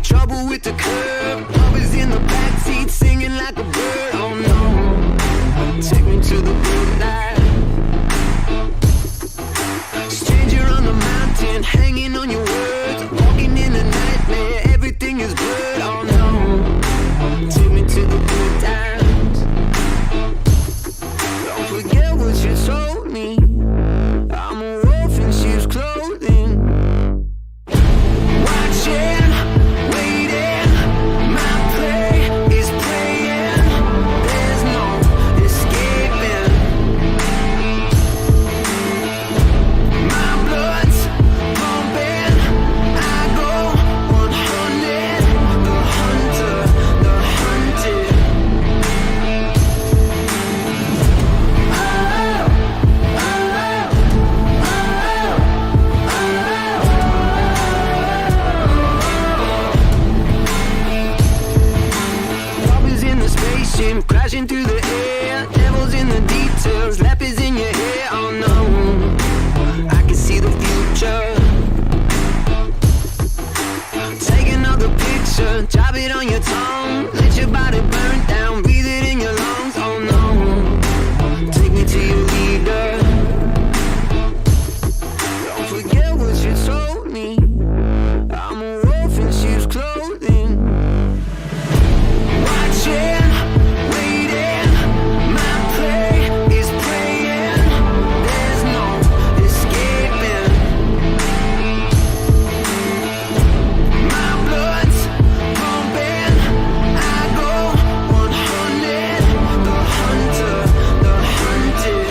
in trouble with the curb. Always in the backseat singing like a bird. Oh no, take me to the good life. Stranger on the mountain, hanging on your words. Walking in a nightmare, everything is blurred. Oh no, take me to the good times. Don't forget what you told me. I'm a wolf in sheep's clothing. Watching, waiting, my prey is praying. There's no escaping. My blood's pumping. I go 100. The hunter, the hunted. Robbers in the spaceship, crashing through the air. Devils in the details, leopards in your hair. Oh no, I can see the future. Take another picture, drop it on your tongue. Let your body burn down, breathe it in your lungs. Oh no, take me to your leader. Don't forget what you told me. I'm a wolf in sheep's clothing. Watching, waiting, my prey is praying. There's no escaping. My blood's pumping. I go 100. The hunter, the hunted.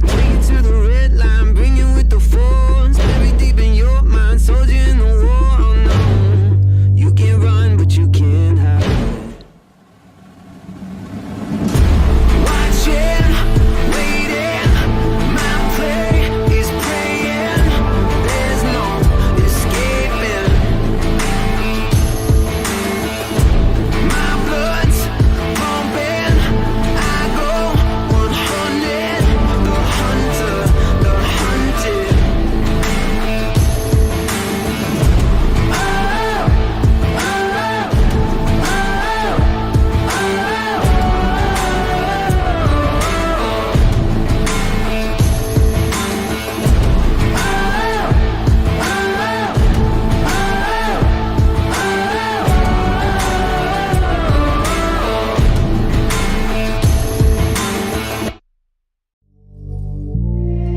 Take you to the red line, bring you with the force. Buried deep in your mind, soldier in the war. Oh no, you can run, but you can't hide. Watching, waiting, my prey is praying. There's no escaping. My blood's pumping. I go 100. The hunter, the hunted.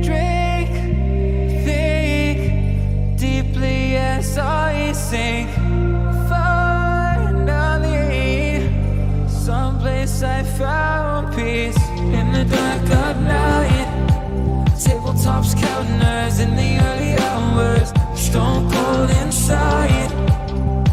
Drink, think deeply as I sink. Finally, someplace I found peace in the dark of night. Tabletops, counters in the early hours. Stone cold inside.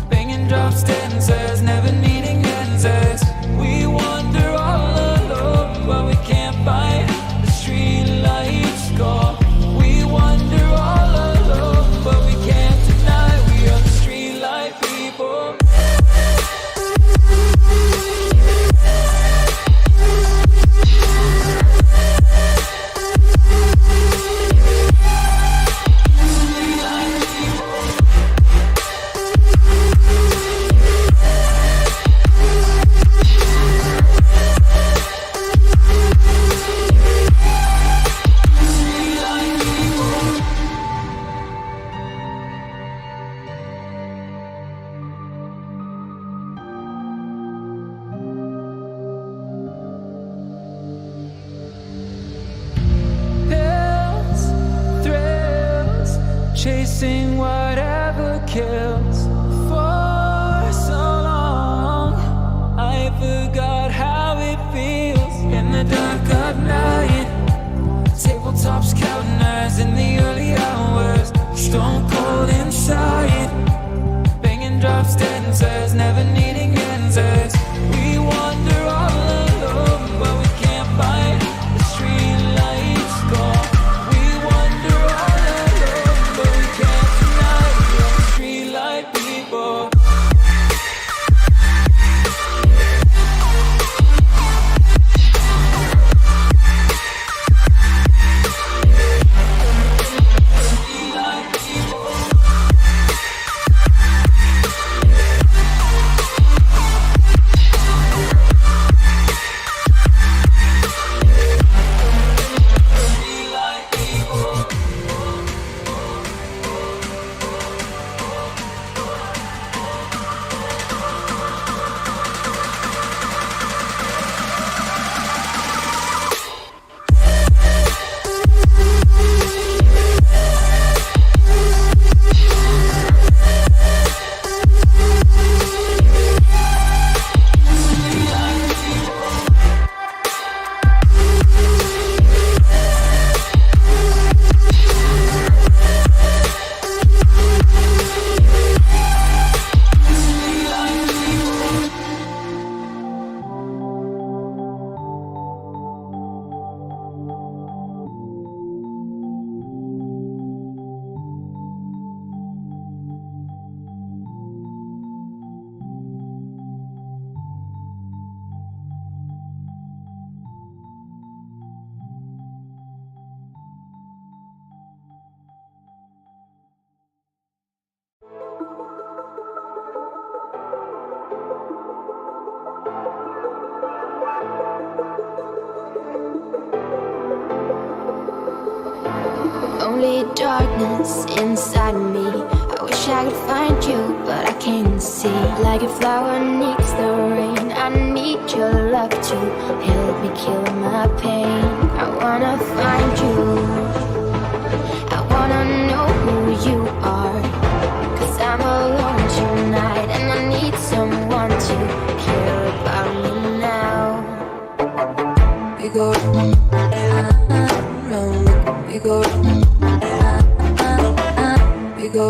Banging drop stanzas, never needing answers. We wander all alone, but we can't find the street lights go. We wander all alone, but we can't deny we are the street light people. Pills, thrills, chasing whatever kills. For so long, I forgot how it feels in the dark of night. Tabletops, counters in the early hours. Stone cold inside. Banging drop stanzas, never needing answers. We wander all alone. Only darkness inside me. I wish I could find you, but I can't see. Like a flower needs the rain, I need your love to help me kill my pain. I wanna find you, I wanna know who you are, 'cause I'm alone tonight and I need someone to care about me now. We go round, we go we go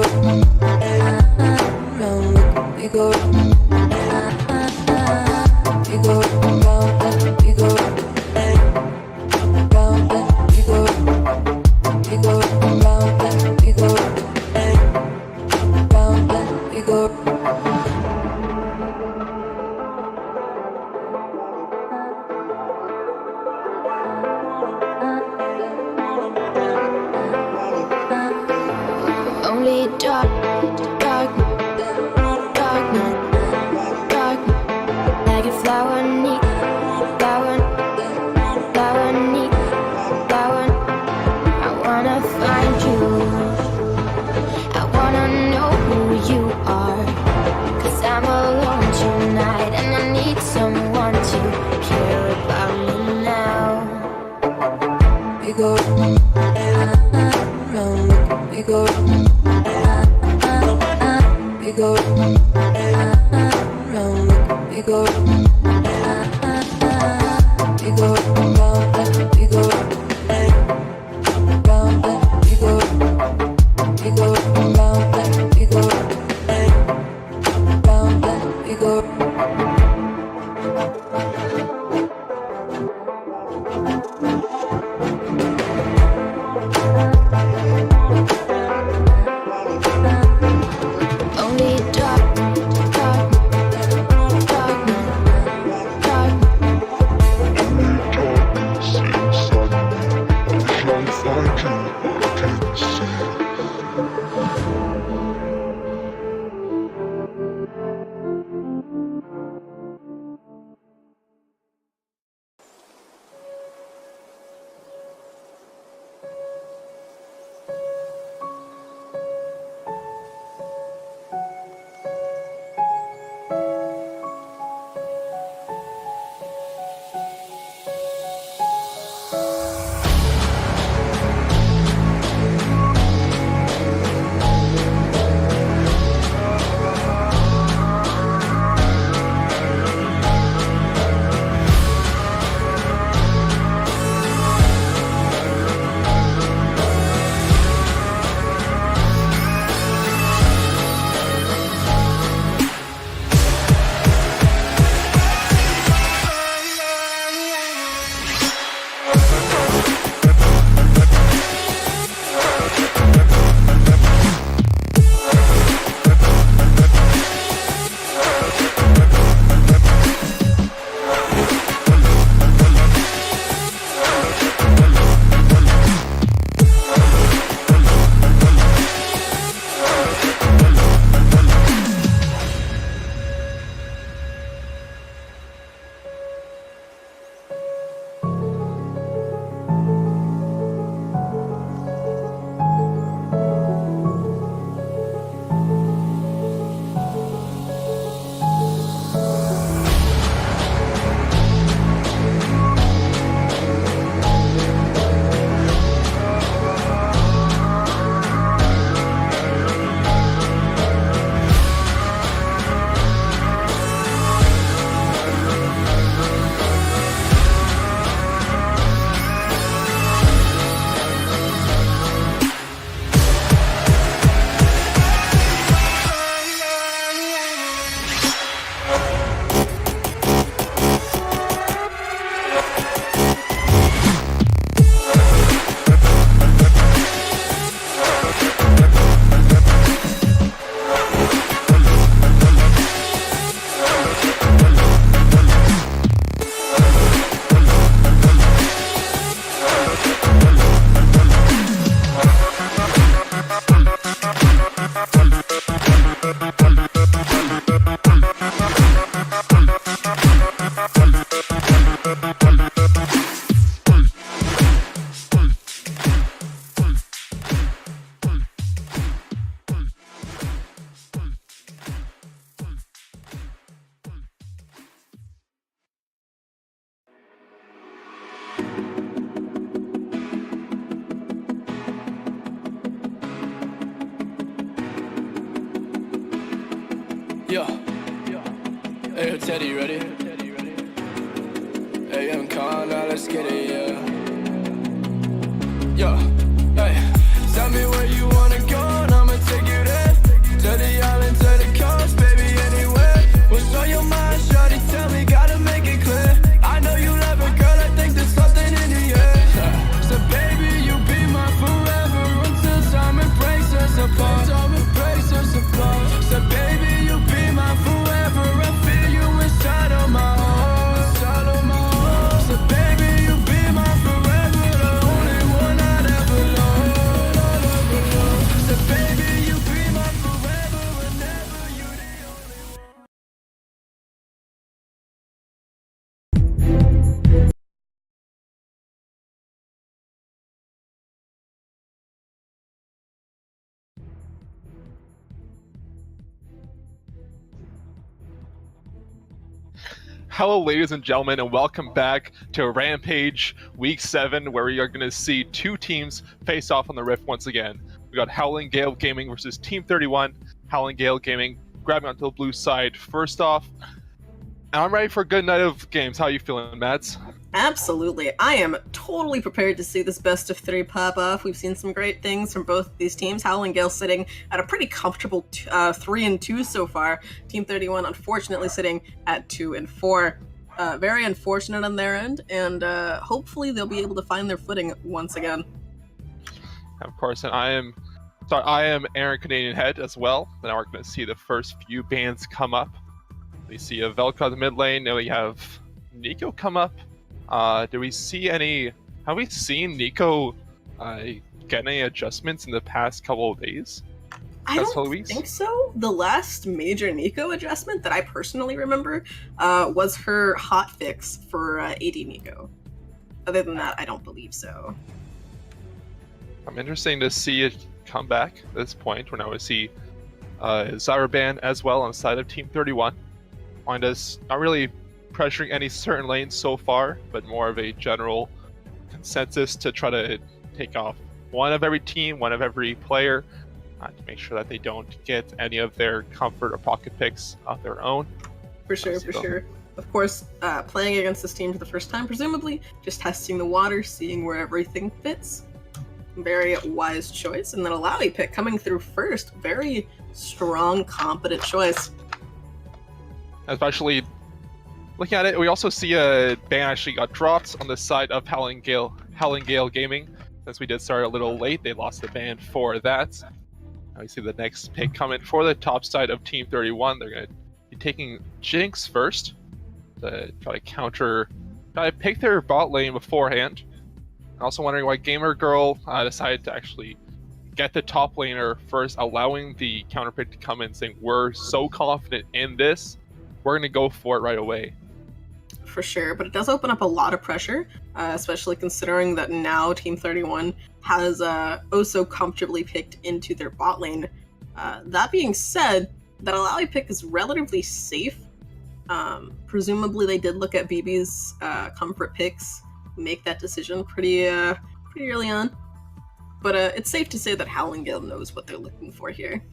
round, we go we go round, we go round, we go we go round, we go round, we go. Only dark, dark, darkness, dark, like a flower need, flower, flower need, flower. I wanna find you, I wanna know who you are, 'cause I'm alone tonight and I need someone to care about me now. We go round, we go we go round, we go we go round, we go round, we go we go round, we go round, we go. Hey, Teddy, ready? Hey, I'm calm, now let's get it, yeah. Hey, tell me where you wanna go, and I'ma take you there. To the island, to the coast, baby, anywhere. What's on your mind, shawty? Tell me, gotta make it clear. I know you love it, girl, I think there's something in the air. So baby, you be my forever until time breaks us apart. So baby, you be my forever. I feel you inside of my heart. So baby, you be my forever, the only one I'd ever love. So baby, you be my forever, whenever you the only one. Hello, ladies and gentlemen, and welcome back to Rampage Week 7, where we are going to see two teams face off on the Rift once again. We got Howling Gale Gaming versus Team 31. Howling Gale Gaming grabbing onto the blue side first off. And I'm ready for a good night of games. How are you feeling, Mads? Absolutely. I am totally prepared to see this best of 3 pop off. We've seen some great things from both of these teams. Howling Gale sitting at a pretty comfortable 3-2 so far. Team 31 unfortunately sitting at 2-4. Very unfortunate on their end, and hopefully they'll be able to find their footing once again. Of course, and I am Aaron Canadian Head as well. Now we're going to see the first few bans come up. We see a Velcro in the mid lane. Now we have Nico come up. Do we see any? Have we seen Nico get any adjustments in the past couple of days? I don't think so. The last major Nico adjustment that I personally remember was her hotfix for AD Nico. Other than that, I don't believe so. I'm interesting to see it come back at this point. We're now going to see Zyraban as well on the side of Team 31. Find us not really pressuring any certain lanes so far, but more of a general consensus to try to take off one of every team, one of every player, to make sure that they don't get any of their comfort or pocket picks of their own. For sure. Of course, playing against this team for the first time, presumably, just testing the water, seeing where everything fits. Very wise choice. And then a Alawi pick coming through first. Very strong, competent choice. Especially looking at it, we also see a ban actually got dropped on the side of Howling Gale Gaming. Since we did start a little late, they lost the ban for that. Now we see the next pick coming for the top side of Team 31. They're going to be taking Jinx first to try to pick their bot lane beforehand. Also wondering why Gamer Girl decided to actually get the top laner first, allowing the counter pick to come in, saying we're so confident in this, we're going to go for it right away. For sure, but it does open up a lot of pressure, especially considering that now Team 31 has so comfortably picked into their bot lane. That being said, that Alawi pick is relatively safe. Presumably they did look at BB's comfort picks, make that decision pretty early on. But it's safe to say that Howling Gale knows what they're looking for here.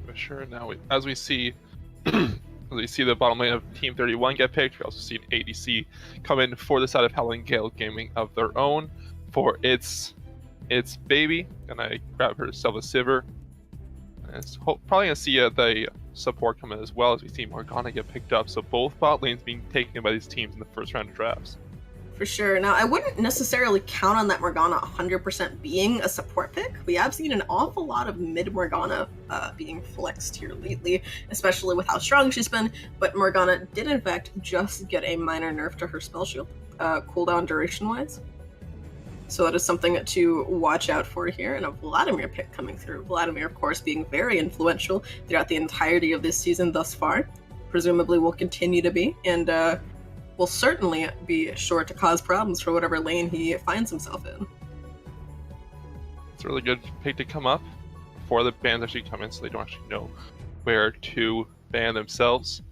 For sure. Now, as we see the bottom lane of Team 31 get picked, we also see an ADC come in for the side of Howling Gale Gaming of their own for its baby. Gonna grab herself a Sivir. And it's probably gonna see the support come in as well, as we see Morgana get picked up. So both bot lanes being taken by these teams in the first round of drafts. For sure. Now, I wouldn't necessarily count on that Morgana 100% being a support pick. We have seen an awful lot of mid Morgana being flexed here lately, especially with how strong she's been, but Morgana did in fact just get a minor nerf to her spell shield, cooldown duration-wise. So that is something to watch out for here, and a Vladimir pick coming through. Vladimir, of course, being very influential throughout the entirety of this season thus far. Presumably will continue to be, and will certainly be sure to cause problems for whatever lane he finds himself in. It's a really good pick to come up before the bans actually come in, so they don't actually know where to ban themselves.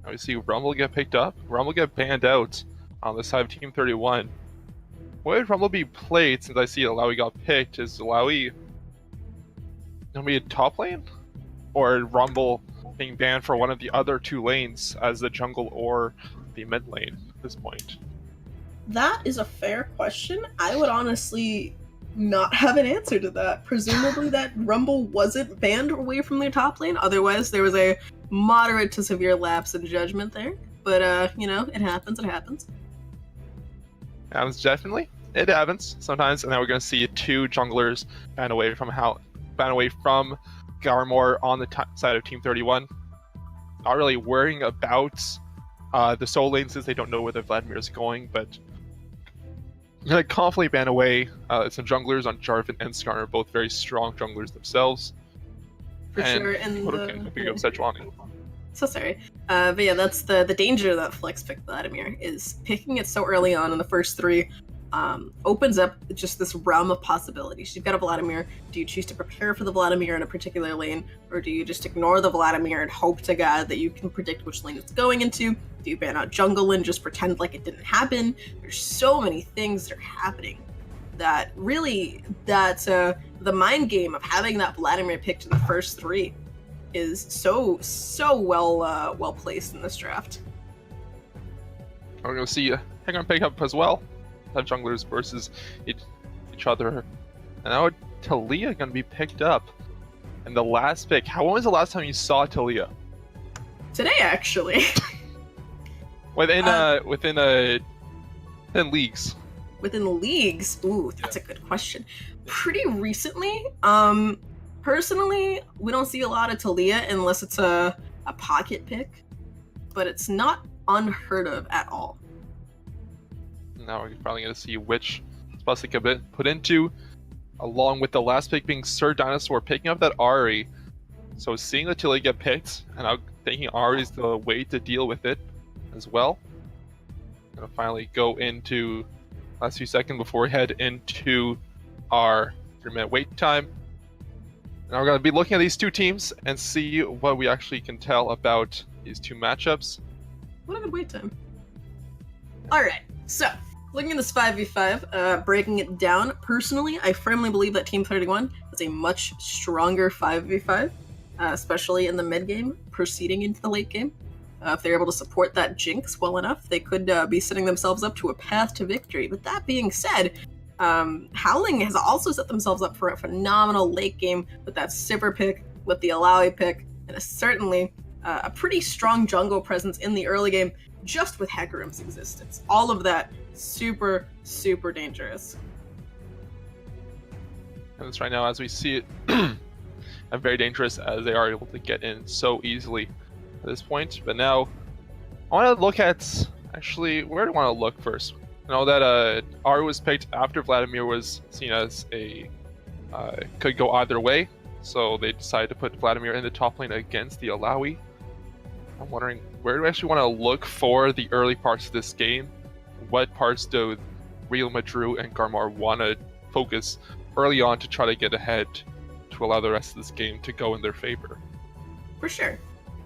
Now we see Rumble get picked up. Rumble get banned out on the side of Team 31. Where would Rumble be played since I see Alawi got picked? Is Alawi gonna be a top lane? Or Rumble being banned for one of the other two lanes as the jungle or the mid lane at this point? That is a fair question. I would honestly not have an answer to that. Presumably that Rumble wasn't banned away from their top lane. Otherwise, there was a moderate to severe lapse in judgment there. But, you know, it happens, it happens. Happens definitely. It happens sometimes, and now we're going to see two junglers ban away from Garmor on the side of Team 31. Not really worrying about the soul lane since they don't know where the Vladimir is going, but going to confidently ban away some junglers on Jarvan and Skarner, both very strong junglers themselves. For sure. And So sorry. But yeah, that's the danger that Flex picked Vladimir, is picking it so early on in the first three opens up just this realm of possibilities. You've got a Vladimir. Do you choose to prepare for the Vladimir in a particular lane, or do you just ignore the Vladimir and hope to God that you can predict which lane it's going into? Do you ban out jungle and just pretend like it didn't happen? There's so many things that are happening that really, the mind game of having that Vladimir picked in the first three is so well placed in this draft. We're going to see Hang pick up as well. Junglers versus each other. And now Taliyah going to be picked up. And the last pick, when was the last time you saw Taliyah? Today, actually. within leagues. Within leagues? Ooh, that's a good question. Pretty recently, personally, we don't see a lot of Taliyah unless it's a pocket pick, but it's not unheard of at all. Now we're probably going to see which spots they could be put into, along with the last pick being Sir Dinosaur picking up that Ahri. So seeing the Taliyah get picked, and I'm thinking Ahri is the way to deal with it as well. Going to finally go into last few seconds before we head into our 3-minute wait time. Now we're going to be looking at these two teams and see what we actually can tell about these two matchups. What a good wait time. Alright, so looking at this 5v5, breaking it down, personally, I firmly believe that Team 31 is a much stronger 5v5, especially in the mid game, proceeding into the late game. If they're able to support that Jinx well enough, they could be setting themselves up to a path to victory. But that being said, Howling has also set themselves up for a phenomenal late game with that Sivir pick, with the Alawi pick, and certainly a pretty strong jungle presence in the early game, just with Hecarim's existence. All of that super dangerous. And it's right now, as we see it, very dangerous as they are able to get in so easily at this point. But now, I want to look at, actually, where do I want to look first? I know that Ahri was picked after Vladimir was seen as could go either way, so they decided to put Vladimir in the top lane against the Alawi. I'm wondering, where do we actually want to look for the early parts of this game? What parts do Real Madru and Garmor want to focus early on to try to get ahead to allow the rest of this game to go in their favor? For sure.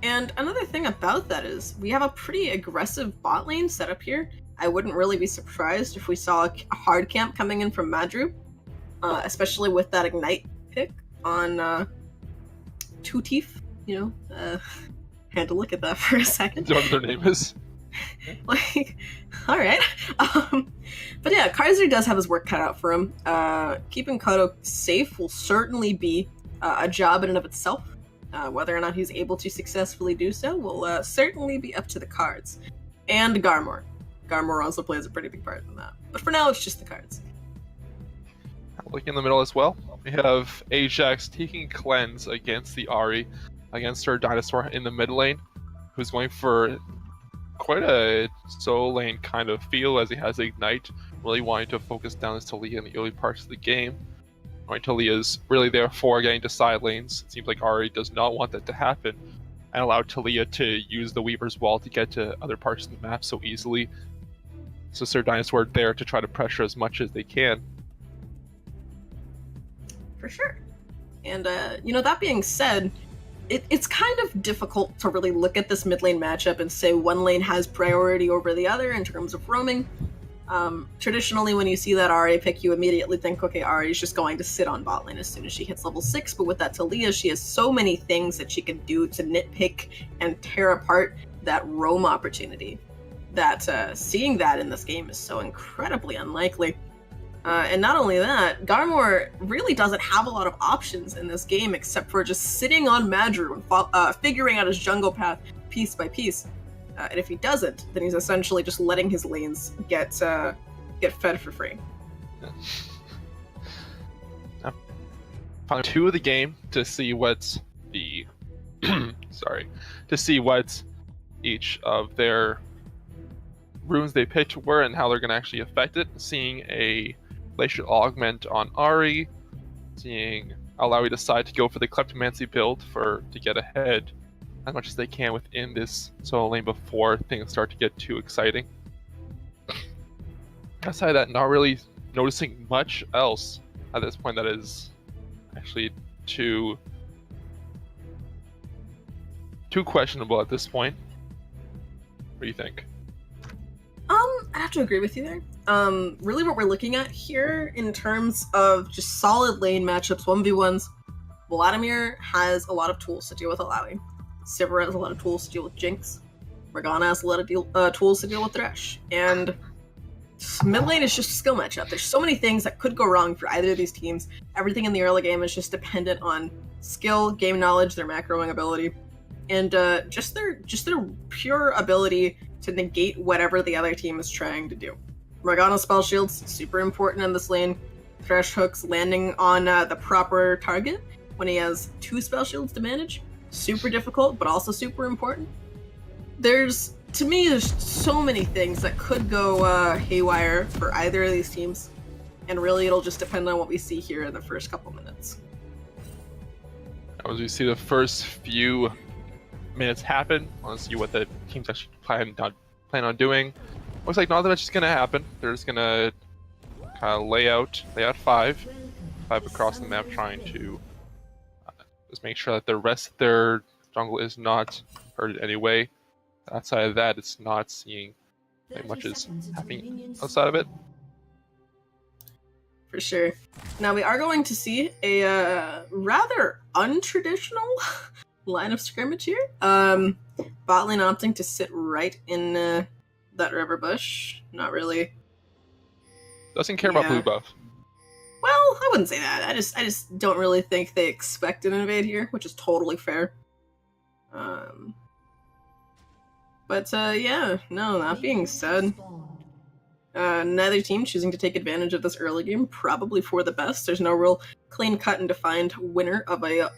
And another thing about that is we have a pretty aggressive bot lane set up here. I wouldn't really be surprised if we saw a hard camp coming in from Madru, especially with that Ignite pick on Tutif. Had to look at that for a second. Do you know what their name is? Alright. But yeah, Kaiser does have his work cut out for him. Keeping Kodo safe will certainly be a job in and of itself. Whether or not he's able to successfully do so will certainly be up to the cards. And Garmor. Garmor also plays a pretty big part in that. But for now, it's just the cards. Looking in the middle as well, we have Ajax taking Cleanse against the Ahri, against her Dinosaur in the mid lane, who's going for quite a solo lane kind of feel as he has Ignite, really wanting to focus down his Taliyah in the early parts of the game. Taliyah is really there for getting to side lanes. It seems like Ahri does not want that to happen and allow Taliyah to use the Weaver's Wall to get to other parts of the map so easily. So Sir Dinosaur there to try to pressure as much as they can. For sure. And, that being said, it's kind of difficult to really look at this mid lane matchup and say one lane has priority over the other in terms of roaming. Traditionally, when you see that Ahri pick, you immediately think, okay, Ahri's just going to sit on bot lane as soon as she hits level 6, but with that Talia, she has so many things that she can do to nitpick and tear apart that roam opportunity, that seeing that in this game is so incredibly unlikely. And not only that, Garmor really doesn't have a lot of options in this game except for just sitting on Madru and figuring out his jungle path piece by piece. And if he doesn't, then he's essentially just letting his lanes get fed for free. Finally, 2 of the game to see what the to see what each of their runes they picked were and how they're going to actually affect it. Seeing a glacial augment on Ahri, seeing Alawi decide to go for the kleptomancy build to get ahead as much as they can within this solo lane before things start to get too exciting. Outside of that, not really noticing much else at this point that is actually too questionable at this point. What do you think? I have to agree with you there. Really what we're looking at here in terms of just solid lane matchups, 1v1s, Vladimir has a lot of tools to deal with Alawi. Sivir has a lot of tools to deal with Jinx. Morgana has a lot of tools to deal with Thresh. And mid lane is just a skill matchup. There's so many things that could go wrong for either of these teams. Everything in the early game is just dependent on skill, game knowledge, their macroing ability, and just their pure ability to negate whatever the other team is trying to do. Morgana's spell shields, super important in this lane. Thresh hooks landing on the proper target when he has 2 spell shields to manage. Super difficult, but also super important. To me, there's so many things that could go haywire for either of these teams, and really it'll just depend on what we see here in the first couple minutes. As we see the first few minutes happen, I want to see what the teams actually plan on doing. Looks like not that much is going to happen. They're just going to kind of lay out 5 across the map, trying to just make sure that the rest of their jungle is not hurt in any way. Outside of that, it's not seeing like much is happening outside of it. For sure. Now we are going to see a rather untraditional line of scrimmage here. Bot lane opting to sit right in that river bush. Not really. Doesn't care about blue buff. Well, I wouldn't say that. I just don't really think they expect an invade here, which is totally fair. Yeah, no, that being said, neither team choosing to take advantage of this early game, probably for the best. There's no real clean-cut and defined winner of a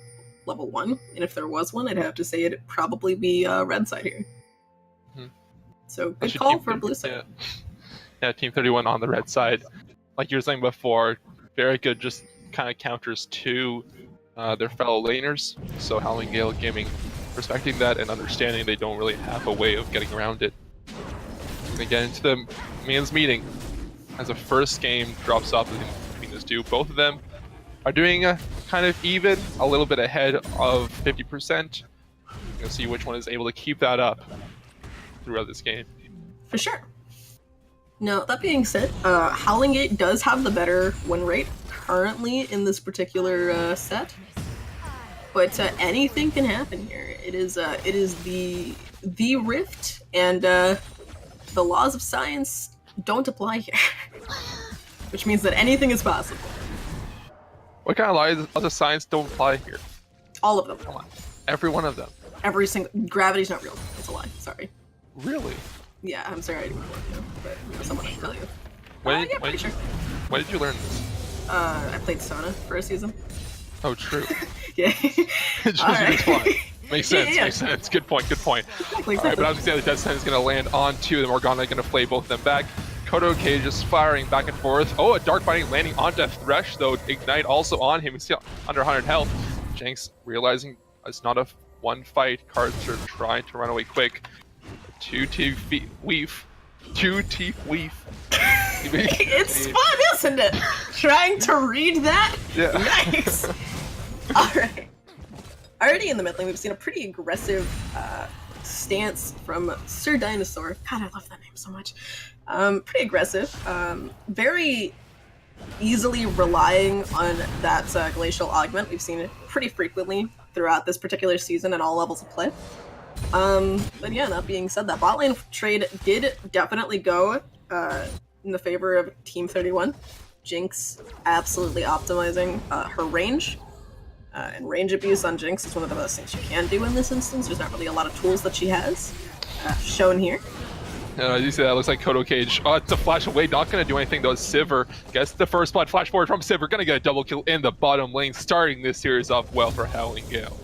level 1, and if there was one, I'd have to say it'd probably be red side here. Mm-hmm. So, good call for blue side. Yeah, Team 31 on the red side. Like you were saying before, very good just kind of counters to their fellow laners. So Howling Gale Gaming respecting that and understanding they don't really have a way of getting around it. We're gonna get into the men's meeting as the first game drops off between these two. Both of them are doing kind of even, a little bit ahead of 50%. You'll see which one is able to keep that up throughout this game. For sure. Now, that being said, Howling Gate does have the better win rate currently in this particular set. But anything can happen here. It is the rift, and the laws of science don't apply here, which means that anything is possible. What kind of laws of science don't apply here? All of them. Come on, every one of them. Every single. Gravity's not real. It's a lie. Sorry. Really? Yeah, I'm sorry I didn't want to, but someone will tell you. When did you learn this? I played Sona for a season. Oh, true. Yeah. Right. Makes sense. Yeah. Makes sense. Good point. Exactly. All right, but obviously the Death Sentence is going to land onto the Morgana, going to flay both of them back. Kodo K just firing back and forth. Oh, a Dark Binding landing onto Thresh, though. Ignite also on him. He's still under 100 health. Jinx realizing it's not a one fight. Cards are trying to run away quick. Two teeth weave. It's fun, isn't it? Trying to read that? Yeah. Nice. Alright. Already in the mid lane, we've seen a pretty aggressive stance from Sir Dinosaur. God, I love that name so much. Pretty aggressive. Very easily relying on that Glacial Augment. We've seen it pretty frequently throughout this particular season at all levels of play. But yeah, that being said, that bot lane trade did definitely go in the favor of Team 31. Jinx absolutely optimizing her range. And range abuse on Jinx is one of the best things you can do in this instance. There's not really a lot of tools that she has shown here. You see that looks like Kodo Cage. It's a flash away, not going to do anything though. Sivir gets the first blood, flash forward from Sivir, going to get a double kill in the bottom lane, starting this series off well for Howling Gale.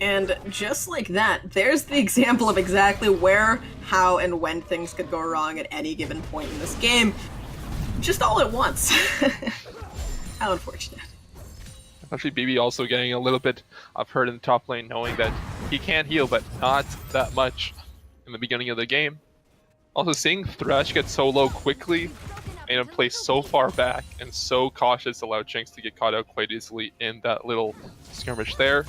And just like that, there's the example of exactly where, how, and when things could go wrong at any given point in this game. Just all at once. How unfortunate. Actually, BB also getting a little bit of hurt in the top lane, knowing that he can heal, but not that much in the beginning of the game. Also, seeing Thresh get so low quickly made him play so far back and so cautious allowed Jinx to get caught out quite easily in that little skirmish there.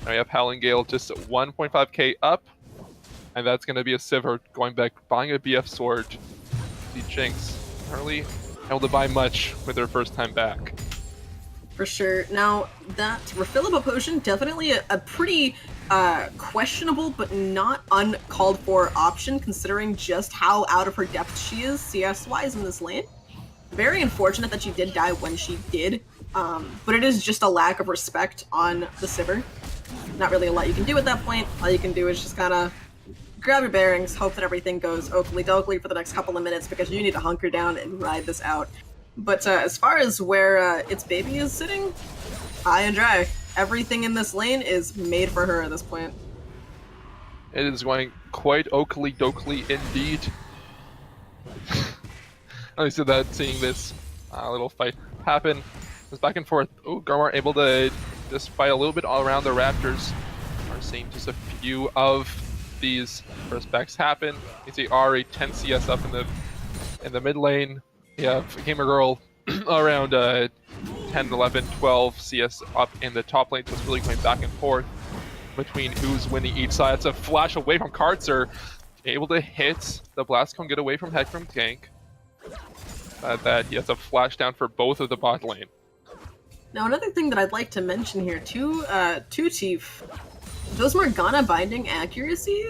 Now we have Howling Gale just 1.5k up, and that's going to be a Sivir going back, buying a BF sword. See Jinx hardly able to buy much with her first time back. For sure. Now, that refillable potion, definitely a pretty questionable but not uncalled for option, considering just how out of her depth she is CS-wise in this lane. Very unfortunate that she did die when she did, but it is just a lack of respect on the Sivir. Not really a lot you can do at that point. All you can do is just kind of grab your bearings, hope that everything goes oakley-dokley for the next couple of minutes, because you need to hunker down and ride this out. But as far as where its baby is sitting, high and dry. Everything in this lane is made for her at this point. It is going quite oakley-dokley indeed. I see that, seeing this little fight happen. It's back and forth. Oh, Garmar able to just fight a little bit all around the Raptors. We're seeing just a few of these first backs happen. You see Ari 10 CS up in the mid lane. You have Gamer Girl around 10, 11, 12 CS up in the top lane. So it's really going back and forth between who's winning each side. It's a flash away from Kartzer, able to hit the blast cone, get away from Hecarim's gank. That he has a flash down for both of the bot lane. Now, another thing that I'd like to mention here, too, Tief, those Morgana binding accuracy,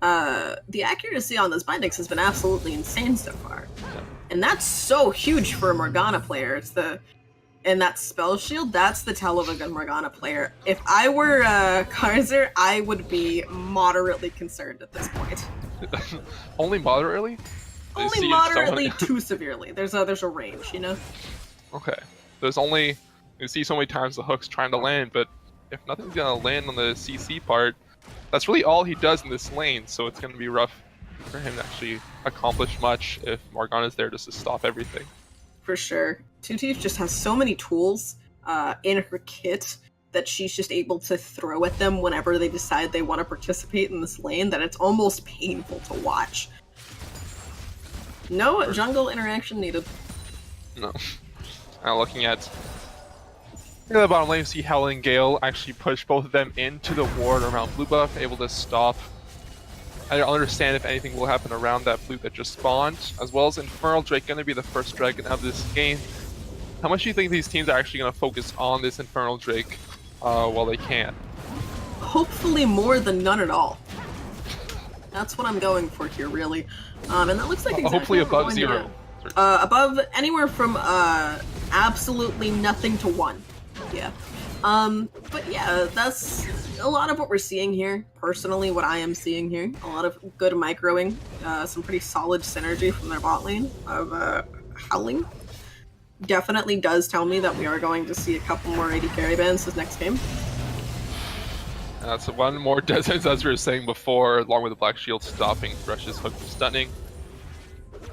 the accuracy on those bindings has been absolutely insane so far. Yeah. And that's so huge for a Morgana player. And that spell shield, that's the tell of a good Morgana player. If I were Karzer, I would be moderately concerned at this point. Only moderately? Only moderately too severely. There's a range, you know? Okay. There's only, you see so many times the hook's trying to land, but if nothing's gonna land on the CC part, that's really all he does in this lane, so it's gonna be rough for him to actually accomplish much if Morgana's there just to stop everything. For sure. Tief just has so many tools in her kit that she's just able to throw at them whenever they decide they want to participate in this lane that it's almost painful to watch. No jungle interaction needed. No. Now looking at the bottom lane, you see Howling Gale actually push both of them into the ward around blue buff, able to stop. I don't understand if anything will happen around that blue that just spawned, as well as Infernal Drake going to be the first dragon of this game. How much do you think these teams are actually going to focus on this Infernal Drake while they can? Hopefully more than none at all. That's what I'm going for here, really. And that looks like exactly hopefully what we're above going to 0. do. Above anywhere from absolutely nothing to 1. Yeah. But yeah, that's a lot of what we're seeing here. Personally, what I am seeing here. A lot of good microing. Some pretty solid synergy from their bot lane of Howling. Definitely does tell me that we are going to see a couple more AD carry bans this next game. So one more Descent, as we were saying before, along with the Black Shield stopping Thresh's hook from stunning.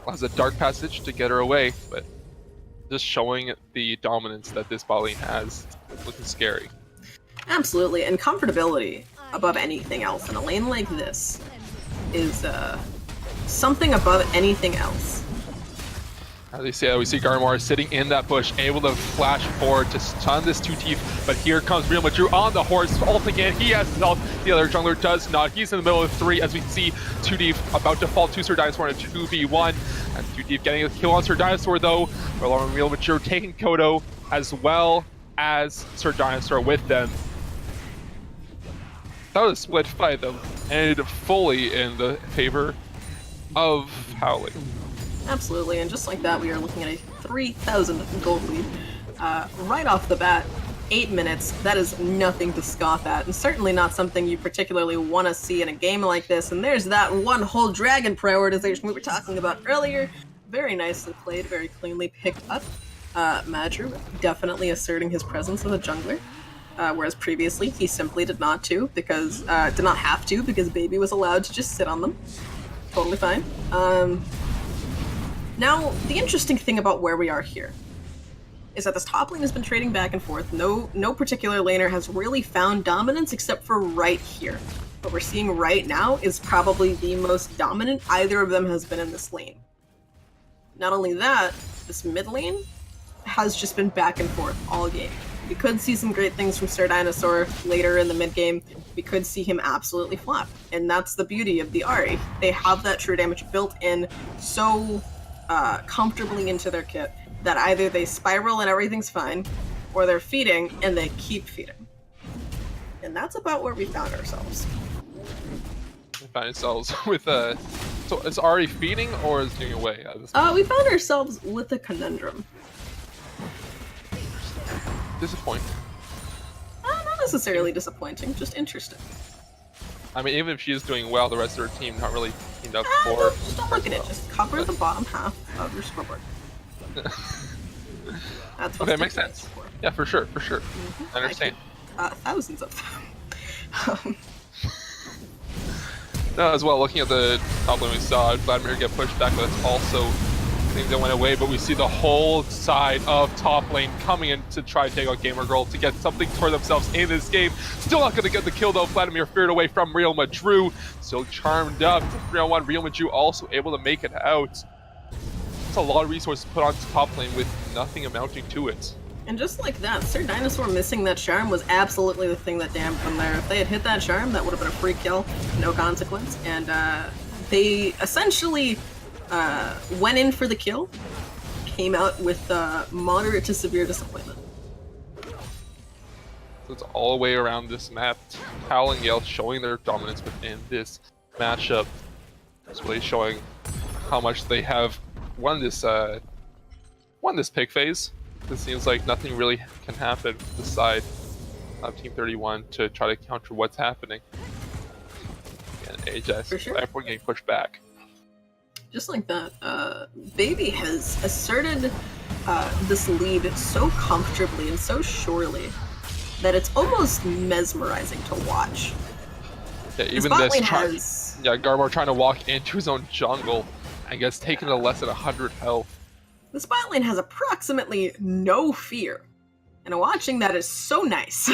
Has a Dark Passage to get her away, but just showing the dominance that this bot lane has, looking scary. Absolutely, and comfortability above anything else in a lane like this is something above anything else. As you see, we see Garmar sitting in that bush, able to flash forward to stun this Tief, but here comes Real Madru on the horse, ult again, he has his health, The other jungler does not. He's in the middle of 3 as we see 2D about to fall to Sir Dinosaur in a 2v1. And 2D getting a kill on Sir Dinosaur though. Real Mature taking Kodo as well as Sir Dinosaur with them. That was a split fight though, ended fully in the favor of Howling. Absolutely, and just like that, we are looking at a 3,000 gold lead. Right off the bat, 8 minutes, that is nothing to scoff at, and certainly not something you particularly want to see in a game like this. And there's that one whole dragon prioritization we were talking about earlier. Very nicely played, very cleanly picked up. Madru definitely asserting his presence as a jungler. Whereas previously he simply did not have to because Baby was allowed to just sit on them. Totally fine. Now, the interesting thing about where we are here is that this top lane has been trading back and forth. No particular laner has really found dominance except for right here. What we're seeing right now is probably the most dominant either of them has been in this lane. Not only that, this mid lane has just been back and forth all game. We could see some great things from Sir Dinosaur later in the mid game. We could see him absolutely flop. And that's the beauty of the Ahri. They have that true damage built in so comfortably into their kit that either they spiral and everything's fine, or they're feeding and they keep feeding. And that's about where we found ourselves. We found ourselves with so is Ahri feeding or is doing away? We found ourselves with a conundrum. Disappointing. Not necessarily disappointing, just interesting. I mean, even if she is doing well, the rest of her team not really teamed up for. No, just don't look at it. Just cover the bottom half of your scoreboard. That's what okay, makes sense. For. Yeah, for sure. I understand. Thousands of them. No, as well, looking at the top lane, we saw Vladimir get pushed back, but that's also things that went away. But we see the whole side of top lane coming in to try to take out Gamer Girl to get something for themselves in this game. Still not going to get the kill though. Vladimir feared away from Real Madru. Still charmed up to 3-on-1. Real Madru also able to make it out. It's a lot of resources put onto top lane with nothing amounting to it. And just like that, Sir Dinosaur missing that charm was absolutely the thing that damned them there. If they had hit that charm, that would have been a free kill, no consequence. And they essentially went in for the kill, came out with moderate to severe disappointment. So it's all the way around this map. Howling Gale showing their dominance within this matchup. It's really showing how much they have won this pick phase. It seems like nothing really can happen with the side of Team 31 to try to counter what's happening. And AJ, For sure. everyone getting pushed back. Just like that, Baby has asserted this lead so comfortably and so surely that it's almost mesmerizing to watch. Yeah, even this Garmor trying to walk into his own jungle and gets taken to less than 100 health. The bot lane has approximately no fear, and watching that is so nice.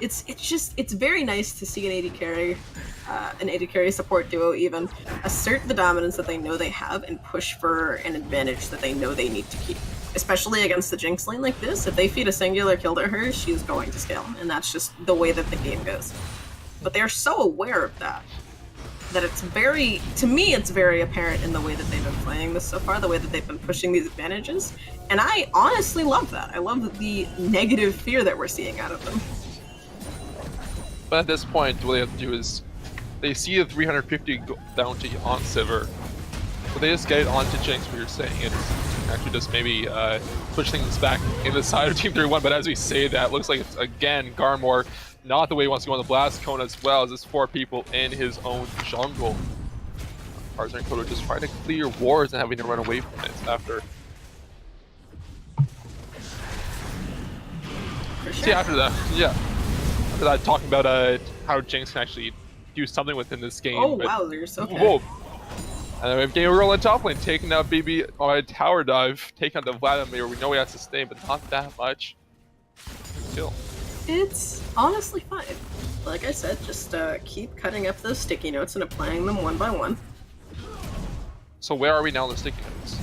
It's very nice to see an AD carry support duo even assert the dominance that they know they have and push for an advantage that they know they need to keep. Especially against the Jinx lane like this, if they feed a singular kill to her, she's going to scale, and that's just the way that the game goes. But they're so aware of that it's very, to me, it's very apparent in the way that they've been playing this so far, the way that they've been pushing these advantages, and I honestly love that. I love the negative fear that we're seeing out of them. But at this point, what they have to do is, they see a 350 bounty on Sivir, so they just get it onto Jinx, what you're saying, and actually just maybe push things back in the side of Team 31, but as we say that, looks like it's, again, Garmor, not the way he wants to go on the blast cone as well, as there's 4 people in his own jungle. Tarzan and Kodo just trying to clear wards and having to run away from it after. For sure. See, after that, talking about how Jinx can actually do something within this game. Oh, wow, there's okay. Whoa. And then we have Gamer Girl in top lane, taking out BB on a tower dive, taking out the Vladimir. We know he has to stay, but not that much. Still. It's honestly fine. Like I said, just keep cutting up those sticky notes and applying them one by one. So where are we now in the sticky notes?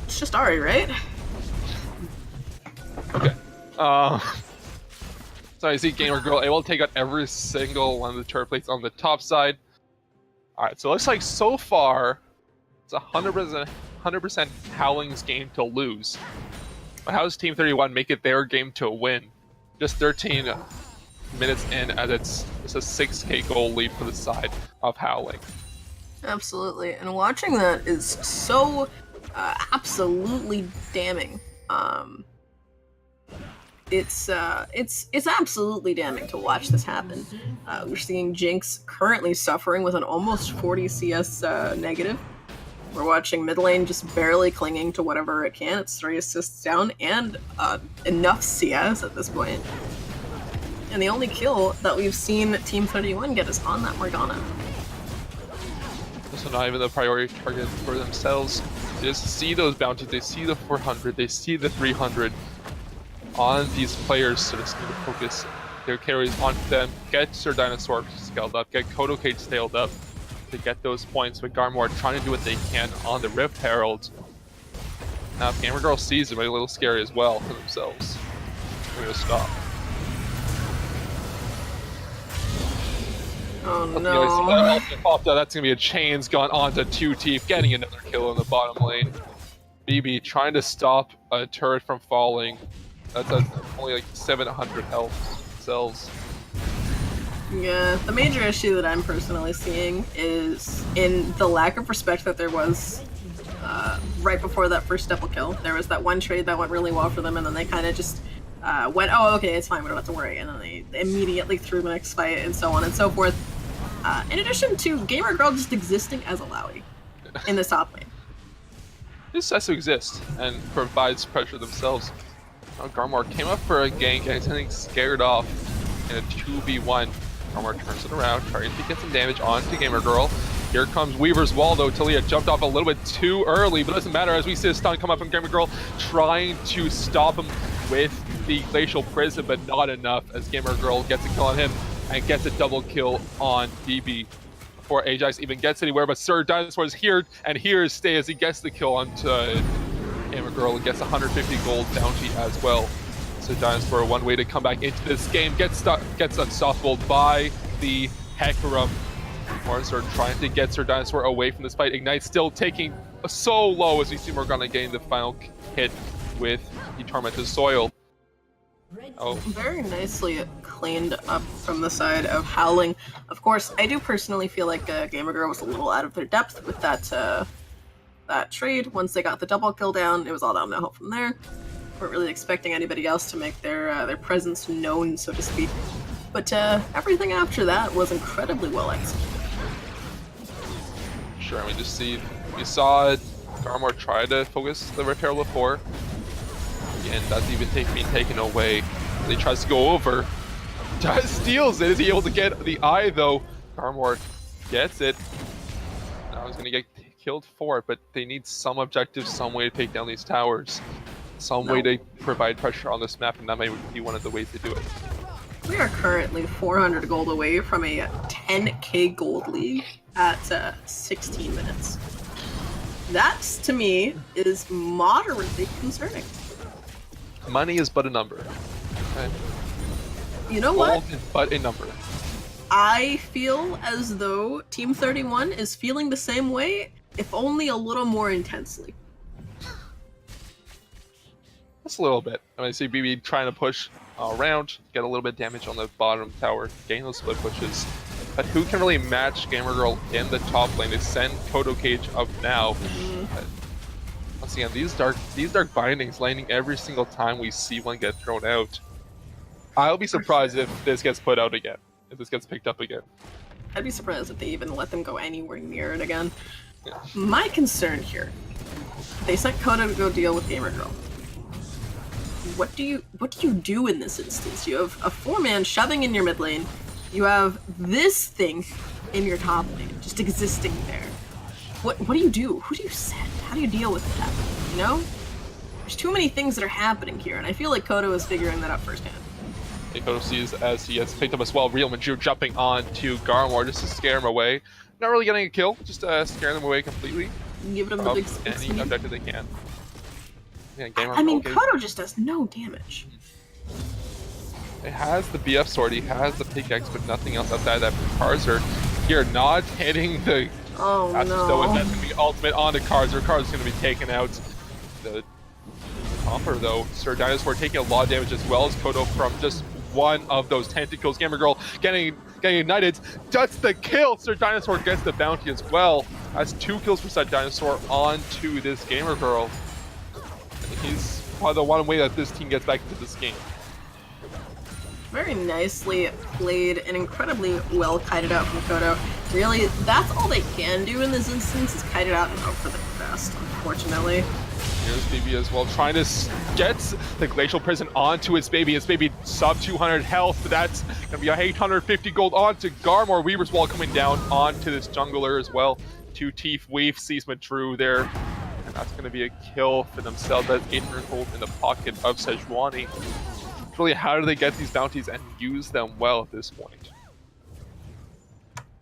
It's just Ahri, right? Okay. So I see Gamer Girl able to take out every single one of the turret plates on the top side. Alright, so it looks like so far it's 100% Howling's game to lose. But how does Team 31 make it their game to win? Just 13 minutes in, as it's a 6k goal lead for the side of Howling. Absolutely, and watching that is so absolutely damning. It's absolutely damning to watch this happen. We're seeing Jinx currently suffering with an almost 40 CS negative. We're watching mid lane just barely clinging to whatever it can. It's 3 assists down and enough CS at this point. And the only kill that we've seen Team 31 get is on that Morgana. So not even the priority target for themselves. They just see those bounties, they see the 400, they see the 300 on these players, so just need to focus their carries onto them, get Sir Dinosaur scaled up, get Kodo Cage scaled up to get those points, with Garmore trying to do what they can on the Rift Herald. Now if Gamer Girl sees it, it might be a little scary as well for themselves. We're gonna stop. Oh no. That's gonna be a chains gone onto 2 Teeth, getting another kill in the bottom lane. BB trying to stop a turret from falling. That's only like 700 health themselves. Yeah, the major issue that I'm personally seeing is in the lack of respect that there was right before that first double kill. There was that one trade that went really well for them, and then they kind of just went, oh, okay, it's fine, we don't have to worry. And then they immediately threw the next fight, and so on and so forth. In addition to Gamer Girl just existing as a Lowy in the top lane. Just has to exist and provides pressure themselves. Now Garmore came up for a gank and he's getting scared off in a 2v1. Garmore turns it around, trying to get some damage onto Gamer Girl. Here comes Weaver's Wall though. Talia jumped off a little bit too early, but it doesn't matter as we see a stun come up from Gamer Girl, trying to stop him with the Glacial Prison, but not enough as Gamer Girl gets a kill on him and gets a double kill on DB before Ajax even gets anywhere. But Sir Dinosaur is here, and here is Stay as he gets the kill onto Gamer Girl and gets 150 gold bounty as well. So Dinosaur, one way to come back into this game, gets unstoppable by the Hecarim. Morningstar trying to get Sir Dinosaur away from this fight. Ignite still taking so low as we see Morgana getting the final hit with the Tormented Soil. Oh. Very nicely cleaned up from the side of Howling. Of course, I do personally feel like Gamer Girl was a little out of their depth with that trade. Once they got the double kill down, it was all downhill from there. Weren't really expecting anybody else to make their presence known, so to speak. But everything after that was incredibly well executed. Sure, we saw Garmore try to focus the Rift Herald before. Again, that's even being taken away. He tries to go over. Steals it. Is he able to get the eye though? Garmore gets it. Now he's gonna get killed for it, but they need some objective, some way to take down these towers. Some way to provide pressure on this map, and that might be one of the ways to do it. We are currently 400 gold away from a 10k gold lead at 16 minutes. That, to me, is moderately concerning. Money is but a number. Okay? You know what? Gold is but a number. I feel as though Team 31 is feeling the same way, if only a little more intensely. Just a little bit. I see BB trying to push around, get a little bit of damage on the bottom tower, gain those split pushes. But who can really match Gamer Girl in the top lane? They send Kodo Cage up now. Once again, these dark bindings landing every single time we see one get thrown out. I'll be surprised if this gets put out again, if this gets picked up again. I'd be surprised if they even let them go anywhere near it again. Yeah. My concern here, they sent Kodo to go deal with Gamer Girl. What do you do in this instance? You have a 4-man shoving in your mid lane. You have this thing in your top lane, just existing there. What do you do? Who do you send? How do you deal with that? You know? There's too many things that are happening here, and I feel like Kodo is figuring that out firsthand. Kodo sees as he gets picked up as well. Real Major jumping on to Garmore just to scare him away. Not really getting a kill, just scaring them away completely. Giving them the big any objective they can. Yeah, I mean, Kodo just does no damage. It has the BF sword, he has the pickaxe, but nothing else outside that. Karzer here not hitting the... Oh that's no. so that's going to be ultimate onto Karzer. Karzer's going to be taken out. The topper though, Sir Dinosaur taking a lot of damage as well as Kodo from just one of those tentacles. Gamer Girl getting ignited. That's the kill! Sir Dinosaur gets the bounty as well. That's 2 kills for Sir Dinosaur onto this Gamer Girl. And he's probably the one way that this team gets back into this game. Very nicely played and incredibly well kited out from Kodo. Really, that's all they can do in this instance is kite it out and hope for the best, unfortunately. Here's BB as well, trying to get the Glacial Prison onto its baby. Its baby sub 200 health, but that's going to be a 850 gold onto Garmore. Weaver's Wall coming down onto this jungler as well. 2 Teeth Weave sees Madru there, and that's going to be a kill for themselves. That's 800 gold in the pocket of Sejuani. Really, how do they get these bounties and use them well at this point?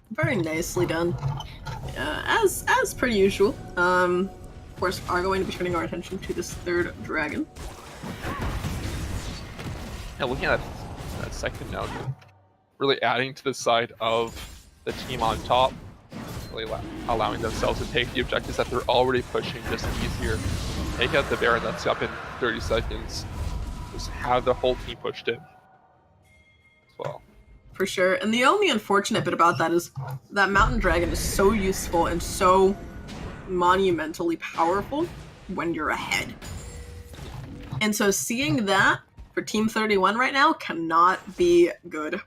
Very nicely done. As per usual. Of course, are going to be turning our attention to this 3rd dragon. Yeah, looking at that second now, really adding to the side of the team on top, really allowing themselves to take the objectives that they're already pushing just easier. Take out the Baron that's up in 30 seconds. Just have the whole team pushed in as well. For sure. And the only unfortunate bit about that is that Mountain Dragon is so useful and so monumentally powerful when you're ahead. And so seeing that for Team 31 right now cannot be good.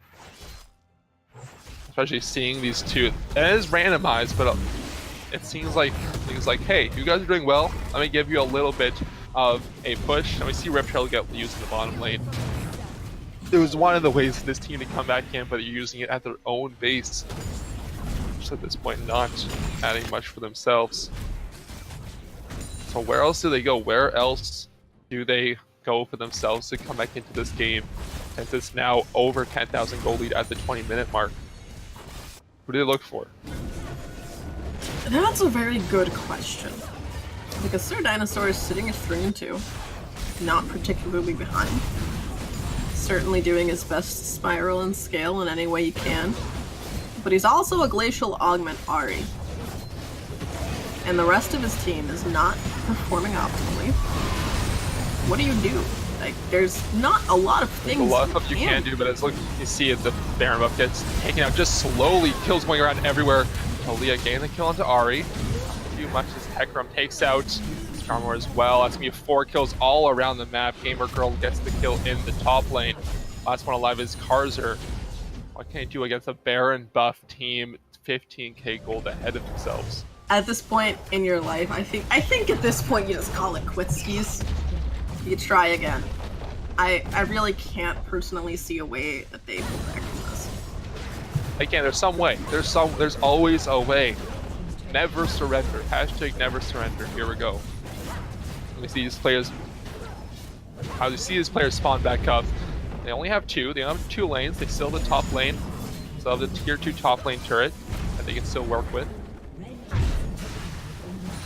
Especially seeing these two. It is randomized, but it seems like things like, hey, you guys are doing well. Let me give you a little bit of a push. And we see Reptile get used in the bottom lane. It was one of the ways for this team to come back in, but you're using it at their own base. Just at this point, not adding much for themselves. So where else do they go? Where else do they go for themselves to come back into this game? Since it's now over 10,000 gold lead at the 20-minute mark. Who do they look for? That's a very good question. Because Sir Dinosaur is sitting at 3-2, not particularly behind. Certainly doing his best to spiral and scale in any way he can. But he's also a Glacial Augment Ahri. And the rest of his team is not performing optimally. What do you do? Like, there's not a lot of things. There's a lot of stuff you can do, but it's like you see the Baron buff gets taken out just slowly, kills going around everywhere. Talia getting the kill onto Ahri. Too much as Hecarim takes out Skarmour as well. That's gonna be 4 kills all around the map. Gamer Girl gets the kill in the top lane. Last one alive is Karzer. What can he do against a Baron buff team 15k gold ahead of themselves? At this point in your life, I think at this point you just call it quits, skis. You try again. I really can't personally see a way that they pull back from this. Again, there's some way. There's always a way. Never surrender. Hashtag never surrender. Here we go. Let me see these players. How do you see these players spawn back up? They only have 2. They only have 2 lanes. They still have the top lane. Still have the tier 2 top lane turret that they can still work with.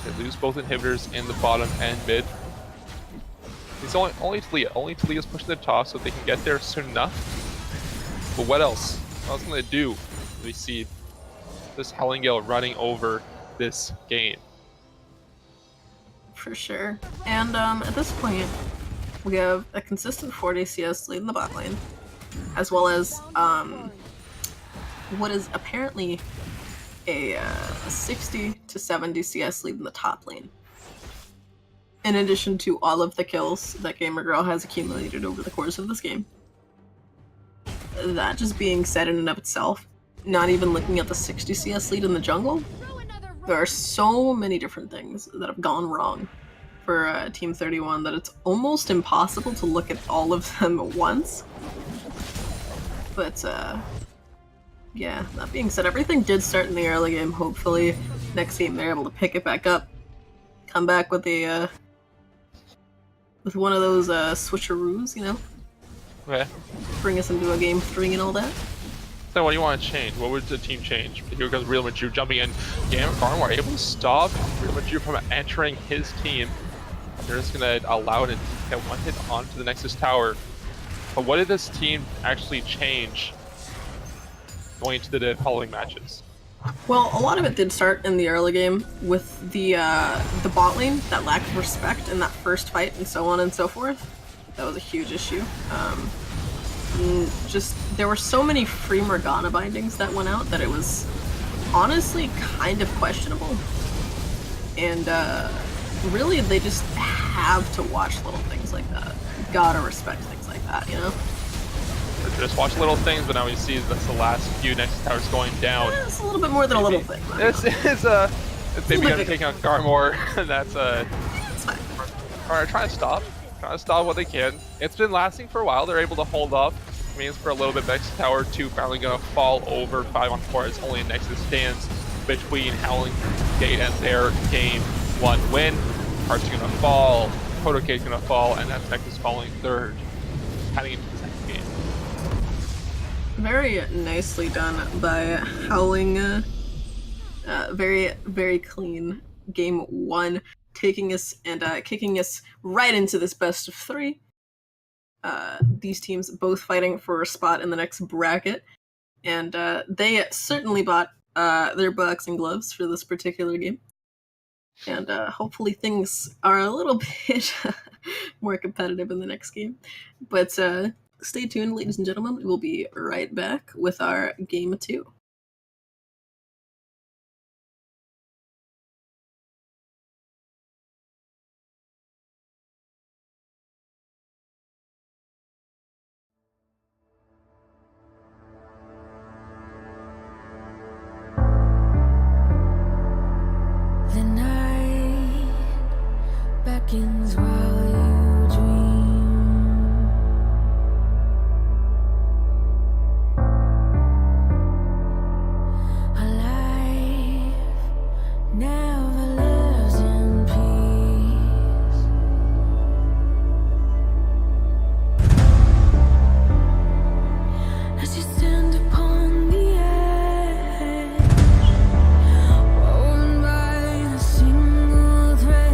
They lose both inhibitors in the bottom and mid. It's only Talia. Only Talia's pushing the top so they can get there soon enough. But what else? What else can they do? We see this Howling Gale running over this game. For sure. And at this point, we have a consistent 40 CS lead in the bot lane, as well as what is apparently a 60 to 70 CS lead in the top lane. In addition to all of the kills that Gamer Girl has accumulated over the course of this game. That just being said in and of itself, not even looking at the 60 CS lead in the jungle, there are so many different things that have gone wrong for Team 31 that it's almost impossible to look at all of them at once. But yeah, that being said, everything did start in the early game. Hopefully next game they're able to pick it back up, come back with a with one of those switcheroos, you know? Okay. Bring us into a game 3 and all that. So what do you want to change? What would the team change? Here goes Real Madru jumping in. Garmore able to stop Real Madru from entering his team. They're just going to allow it to get one hit onto the Nexus Tower. But what did this team actually change going into the following matches? Well, a lot of it did start in the early game with the bot lane that lacked respect in that first fight and so on and so forth. That was a huge issue. Just there were so many free Morgana bindings that went out that it was honestly kind of questionable. And really, they just have to watch little things like that. Gotta respect things like that, you know? Just watch little things, but now we see that's the last few Nexus towers going down. It's a little bit more than a little thing. It's maybe gonna take on Garmor, and that's It's fine. Alright, trying to stop what they can. It's been lasting for a while. They're able to hold off. It means for a little bit, Nexus Tower 2 finally gonna fall over 5-on-4 as only Nexus stands between Howling Gate and their game 1 win. Heart's gonna fall, Protocade's gonna fall, and that's Nexus falling third, heading into the second game. Very nicely done by Howling. Very, very clean game 1, taking us and kicking us right into this best of 3. These teams both fighting for a spot in the next bracket, and they certainly bought their boxing gloves for this particular game. And hopefully things are a little bit more competitive in the next game. But stay tuned, ladies and gentlemen. We'll be right back with our game 2. The night beckons while you dream. A life never lives in peace. As you stand upon the edge, woven by a single thread,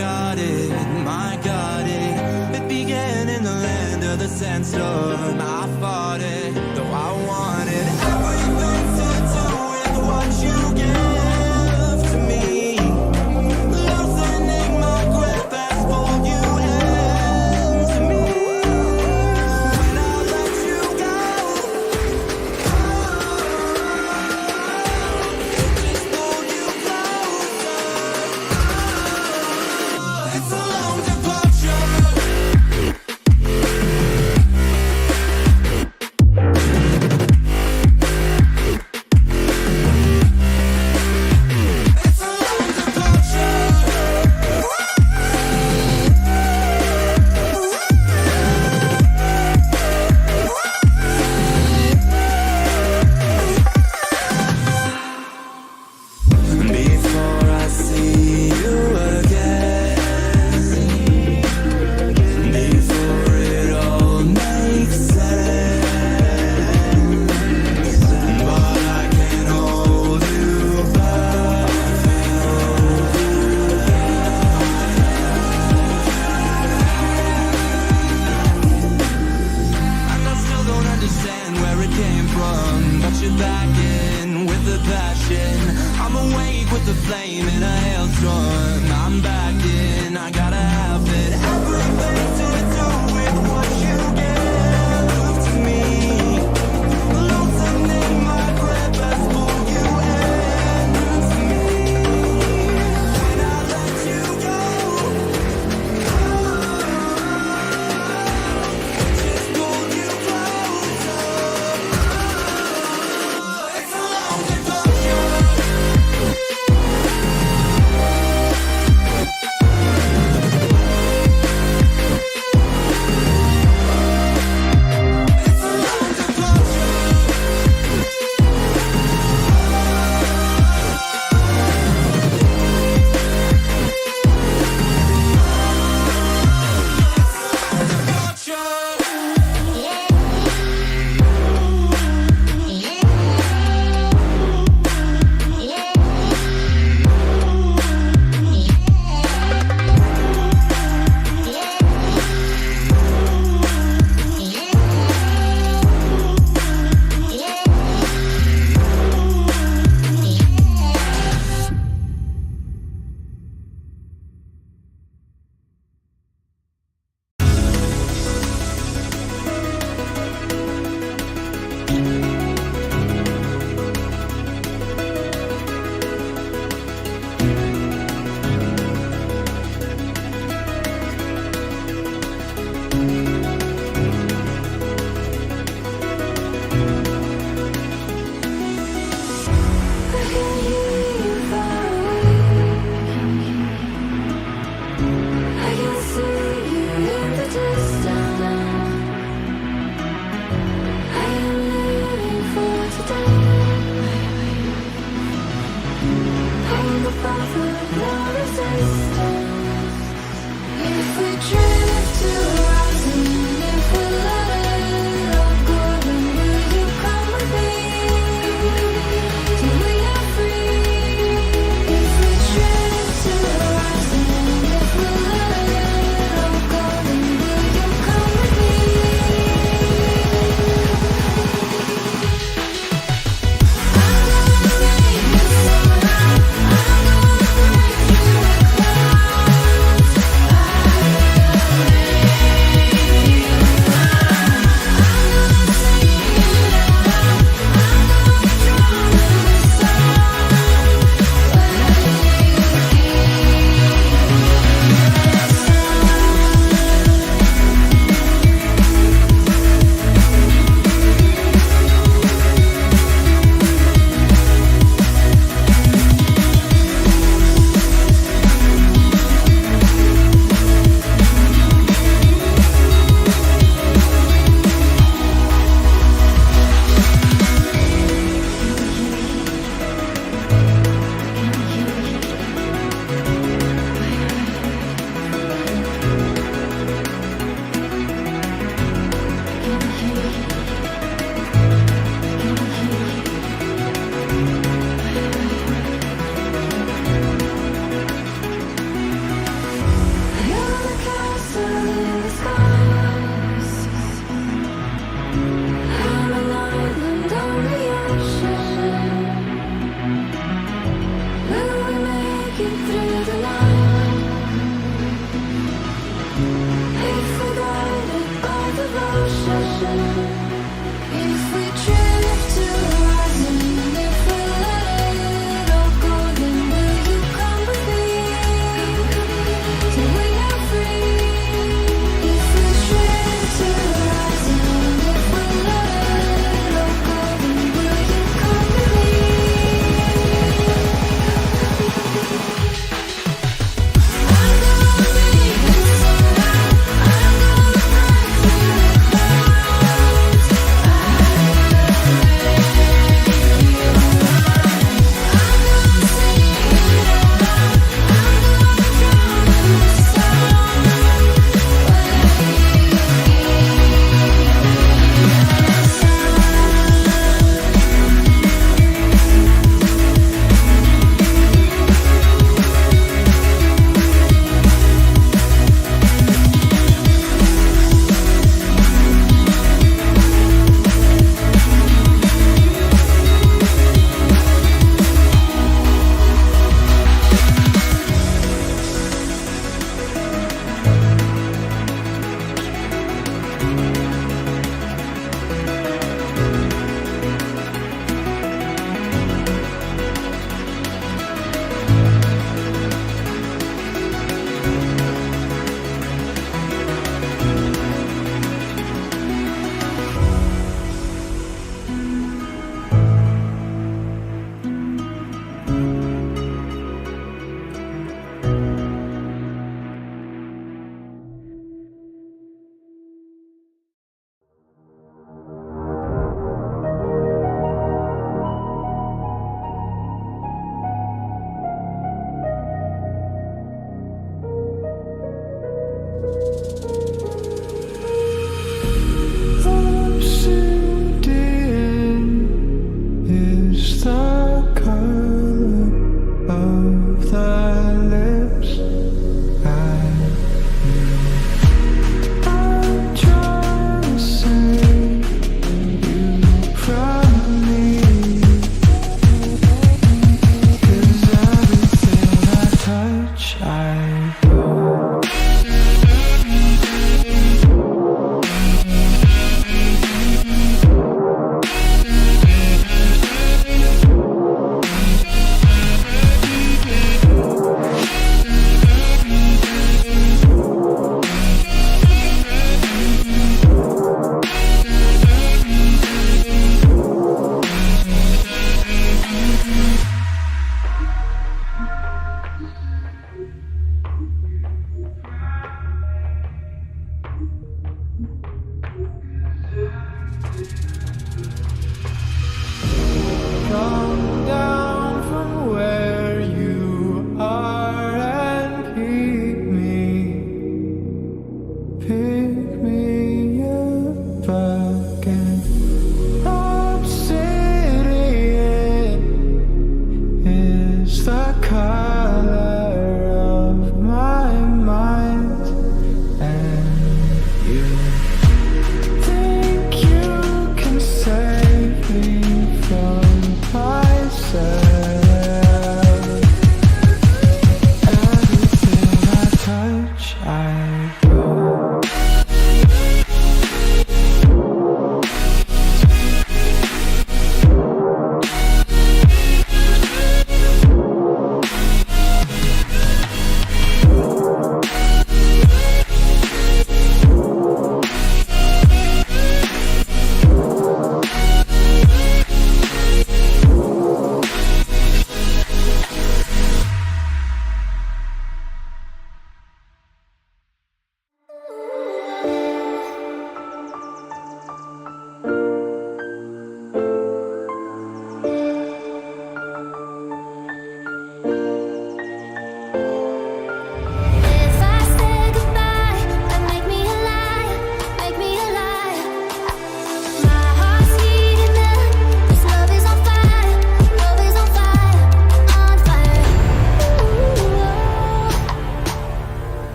got it, my got it. It began in the land of the sandstorm. I fought it, though I wanted everything to do with what you give to me. Loosening my grip as pulled you into me. When I let you go, it just pulled you closer. It's a long departure. It's a long departure. Before I see you again, before it all makes sense, but I can't hold you back. And I still don't understand where it came from, but you're back in with the passion. I'm awake with the flame in a hailstorm. I'm back in, I gotta have it. Everything to do with what you give to me. Loosening my grip as pulled you into me. When I let you go, just pulled you closer. It's a long departure.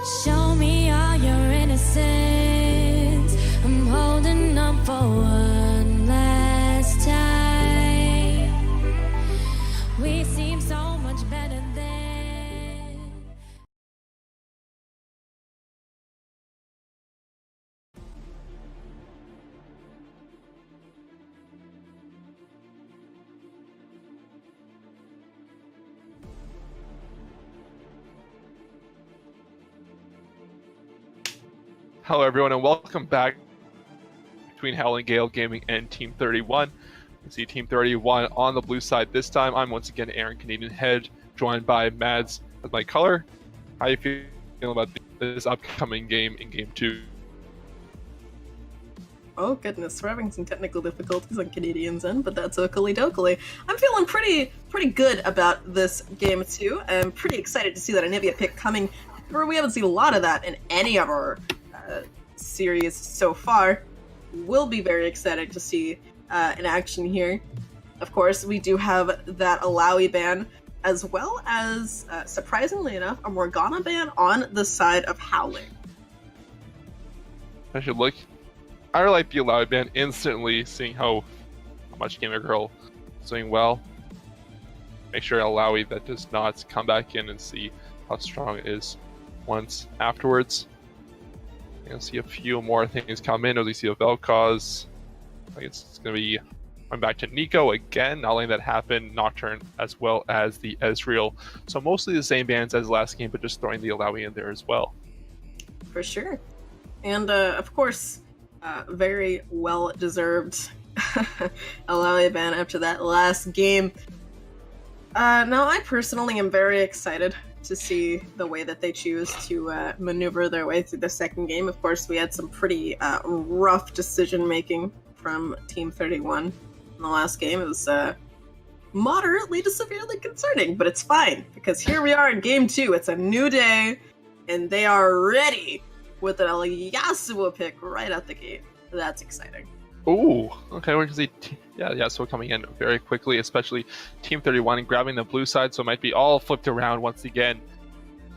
Show me all your innocence. I'm holding up for one last time. We seem so much better than. Hello everyone and welcome back between Howling Gale Gaming and Team 31. You can see Team 31 on the blue side this time. I'm once again Aaron Canadian Head, joined by Mads as my color. How you feeling about this upcoming game in Game 2? Oh goodness, we're having some technical difficulties on Canadian's end, but that's okily dokily. I'm feeling pretty good about this game too. I'm pretty excited to see that Anivia pick coming through. We haven't seen a lot of that in any of our series so far. We'll be very excited to see in action here. Of course, we do have that Alawi ban, as well as, surprisingly enough, a Morgana ban on the side of Howling. I should look. I like the Alawi ban instantly, seeing how much Gamer Girl is doing well. Make sure Alawi that does not come back in and see how strong it is once afterwards. You'll see a few more things come in as we see a Vel'Koz. I think it's going to be going back to Nico again, not letting that happen, Nocturne, as well as the Ezreal. So mostly the same bans as last game, but just throwing the Alawi in there as well. For sure. And of course, very well-deserved Alawi ban after that last game. Now I personally am very excited to see the way that they choose to maneuver their way through the second game. Of course, we had some pretty rough decision-making from Team 31 in the last game. It was moderately to severely concerning, but it's fine, because here we are in Game 2. It's a new day, and they are ready with an Yasuo pick right out the gate. That's exciting. Ooh, okay, we're going to see Yasuo coming in very quickly, especially Team 31 and grabbing the blue side, so it might be all flipped around once again.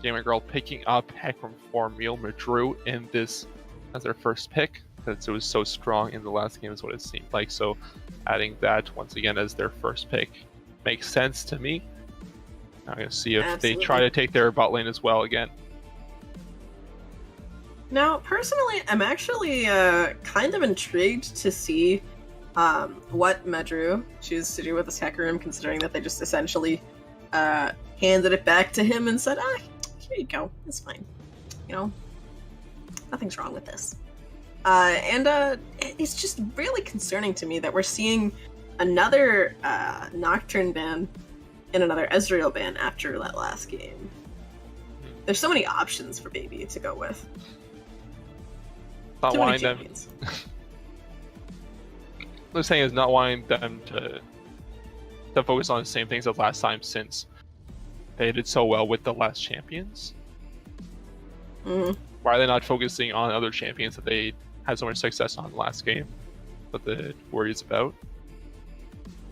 Gamer Girl picking up Hecarim for Meal Madru in this as their first pick, because it was so strong in the last game is what it seemed like, so adding that once again as their first pick makes sense to me. I'm going to see if they try to take their bot lane as well again. Now, personally, I'm actually kind of intrigued to see what Madru chooses to do with this Hecarim, considering that they just essentially handed it back to him and said, here you go, it's fine. You know, nothing's wrong with this. And it's just really concerning to me that we're seeing another Nocturne ban and another Ezreal ban after that last game. There's so many options for Baby to go with. Not wanting them. What I'm saying is not wanting them to focus on the same things as last time, since they did so well with the last champions. Why are they not focusing on other champions that they had so much success on last game that the worries about?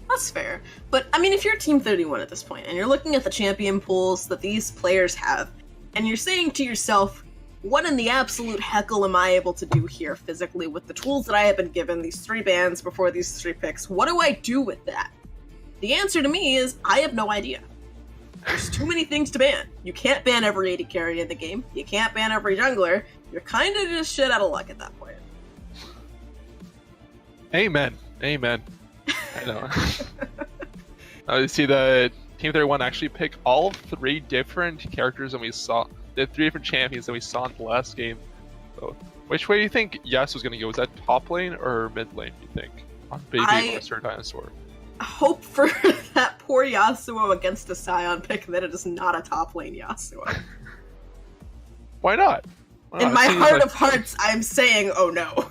That's fair. But I mean, if you're Team 31 at this point and you're looking at the champion pools that these players have, and you're saying to yourself, what in the absolute heckle am I able to do here physically with the tools that I have been given, these 3 bans before these 3 picks? What do I do with that? The answer to me is, I have no idea. There's too many things to ban. You can't ban every AD carry in the game. You can't ban every jungler. You're kind of just shit out of luck at that point. Amen. Amen. I know. You see the Team 31 actually pick all 3 different characters than we saw. The 3 different champions that we saw in the last game. So, which way do you think Yasuo's going to go? Is that top lane or mid lane, do you think? On Baby or Dinosaur? Hope for that poor Yasuo against a Scion pick that it is not a top lane Yasuo. Why not? In my heart of hearts, I'm saying, oh no.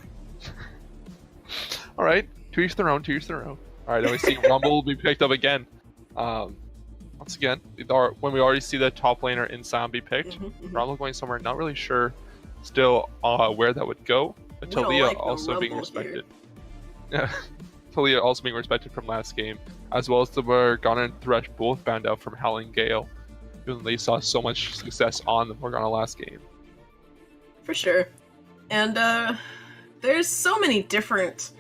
Alright, to each their own, to each their own. Alright, then we see Rumble will be picked up again. Once again, when we already see the top laner in Scion be picked, Rumble going somewhere, not really sure still where that would go. But Talia like also being respected. Yeah, Talia also being respected from last game, as well as the Morgana and Thresh both banned out from Howling Gale, even though they saw so much success on the Morgana last game. For sure. And there's so many different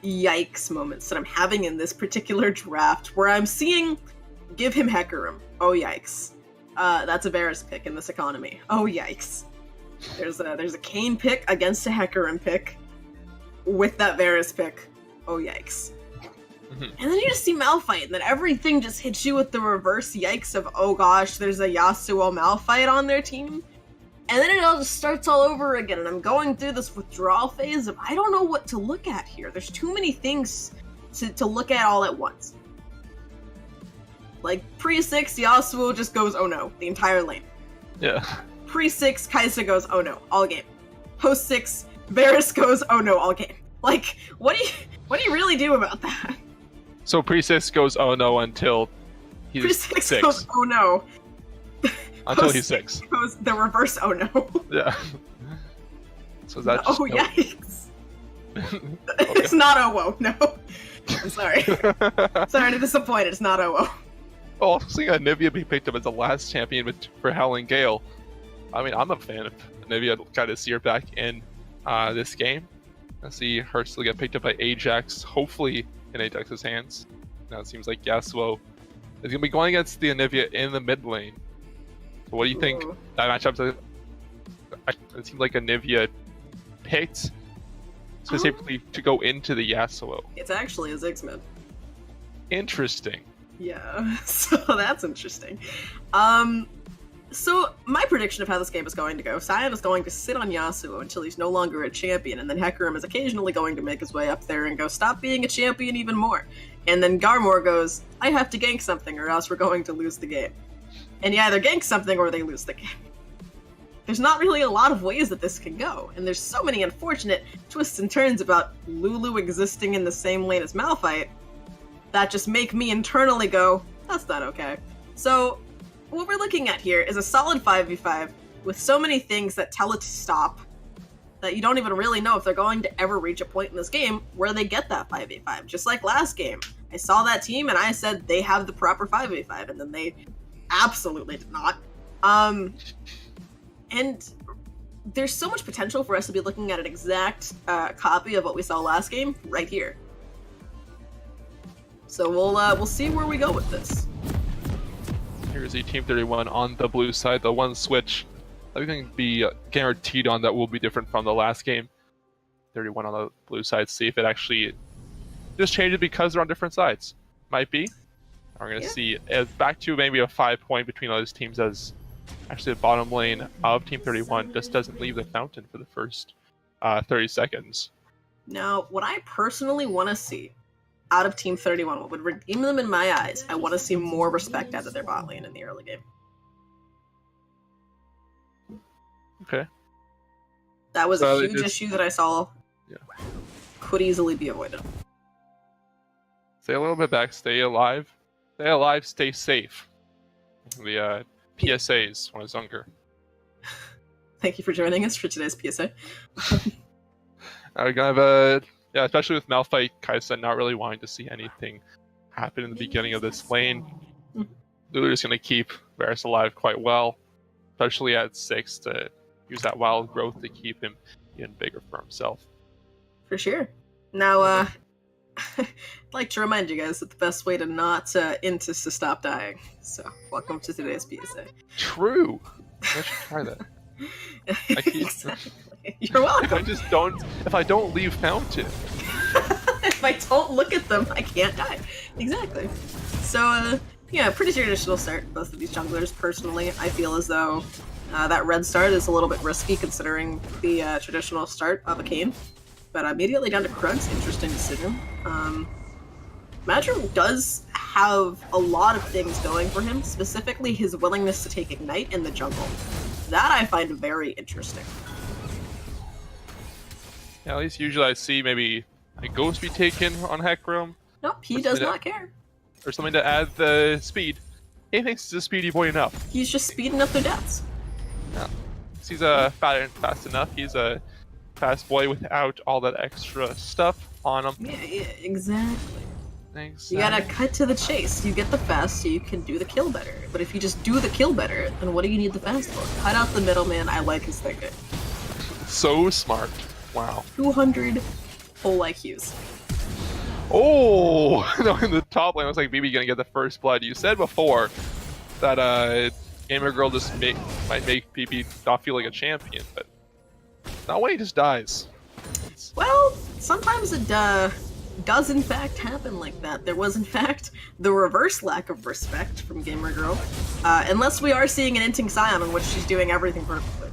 yikes moments that I'm having in this particular draft where I'm seeing give him Hecarim. Oh yikes. That's a Varus pick in this economy. Oh yikes. There's a Kayn pick against a Hecarim pick with that Varus pick. Oh yikes. And then you just see Malphite, and then everything just hits you with the reverse yikes of, oh gosh, there's a Yasuo Malphite on their team. And then it all just starts all over again, and I'm going through this withdrawal phase of, I don't know what to look at here. There's too many things to look at all at once. Like, pre-6, Yasuo just goes, oh no, the entire lane. Yeah. Pre-6, Kai'Sa goes, oh no, all game. Post-6, Varus goes, oh no, all game. Like, what do you really do about that? So pre-6 goes oh no until he's Pre-6 6. goes, oh no. Until he's 6. Goes the reverse oh no. Yeah. So is that just oh no? yikes. It's not oh whoa, no. I'm sorry. Sorry to disappoint, it's not oh whoa. Oh, seeing Anivia be picked up as the last champion for Howling Gale. I mean, I'm a fan of Anivia. Got to see her back in this game. I see her still get picked up by Ajax, hopefully in Ajax's hands. Now it seems like Yasuo is going to be going against the Anivia in the mid lane. So what do you think that matchup? It seems like Anivia picked specifically to go into the Yasuo. It's actually a Ziggs mid. Interesting. Yeah, so that's interesting. So my prediction of how this game is going to go, Sion is going to sit on Yasuo until he's no longer a champion, and then Hecarim is occasionally going to make his way up there and go, stop being a champion even more. And then Garmor goes, I have to gank something or else we're going to lose the game. And you either gank something or they lose the game. There's not really a lot of ways that this can go, and there's so many unfortunate twists and turns about Lulu existing in the same lane as Malphite that just make me internally go, that's not okay. So what we're looking at here is a solid 5v5 with so many things that tell it to stop that you don't even really know if they're going to ever reach a point in this game where they get that 5v5. Just like last game, I saw that team and I said they have the proper 5v5, and then they absolutely did not. And there's so much potential for us to be looking at an exact copy of what we saw last game right here. So we'll see where we go with this. Here's the Team 31 on the blue side. The one switch everything be guaranteed on that will be different from the last game. 31 on the blue side. See if it actually just changes because they're on different sides. Might be. We're going to see back to maybe a 5-point between those teams, as actually the bottom lane of Team 31 just doesn't leave the fountain for the first 30 seconds. Now, what I personally want to see out of Team 31, what would redeem them in my eyes, I want to see more respect out of their bot lane in the early game. Okay. That was a huge issue that I saw. Yeah. Could easily be avoided. Stay a little bit back, stay alive. Stay alive, stay safe. The PSAs when I was younger. Thank you for joining us for today's PSA. We're gonna have a especially with Malphite, Kai'Sa not really wanting to see anything happen in the beginning of this lane. Lulu's gonna keep Varus alive quite well, especially at 6 to use that wild growth to keep him even bigger for himself. For sure. Now, I'd like to remind you guys that the best way to not Intis is to stop dying. So, welcome to today's PSA. True. I should try that. Exactly. You're welcome. If I don't leave fountain. If I don't look at them, I can't die. Exactly. So, yeah, pretty traditional start, both of these junglers. Personally, I feel as though that red start is a little bit risky considering the traditional start of a Kayn. But immediately down to Krug's, interesting decision. Madrim does have a lot of things going for him, specifically his willingness to take Ignite in the jungle. That I find very interesting. Yeah, at least usually I see maybe a Ghost be taken on Hecarim. Nope, he does not care. Or something to add the speed. He thinks he's a speedy boy enough. He's just speeding up their deaths. Yeah. He's fast enough. He's a fast boy without all that extra stuff on him. Yeah, exactly. You gotta cut to the chase. You get the fast so you can do the kill better. But if you just do the kill better, then what do you need the fast for? Cut out the middleman. I like his thinking. So smart. Wow. 200 full IQs. Oh, no, in the top lane, looks like BB gonna get the first blood. You said before that Gamer Girl just might make BB not feel like a champion, but not when he just dies. Well, sometimes it does in fact happen like that. There was in fact the reverse lack of respect from Gamer Girl, unless we are seeing an Inting Scion in which she's doing everything perfectly.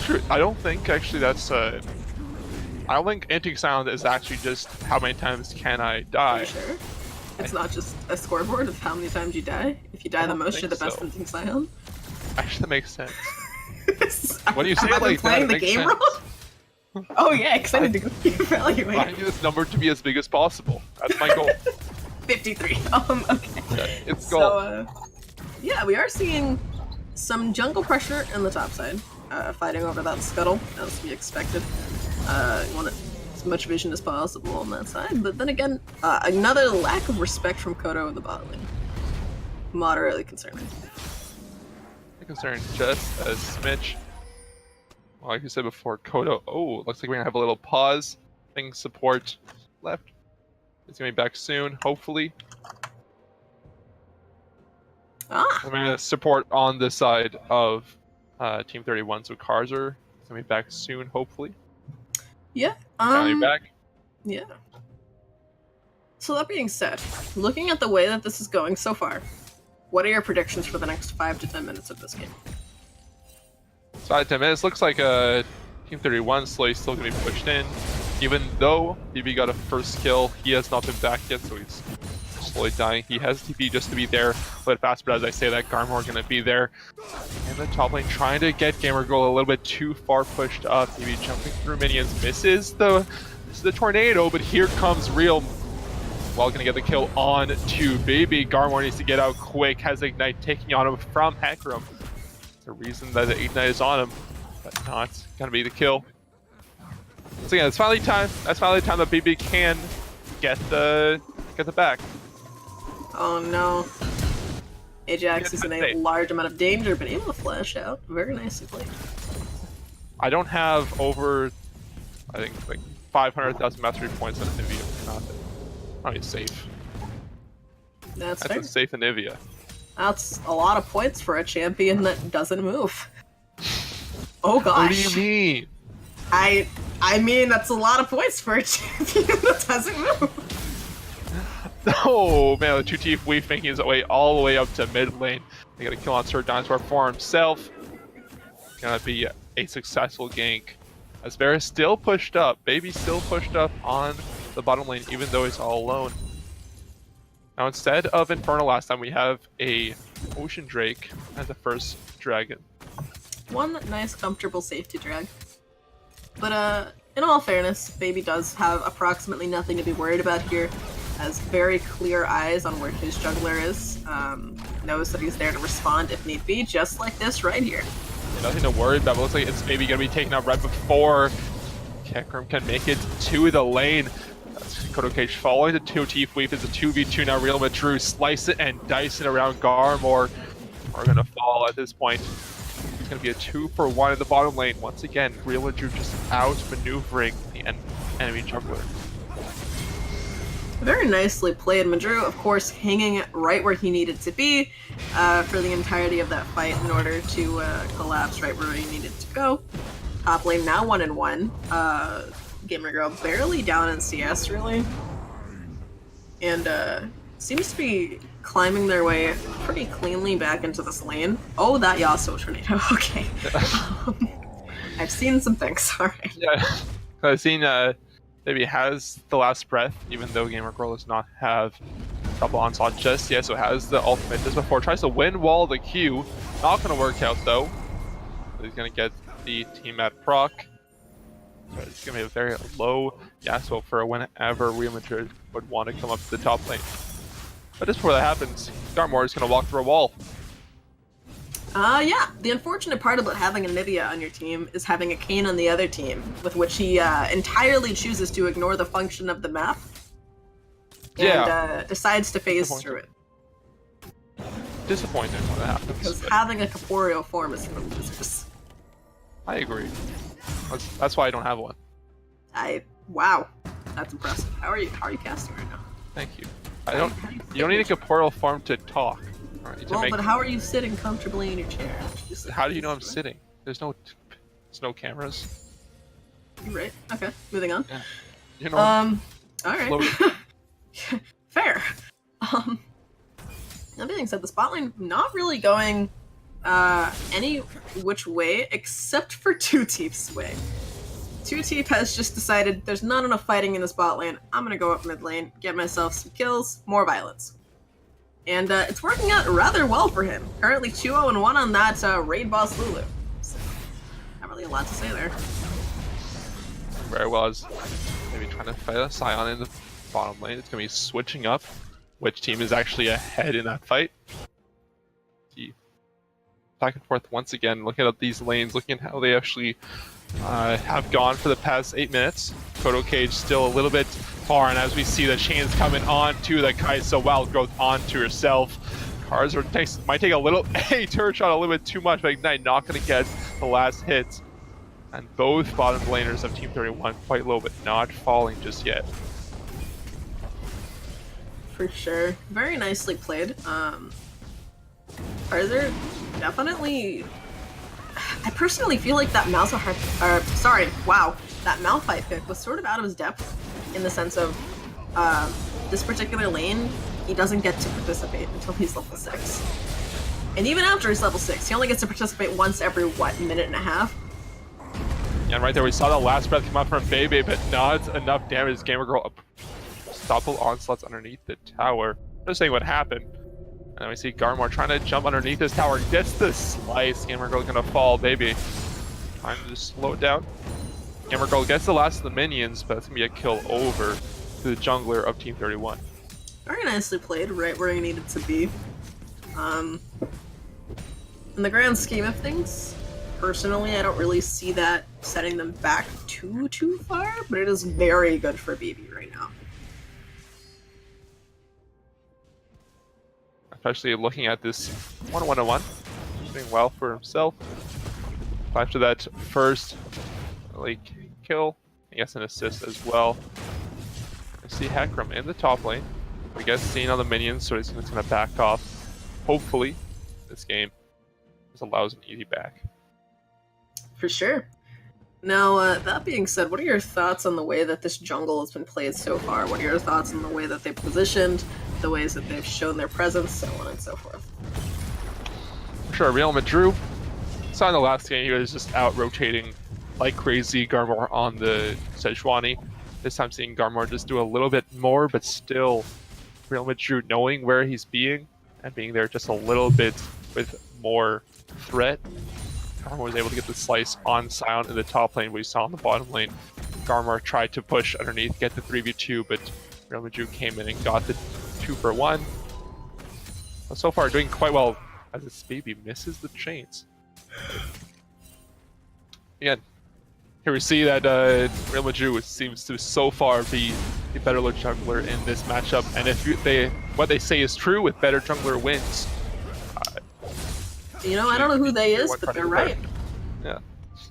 True. I don't think actually that's I don't think Inting Sound is actually just how many times can I die. Are you sure? It's not just a scoreboard of how many times you die. If you die the most, you're the best Inting Scion. Actually, that makes sense. When you say it like that, playing it the makes game sense. wrong? Oh yeah, excited to go evaluate. I need this number to be as big as possible. That's my goal. 53. Okay. Yeah, it's goal. So, yeah, we are seeing some jungle pressure in the top side, fighting over that scuttle, as we expected. You want as much vision as possible on that side, but then again, another lack of respect from Kodo in the bot lane. Moderately concerning. Concerned just a smidge. Well, like you said before, Kodo. Oh, looks like we're gonna have a little pause. Thing support left. It's gonna be back soon, hopefully. I'm gonna support on the side of Team 31, so cars are gonna be back soon, hopefully. Yeah. Back. Yeah. So that being said, looking at the way that this is going so far, what are your predictions for the next 5 to 10 minutes of this game? 5 to 10 minutes. Looks like Team 31 slowly still gonna be pushed in. Even though BB got a first kill, he has not been back yet, so he's slowly dying. He has TP just to be there a bit fast, but as I say that, Garmor gonna be there. And the top lane trying to get Gamer Girl a little bit too far pushed up. BB jumping through minions, misses the tornado, but here comes Real. Well, gonna get the kill on to BB. Garmor needs to get out quick, has Ignite taking on him from Hecarim. The reason that the Ignite is on him, but not gonna be the kill. So yeah, it's finally time. That's finally the time that BB can get the back. Oh no. Ajax is in a large amount of danger, but able to flash out. Very nicely played. I don't have over, I think, like 500,000 mastery points on Anivia. Not probably safe. That's a safe Anivia. That's a lot of points for a champion that doesn't move. Oh gosh. What do you mean? I mean, that's a lot of points for a champion that doesn't move. Oh man, the 2T Weave making his way all the way up to mid lane. They got a kill on Sir Dinosaur for himself. Gonna be a successful gank. As Bear is still pushed up. Baby still pushed up on the bottom lane, even though he's all alone. Now instead of Infernal last time, we have a Ocean Drake as the first dragon. One nice, comfortable safety drag. But in all fairness, Baby does have approximately nothing to be worried about here. Has very clear eyes on where his jungler is. Knows that he's there to respond if need be, just like this right here. Yeah, nothing to worry about. It looks like it's maybe going to be taken out right before Hecarim can make it to the lane. That's Kodo Cage following the 2T Weave. It's a 2v2 now. Real Madrid slice it and dice it around Garmor. Are going to fall at this point. It's going to be a 2-for-1 in the bottom lane. Once again, Real Madrid just out-maneuvering the enemy jungler. Very nicely played. Madru, of course, hanging right where he needed to be for the entirety of that fight in order to collapse right where he needed to go. Top lane now 1-1. Gamer Girl barely down in CS, really. And seems to be climbing their way pretty cleanly back into this lane. Oh, that Yasuo tornado. Okay. I've seen some things, alright. Yeah, I've seen maybe has the last breath, even though Gamer Girl does not have double onslaught just yet, so has the ultimate just before. Tries to win wall the Q. Not going to work out though. He's going to get the team at proc. So it's going to be a very low Yasuo for whenever Real Madrid would want to come up to the top lane. But just before that happens, Garmor is going to walk through a wall. Yeah. The unfortunate part about having a Nivea on your team is having a Kayn on the other team, with which he entirely chooses to ignore the function of the map. And decides to phase through it. Disappointing when that happens. Because having a corporeal form is for losers. I agree. That's why I don't have one. Wow, that's impressive. How are you casting right now? Thank you. You don't need to get portal form to talk. Well, but how are you sitting comfortably in your chair? How do you know I'm sitting? There's no cameras. You're right. Okay, moving on. Yeah. You know. All right. Fair. That being said, the spot lane not really going any which way except for Two Teeth's way. Two Teeth has just decided there's not enough fighting in the spot lane. I'm gonna go up mid lane, get myself some kills, more violence. And it's working out rather well for him. Currently 2-0-1 on that raid boss Lulu. So, not really a lot to say there. Very well as maybe trying to fight a Scion in the bottom lane. It's going to be switching up which team is actually ahead in that fight. Back and forth once again, looking at these lanes, looking at how they actually have gone for the past 8 minutes. Kodo Cage still a little bit far, and as we see the chains coming on to the Kai'Sa Wild Growth onto herself. Cars might take a little, turret shot a little bit too much, but Ignite not going to get the last hit. And both bottom laners of Team 31 quite low, but not falling just yet. For sure. Very nicely played. Arthur definitely... I personally feel like that that Malphite pick was sort of out of his depth in the sense of this particular lane, he doesn't get to participate until he's level 6. And even after he's level 6, he only gets to participate once every, minute and a half? Yeah, and right there we saw the last breath come out from Bebe, but not enough damage. Gamer Girl stoppable onslaughts underneath the tower. Just saying what happened. And then we see Garmor trying to jump underneath this tower, gets the slice. Gamer Girl gonna fall, Baby. Trying to just slow it down. Gamer Girl gets the last of the minions, but it's gonna be a kill over to the jungler of Team 31. Very nicely played, right where he needed to be. In the grand scheme of things, personally, I don't really see that setting them back too far, but it is very good for BB right now. Especially looking at this 1-1-1, doing well for himself. After that first kill, I guess an assist as well. I see Hecarim in the top lane. I guess seeing all the minions, so he's just gonna back off. Hopefully, this game just allows an easy back. For sure. Now, that being said, what are your thoughts on the way that this jungle has been played so far? What are your thoughts on the way that they've positioned, the ways that they've shown their presence, so on and so forth? Sure, Real Madrid. Saw in the last game he was just out rotating like crazy Garmor on the Sejuani. This time seeing Garmor just do a little bit more, but still Real Madrid knowing where he's being and being there just a little bit with more threat. Garmor was able to get the slice on Scion in the top lane, we saw in the bottom lane. Garmor tried to push underneath, get the 3v2, but Real Madrid came in and got the 2-for-1. But so far doing quite well as this baby misses the chains. Again, here we see that Real Madrid seems to so far be the better jungler in this matchup, and if what they say is true, with better jungler wins. You know, I don't know who they is, but they're right. Yeah.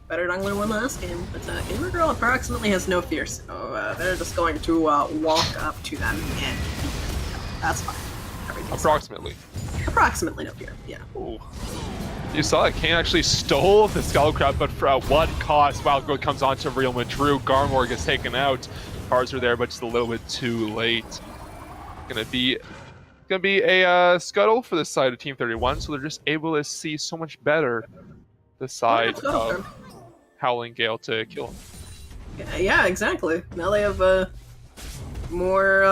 Better jungler won last game, but Gamer Girl approximately has no fear, so they're just going to walk up to them and that's fine. Approximately. Approximately no fear, yeah. Ooh. You saw that Kane actually stole the Skull Crab, but for what cost? Wild Growth comes on to Real Madrid. Garmor gets taken out. Cars are there, but just a little bit too late. Gonna be a scuttle for the side of Team 31, so they're just able to see so much better the side of Howling Gale to kill him. Yeah, exactly. Now they have more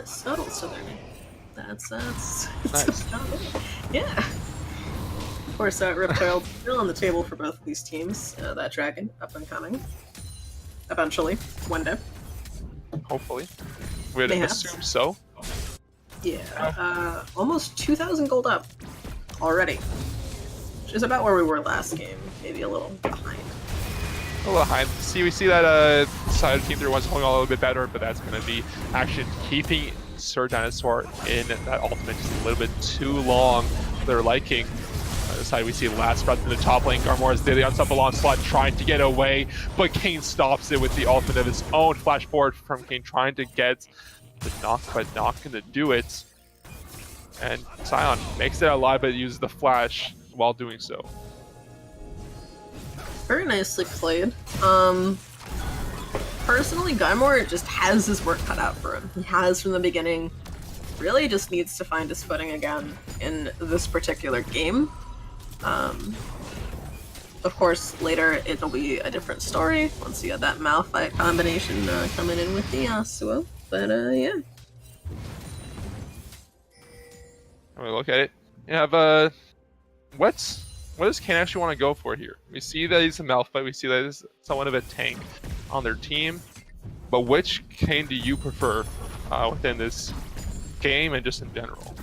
scuttles to their name. That's nice. about it. Yeah. Of course, Riptile still on the table for both of these teams. That dragon up and coming. Eventually, one day. Hopefully. We'd assume so. Yeah. Almost 2,000 gold up already. Which is about where we were last game. Maybe a little behind. A little behind. We see that side of Team 31's holding a little bit better, but that's going to be actually keeping Sir Dinosaur in that ultimate just a little bit too long for their liking. On the side, we see last breath in the top lane. Garmor is daily unstoppable onslaught, trying to get away, but Kane stops it with the ultimate of his own. Flash forward from Kane, trying to get the knock, but not going to do it. And Sion makes it alive, but uses the flash while doing so. Very nicely played. Personally, Garmor just has his work cut out for him. He has from the beginning. Really just needs to find his footing again in this particular game. Of course, later it'll be a different story once you get that Malphite combination coming in with the Yasuo. But yeah. When we look at it, you have what does Kane actually want to go for here? We see that he's a Malphite, we see that he's somewhat of a tank on their team, but which Kane do you prefer within this game and just in general?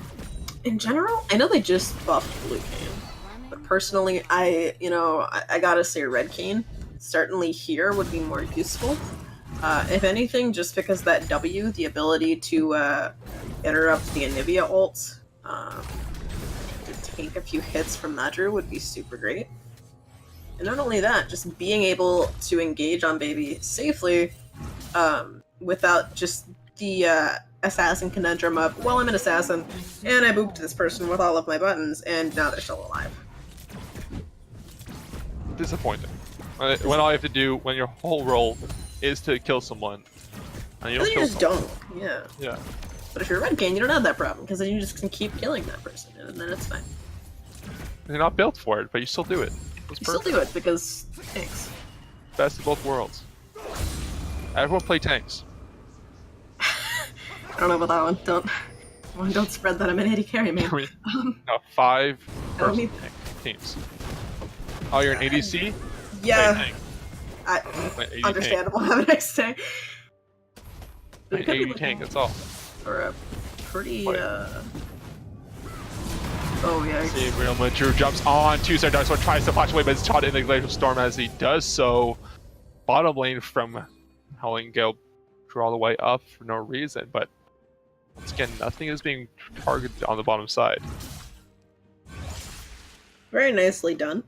In general, I know they just buffed Blue Kane, but personally, I gotta say Red Kane certainly here would be more useful. If anything, just because that W, the ability to interrupt the Anivia ult, to take a few hits from Madru would be super great. And not only that, just being able to engage on Baby safely without just the assassin conundrum of, well, I'm an assassin, and I booped this person with all of my buttons, and now they're still alive. Disappointing. When all you have to do, when your whole role is to kill someone, and you don't You kill just someone. don't, yeah. Yeah. But if you're Red Kane, you don't have that problem, because then you just can keep killing that person, and then it's fine. You're not built for it, but you still do it. It's You still perfect. do it, because thanks. Best of both worlds. Everyone play tanks. I don't know about that one. Don't spread that. I'm an AD carry, man. No, 5 I don't person need- tank teams. Oh, you're an ADC? Yeah, Play tank. Play AD understandable. Have a nice day. Tank. Play AD tank, that's all. For a pretty, Wait. Oh, yeah. See, Real Madru jumps on 2-star Dinosaur, tries to flash away, but it's caught in the Glacial Storm as he does so. Bottom lane from Howling Gale drew all the way up for no reason, but once again, nothing is being targeted on the bottom side. Very nicely done.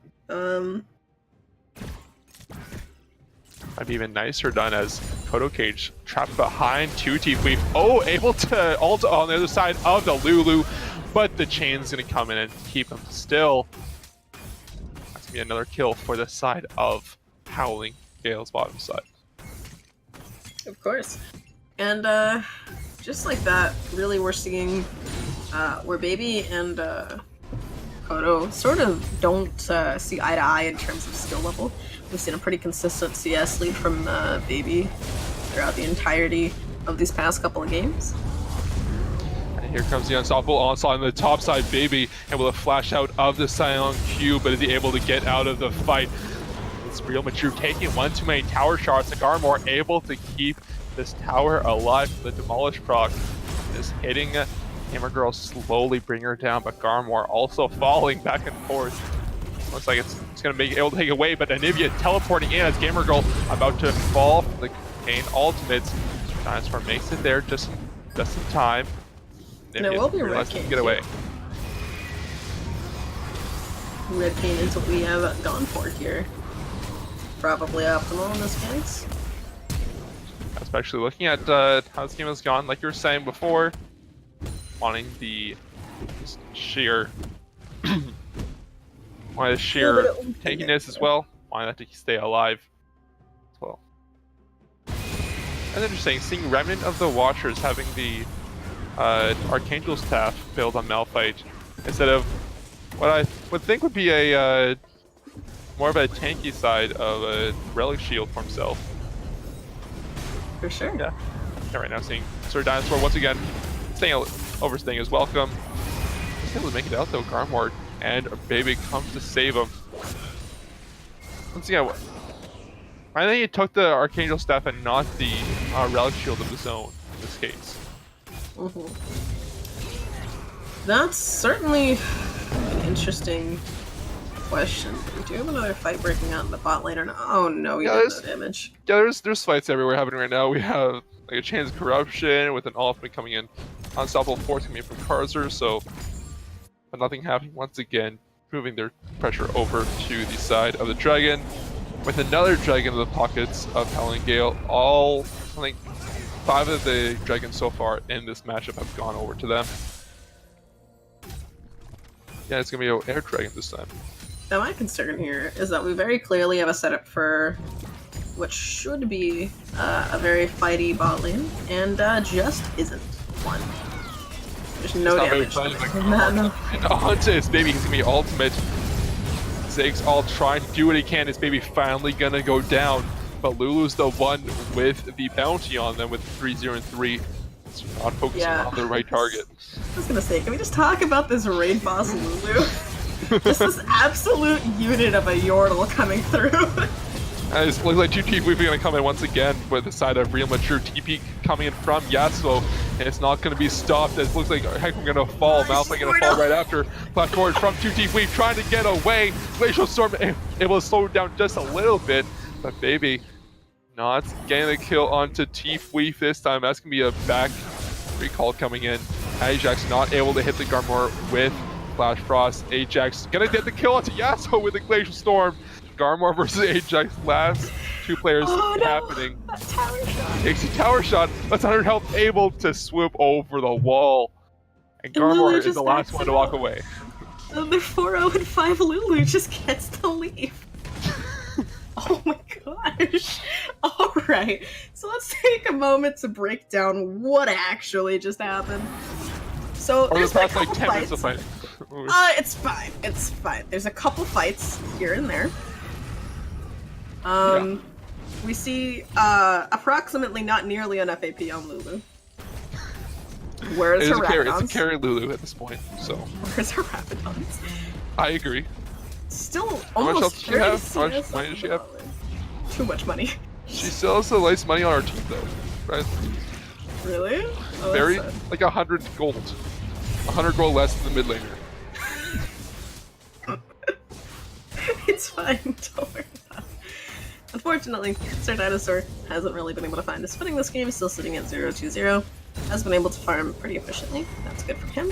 Might be even nicer done as Kodo Cage trapped behind 2 T-Fleet. Oh, able to ult on the other side of the Lulu, but the chain's gonna come in and keep him still. That's gonna be another kill for the side of Howling Gale's bottom side. Of course. And, just like that, really we're seeing, where Baby and, Kodo sort of don't see eye to eye in terms of skill level. We've seen a pretty consistent CS lead from Baby throughout the entirety of these past couple of games. And here comes the unstoppable onslaught on the top side. Baby able to flash out of the Scion Q, but is he able to get out of the fight? It's Real Mature taking one too many tower shards, and Garmor able to keep this tower alive. The Demolish proc is hitting Hammer Girl, slowly bring her down, but Garmor also falling back and forth. Looks like it's going to be able to take away, but Anivia teleporting in as Gamer Girl about to fall from the Kane ultimate. Dinosaur makes it there just in time. And it will be Red realizes he Kane, can get away. Red Kane is what we have gone for here. Probably optimal in this case. Especially looking at how this game has gone, like you were saying before, wanting the sheer tankiness as well, wanting that to stay alive as well. And interesting, seeing Remnant of the Watchers having the Archangel staff build on Malphite instead of what I would think would be a more of a tanky side of a Relic Shield for himself. For sure. Yeah. Right now seeing Sir Dinosaur once again overstaying his welcome. He's able to make it out though, Garmor, and Baby comes to save him. Once again, I think he took the Archangel staff and not the Relic Shield of his own in this case. That's certainly an interesting question. We do have another fight breaking out in the bot lane or not? Oh no, we have no damage. Yeah, there's fights everywhere happening right now. We have like a Chains of Corruption with an ultimate coming in, Unstoppable Force coming in from Karzer, so but nothing happening once again. moving their pressure over to the side of the Dragon, with another Dragon in the pockets of Howling Gale. All, I think, 5 of the Dragons so far in this matchup have gone over to them. Yeah, it's gonna be an Air Dragon this time. Now my concern here is that we very clearly have a setup for what should be a very fighty bot lane, and just isn't one. There's no damage. Onto his baby, he's gonna be ultimate. Zig's all trying to do what he can. His baby finally gonna go down, but Lulu's the one with the bounty on them with 3-0 and 3. It's not focusing on the right target. I was gonna say, can we just talk about this raid boss Lulu? Just this absolute unit of a Yordle coming through. And it looks like 2 TP are going to come in once again with the side of Real Mature. TP coming in from Yasuo, and it's not going to be stopped. It looks like Hecarim going to fall. Malphite going to fall right after. Flash forward from 2 TP trying to get away. Glacial Storm able to slow it down just a little bit, but baby not getting the kill onto T-Weave this time. That's going to be a back recall coming in. Ajax not able to hit the Garmor with Flash Frost. Ajax gonna get the kill onto Yasuo with the Glacial Storm. Garmor versus Ajax, last 2 players happening. That tower shot. Takes a tower shot, that's 100 health, able to swoop over the wall. And Garmor is the last one to walk away. So they're 4-0 and 5 Lulu just gets to leave. Oh my gosh. Alright, so let's take a moment to break down what actually just happened. So there's the past like 10 minutes of fighting. It's fine. It's fine. There's a couple fights here and there. We see approximately not nearly enough AP on Lulu. Where's her Rabadons? It's a carry Lulu at this point, so. Where's her Rabadons? I agree. Still How much health almost does she have? How much money does she have? Too much money. She still has the least money on her team though, right? Really? Oh, Very, like 100 gold. 100 gold less than the mid laner. It's fine, don't worry about it. Unfortunately, Sir Dinosaur hasn't really been able to find his footing this game. He's still sitting at 0-2-0. Has been able to farm pretty efficiently. That's good for him.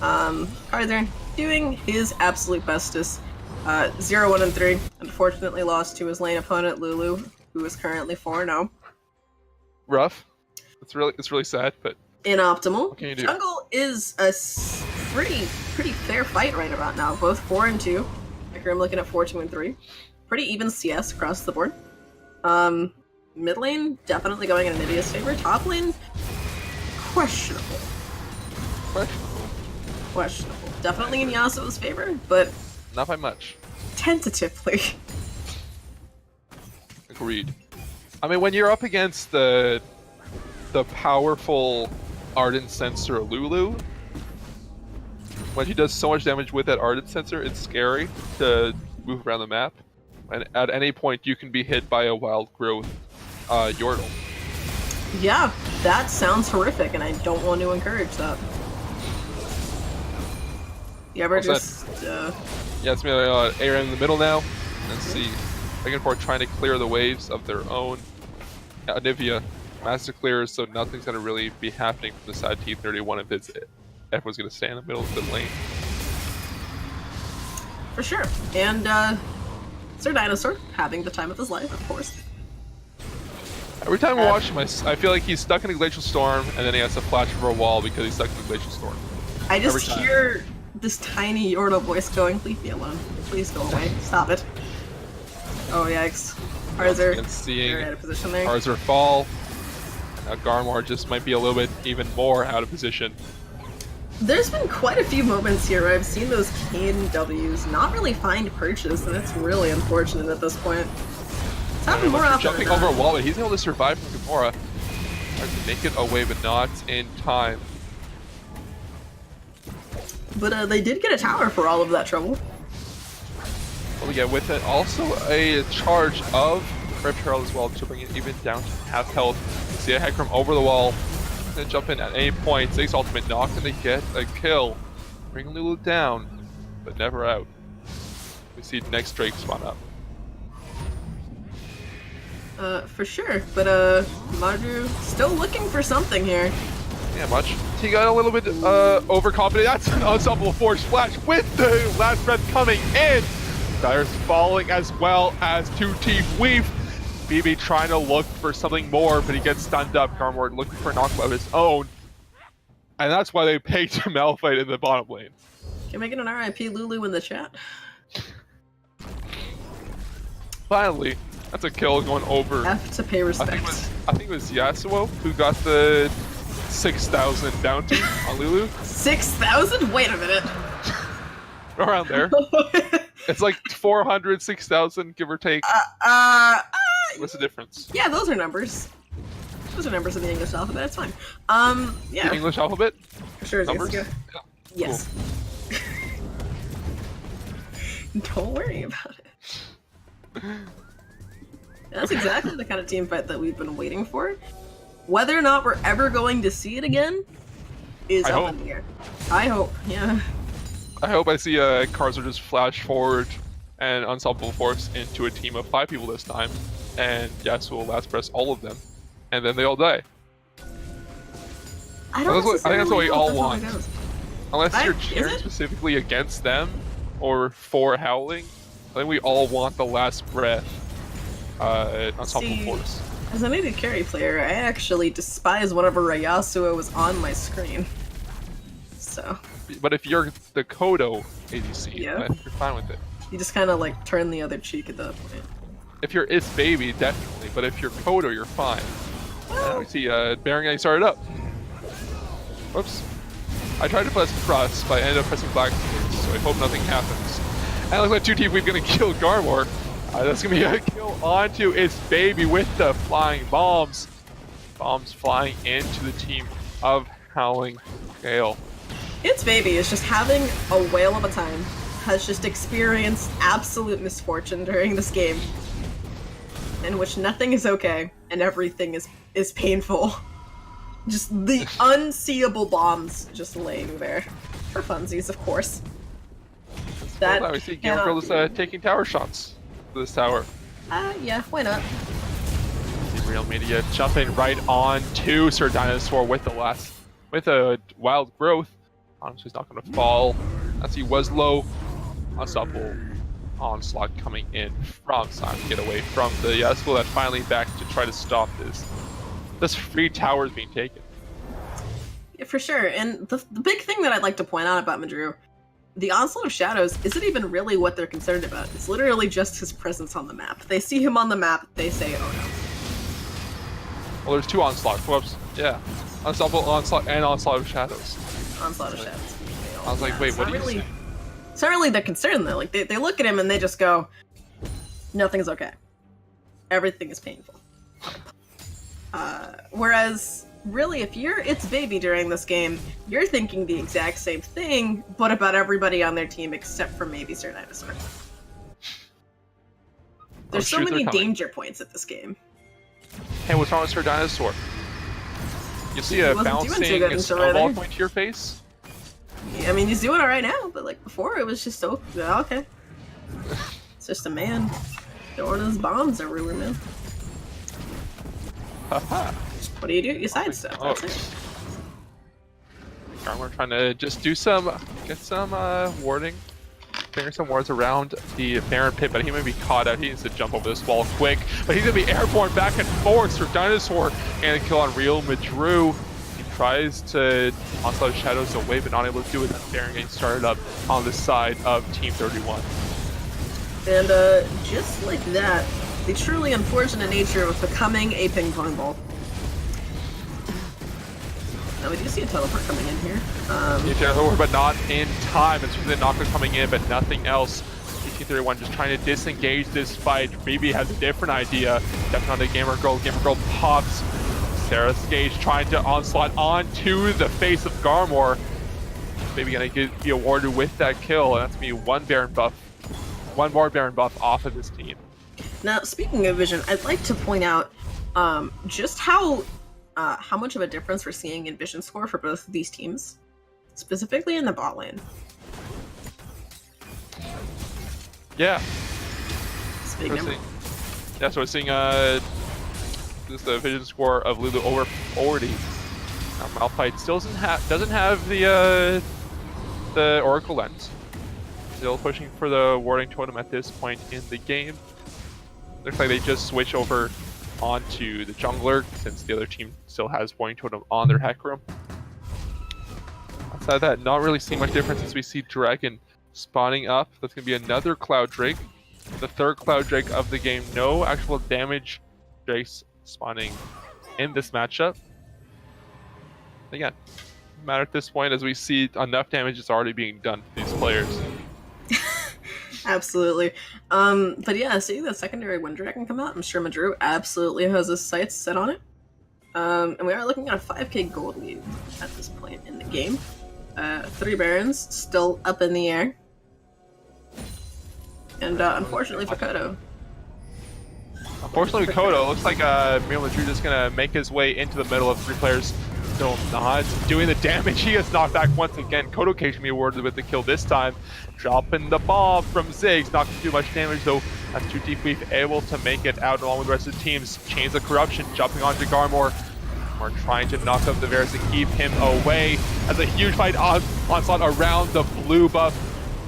Karthar doing his absolute bestest. 0-1 and 3. Unfortunately lost to his lane opponent, Lulu, who is currently 4-0. Rough. It's really sad, but inoptimal. What can you do? Jungle is a pretty fair fight right about now. Both 4 and 2. I'm looking at 4-2 and 3. Pretty even CS across the board. Mid lane definitely going in Nidia's favor. Top lane questionable. Questionable. Definitely in Yasuo's favor, but not by much. Tentatively. Agreed. I mean, when you're up against the powerful Ardent Sensor Lulu, when she does so much damage with that Ardent Sensor, it's scary to move around the map. And at any point, you can be hit by a wild growth Yordle. Yeah, that sounds horrific, and I don't want to encourage that. You ever just... Yeah, it's gonna be ARAM in the middle now. And see, Meganport trying to clear the waves of their own. Anivia, master clears, so nothing's gonna really be happening from the side T31 if it's it. Everyone's gonna stay in the middle of the lane. For sure. And Sir Dinosaur having the time of his life, of course. Every time I watch him, I feel like he's stuck in a Glacial Storm, and then he has to flash over a wall because he's stuck in a Glacial Storm. I just hear this tiny Yordle voice going, "Leave me alone. Please go away. Stop it." Oh, yikes. Arzer, seeing out of position there. Arzer fall. Now Garmor just might be a little bit even more out of position. There's been quite a few moments here where I've seen those Kane W's not really find purchase, and it's really unfortunate at this point. It's happened more often jumping over a wall, but he's able to survive from Gamora. Tries to make it away, but not in time. But they did get a tower for all of that trouble. Well, yeah, with it also a charge of Rip Herald as well to bring it even down to half health. You see a Hecarim over the wall. He's gonna jump in at any point. Zig's ultimate not gonna get a kill. Bring Lulu down, but never out. We see next Drake spawn up. For sure, but Madru still looking for something here. Yeah, much. He got a little bit overconfident. That's an unstoppable force flash with the last breath coming in. Dyer's falling as well as 2T Weave. BB trying to look for something more, but he gets stunned up. Garmor looking for a knockout of his own. And that's why they picked Malphite in the bottom lane. Can we get an RIP Lulu in the chat? Finally, that's a kill going over. Have to pay respect. I think it was Yasuo who got the 6,000 bounty on Lulu. 6,000? Wait a minute. Around there. It's like 400, 6,000, give or take. What's the difference? Yeah, those are numbers. Those are numbers in the English alphabet. It's fine. Yeah. The English alphabet? Sure. Numbers? Yeah. Yeah. Yes. Cool. Don't worry about it. That's exactly the kind of team fight that we've been waiting for. Whether or not we're ever going to see it again is up in the air. I hope, yeah. I hope I see Karzer just flash forward and Unstoppable Force into a team of 5 people this time, and Yasuo will last press all of them, and then they all die. I think that's what we all want. How it goes. Unless you're cheering specifically against them or for Howling, I think we all want the last breath Unstoppable Force. As an AD carry player, I actually despise whenever Yasuo was on my screen. So. But if you're the Kodo ADC, yeah, you're fine with it. You just kind of like turn the other cheek at that point. If you're It's Baby, definitely. But if you're Kodo, you're fine. Now we see Baron getting started up. Whoops. I tried to press cross, but I ended up pressing black keys, so I hope nothing happens. And it looks like 2T We're gonna kill Garmor. That's gonna be a kill onto It's Baby with the flying bombs. Bombs flying into the team of Howling Gale. It's Baby is just having a whale of a time. Has just experienced absolute misfortune during this game, in which nothing is okay and everything is painful. Just the unseeable bombs just laying there for funsies, of course. That we see Gamer Girl is taking tower shots to this tower. Yeah, why not? Real Media jumping right on to Sir Dinosaur with a wild growth. Honestly, he's not going to fall as he was low. Unstoppable onslaught coming in from Simon to get away from the Yasuo that's finally back to try to stop this free tower is being taken. Yeah, for sure. And the big thing that I'd like to point out about Madru, the Onslaught of Shadows isn't even really what they're concerned about. It's literally just his presence on the map. They see him on the map, they say, oh no. Well, there's 2 onslaughts. Whoops. Yeah. Unstoppable onslaught and Onslaught of Shadows. Onslaught of Shadows. I was like, wait, what are you saying? It's not really their concern though. Like they look at him and they just go, nothing's okay. Everything is painful. Whereas, really, if you're It's Baby during this game, you're thinking the exact same thing, but about everybody on their team except for maybe Sir Dinosaur. There's so many danger points at this game. Hey, what's wrong with Sir Dinosaur? You see a bouncing snowball point to your face? Yeah, I mean, he's doing it right now, but like before, it was just so okay. It's just a man throwing his bombs everywhere, man. Haha. What do? You sidestep. That's it. We're trying to just get some warding, finger some wards around the Baron pit, but he may be caught out. He needs to jump over this wall quick, but he's gonna be airborne back and forth for Dinosaur and a kill on Real Madru. Tries to Onslaught of Shadows away, but not able to do it. Baron getting started up on the side of Team 31. And just like that, the truly unfortunate nature of becoming a ping pong ball. Now we do see a teleport coming in here. But not in time. It's the knocker coming in, but nothing else. Team 31 just trying to disengage this fight. BB has a different idea. Definitely on the Gamer Girl. Gamer Girl pops. Sarah Skage trying to onslaught onto the face of Garmor. Maybe gonna be awarded with that kill, and that's gonna be one more Baron buff off of this team. Now, speaking of vision, I'd like to point out just how much of a difference we're seeing in vision score for both of these teams, specifically in the bot lane. Yeah. Speaking so we're seeing this the vision score of Lulu over 40. Now Malphite still doesn't have the Oracle Lens. Still pushing for the Warding Totem at this point in the game. Looks like they just switch over onto the jungler since the other team still has Warding Totem on their Heck Room. Outside of that, not really seeing much difference as we see Dragon spawning up. That's going to be another Cloud Drake. The third Cloud Drake of the game. No actual damage Drakes spawning in this matchup. Again, matter at this point as we see enough damage is already being done to these players. Absolutely. But yeah, seeing the secondary Wind Dragon come out, I'm sure Madru absolutely has his sights set on it. And we are looking at a 5k gold lead at this point in the game. 3 Barons still up in the air. And unfortunately for Kodo. Unfortunately, Kodo looks like Real Madrid is going to make his way into the middle of 3 players. Still not doing the damage. He gets knocked back once again. Kodo can be awarded with the kill this time. Dropping the bomb from Ziggs. Not going to do much damage though. That's 2 Deep Weave able to make it out along with the rest of the teams. Chains of Corruption jumping onto Garmor. We're trying to knock up the Varus to keep him away. As a huge fight onslaught around the blue buff.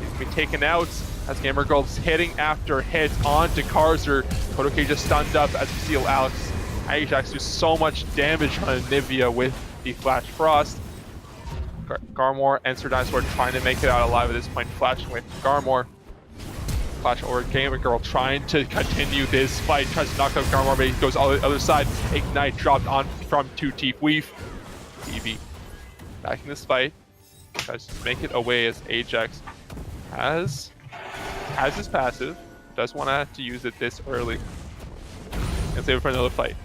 He's going to be taken out. As Gamer Girl's hitting after hit onto Karzer. Kodoke just stunned up as we see Alex Ajax do so much damage on Anivia with the Flash Frost. Garmor and Sir Dinosaur trying to make it out alive at this point, flashing with Garmor. Flash over Gamer Girl trying to continue this fight, tries to knock out Garmor, but he goes on the other side. Ignite dropped on from 2 Deep Weave. Evie back in this fight, tries to make it away as Ajax has his passive, does want to use it this early, and save it for another fight.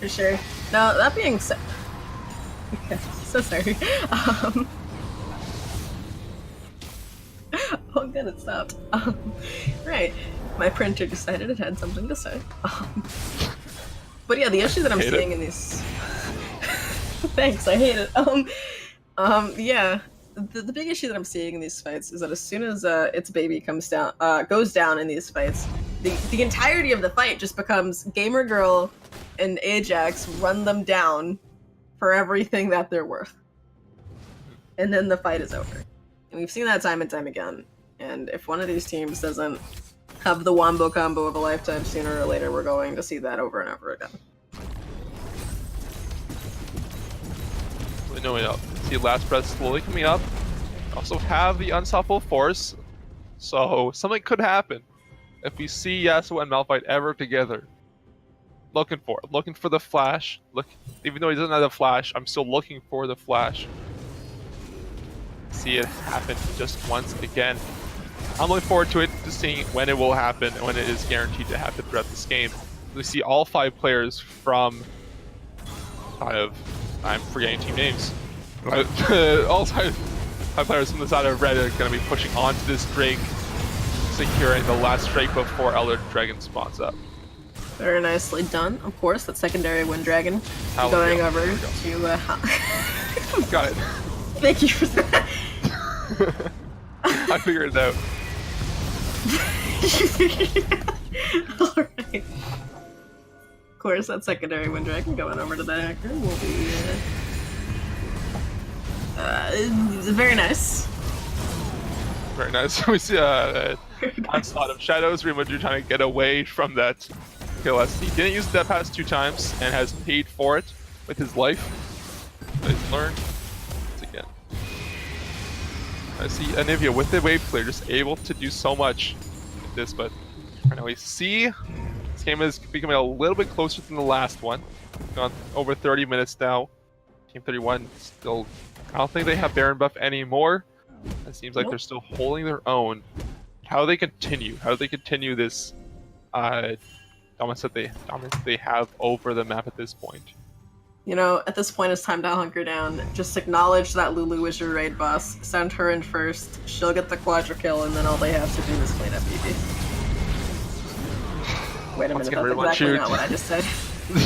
For sure. Now, that being said... so sorry. Oh good, it stopped. Right. My printer decided it had something to say. But yeah, the issue that I'm seeing in these... Thanks, I hate it. Yeah. The big issue that I'm seeing in these fights is that as soon as its baby goes down in these fights, the entirety of the fight just becomes Gamer Girl and Ajax run them down for everything that they're worth. And then the fight is over. And we've seen that time and time again. And if one of these teams doesn't have the wombo combo of a lifetime, sooner or later we're going to see that over and over again. No, see Last Breath slowly coming up. Also have the Unstoppable Force, so something could happen if we see Yasuo and Malphite ever together. Looking for the flash. Even though he doesn't have the flash, I'm still looking for the flash. See it happen just once again. I'm looking forward to it, to seeing when it will happen and when it is guaranteed to happen throughout this game. We see all 5 players from I'm forgetting team names. All 5 players from the side of Red are going to be pushing onto this Drake, securing the last Drake before Elder Dragon spawns up. Very nicely done. Of course, that secondary Wind Dragon going over to... Got it. Thank you for that. I figured it out. Alright. Of course, that secondary Wind Dragon going over to the hacker will be very nice. Very nice. We see onslaught of shadows. Real Madrid trying to get away from that kill. He didn't use that pass 2 times and has paid for it with his life. But he's learned once again. I see Anivia with the wave clear, just able to do so much with this, but right now we see this game is becoming a little bit closer than the last one. Gone over 30 minutes now. Team 31 still, I don't think they have Baron buff anymore. It seems like they're still holding their own. How do they continue? How do they continue this dominance that they have over the map at this point? You know, at this point it's time to hunker down. Just acknowledge that Lulu is your raid boss. Send her in first. She'll get the quadra kill, and then all they have to do is clean up BB. Wait a minute, that's exactly not what I just said.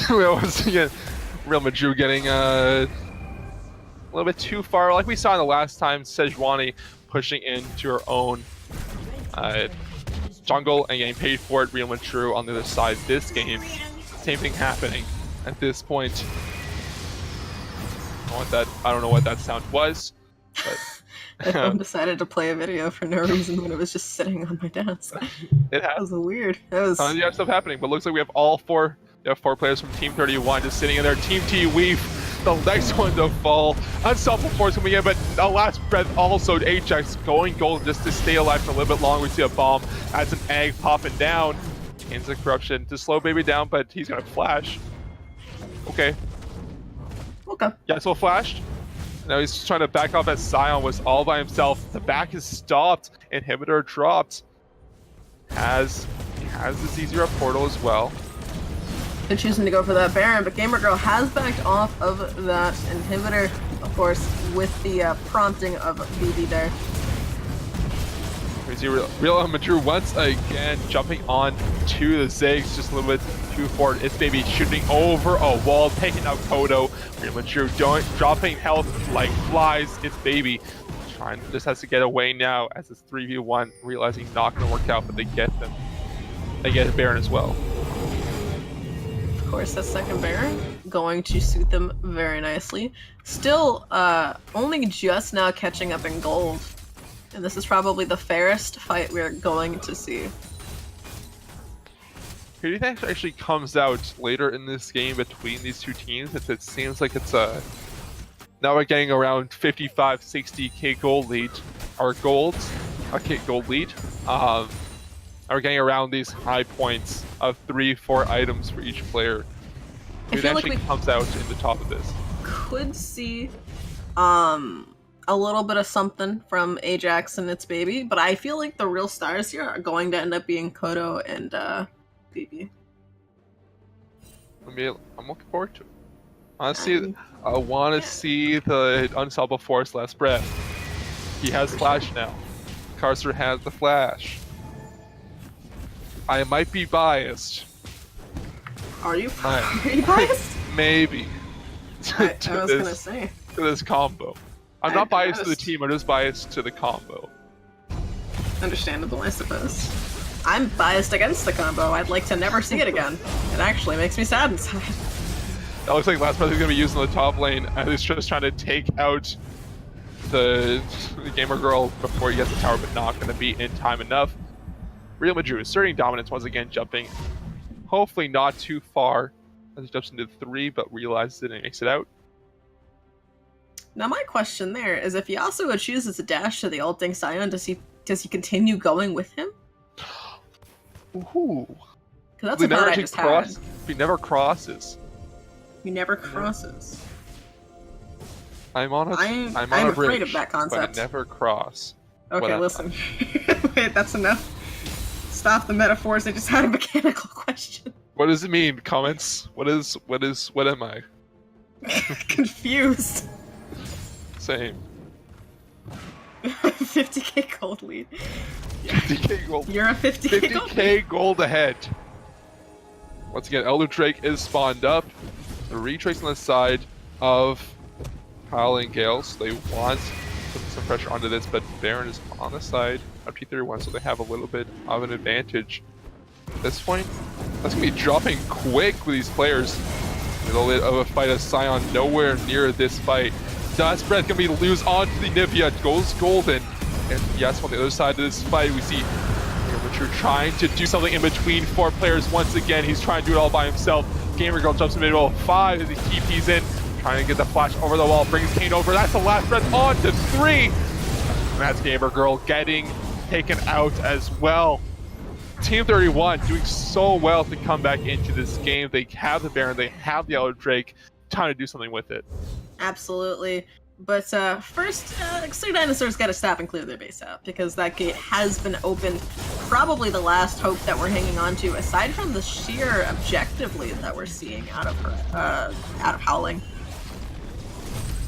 Once again, Real Madrid getting a little bit too far. Like we saw in the last time, Sejuani pushing into her own jungle and getting paid for it. Real Madrid on the other side this game. Same thing happening at this point. I don't know what that sound was, but My phone decided to play a video for no reason when it was just sitting on my desk. it That has was weird. That was. tons of stuff happening. But looks like we have all four. We have 4 players from Team 31 just sitting in there. Team T Weave, the next one to fall. Unstoppable Force coming in, but the last breath also. Ajax going gold just to stay alive for a little bit longer. We see a bomb. That's an egg popping down. Into corruption to slow baby down, but he's gonna flash. Okay. Okay. Yasuo flashed. Now he's trying to back off as Sion was all by himself. The back is stopped. Inhibitor dropped. He has this easier portal as well. They're choosing to go for that Baron, but Gamer Girl has backed off of that inhibitor, of course, with the prompting of BB there. We see Real Mature once again jumping on to the Ziggs, just a little bit too forward. It's Baby shooting over a wall, taking out Kodo. Real Mature dropping health like flies. It's Baby just has to get away now as it's 3v1, realizing not going to work out, but they get them. They get Baron as well. Of course, that second Baron going to suit them very nicely. Still, only just now catching up in gold. And this is probably the fairest fight we're going to see. Who do you think actually comes out later in this game between these two teams? It seems like it's a... Now we're getting around 55, 60k gold lead. Our gold, okay, gold lead. We're getting around these high points of 3-4 items for each player. Who actually comes out in the top of this? Could see a little bit of something from Ajax and its Baby, but I feel like the real stars here are going to end up being Kodo and BB. I'm looking forward to it. Honestly, I want to see the Unstoppable Force last breath. He has Flash now. Carcer has the Flash. I might be biased. Are you biased? Maybe. I was gonna say. To this combo. I'm not biased to the team, I'm just biased to the combo. Understandable, I suppose. I'm biased against the combo. I'd like to never see it again. It actually makes me sad inside. That looks like last breath is going to be used in the top lane, and he's just trying to take out the Gamer Girl before he gets the tower, but not going to be in time enough. Real Madrid asserting dominance once again, jumping hopefully not too far as he jumps into 3, but realizes it and makes it out. Now my question there is, if Yasuo chooses to dash to the ulting Sion, does he continue going with him? Ooh. Because that's a thought I just had. He never crosses. He never crosses. I'm on a afraid of that concept. But I never cross. Okay, listen. Wait, that's enough. Stop the metaphors. I just had a mechanical question. What does it mean? Comments? What am I? Confused. Same. 50k gold lead. 50k gold. You're a 50k gold ahead. Once again, Elder Drake is spawned up. The retrace on the side of Howling Gale, so they want to put some pressure onto this, but Baron is on the side of T31, so they have a little bit of an advantage. At this point, that's going to be dropping quick with these players. A little bit of a fight of Sion, nowhere near this fight. Dust Breath going to be lose onto the Nivea, goes golden. And yes, on the other side of this fight, we see Richard trying to do something in between 4 players once again. He's trying to do it all by himself. Gamer Girl jumps in the middle of 5 as he TPs in, trying to get the flash over the wall, brings Kane over. That's the last breath on to 3. And that's Gamer Girl getting taken out as well. Team 31 doing so well to come back into this game. They have the Baron, they have the Elder Drake, time to do something with it. Absolutely. But first, Clear Dinosaurs got to stop and clear their base out, because that gate has been opened. Probably the last hope that we're hanging on to, aside from the sheer objective lead that we're seeing out of Howling.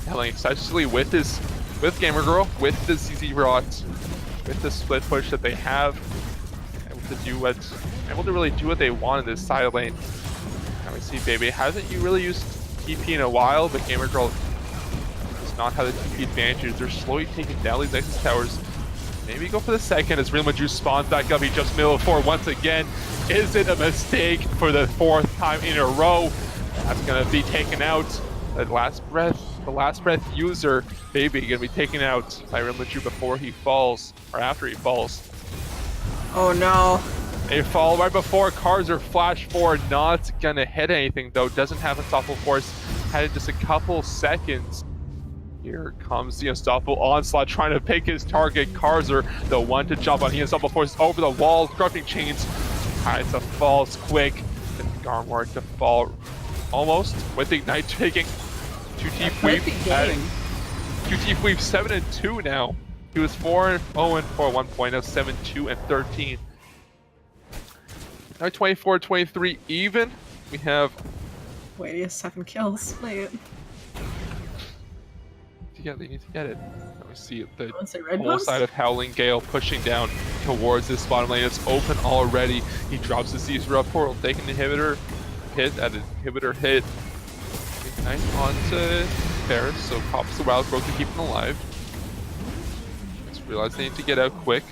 Howling essentially with Gamer Girl, with the CZ Rot, with the split push that they have, able to really do what they want in this side lane. Now we see Baby hasn't really used TP in a while, but Gamer Girl does not have the TP advantage. They're slowly taking down these Nexus towers. Maybe go for the second as Real Madrid spawns back up. He jumps middle of 4 once again. Is it a mistake for the 4th time in a row? That's gonna be taken out. That last breath The last breath user, Baby, gonna be taken out by Rimlichu before he falls, or after he falls. Oh no. A fall right before Karzer flash forward, not gonna hit anything though, doesn't have Unstoppable Force, had it just a couple seconds. Here comes the Unstoppable Onslaught trying to pick his target, Karzer, the one to jump on. He Unstoppable Force over the wall, Corrupting Chains, tries to falls quick, and Garmor to fall almost with Ignite taking 2T Fweep, adding 2T Fweep 7-2 now. He was 4-0 at one point, now 7-2 and 13. Now 24-23 even. We have. Wait, he has 7 kills. Wait. Yeah, they need to get it. Now we see the Red whole Post? side of Howling Gale pushing down towards this bottom lane. It's open already. He drops the Caesar portal, taking the inhibitor hit at an inhibitor hit. Ignite onto Ferris, so pops the Wild Growth to keep him alive. Just realize they need to get out quick.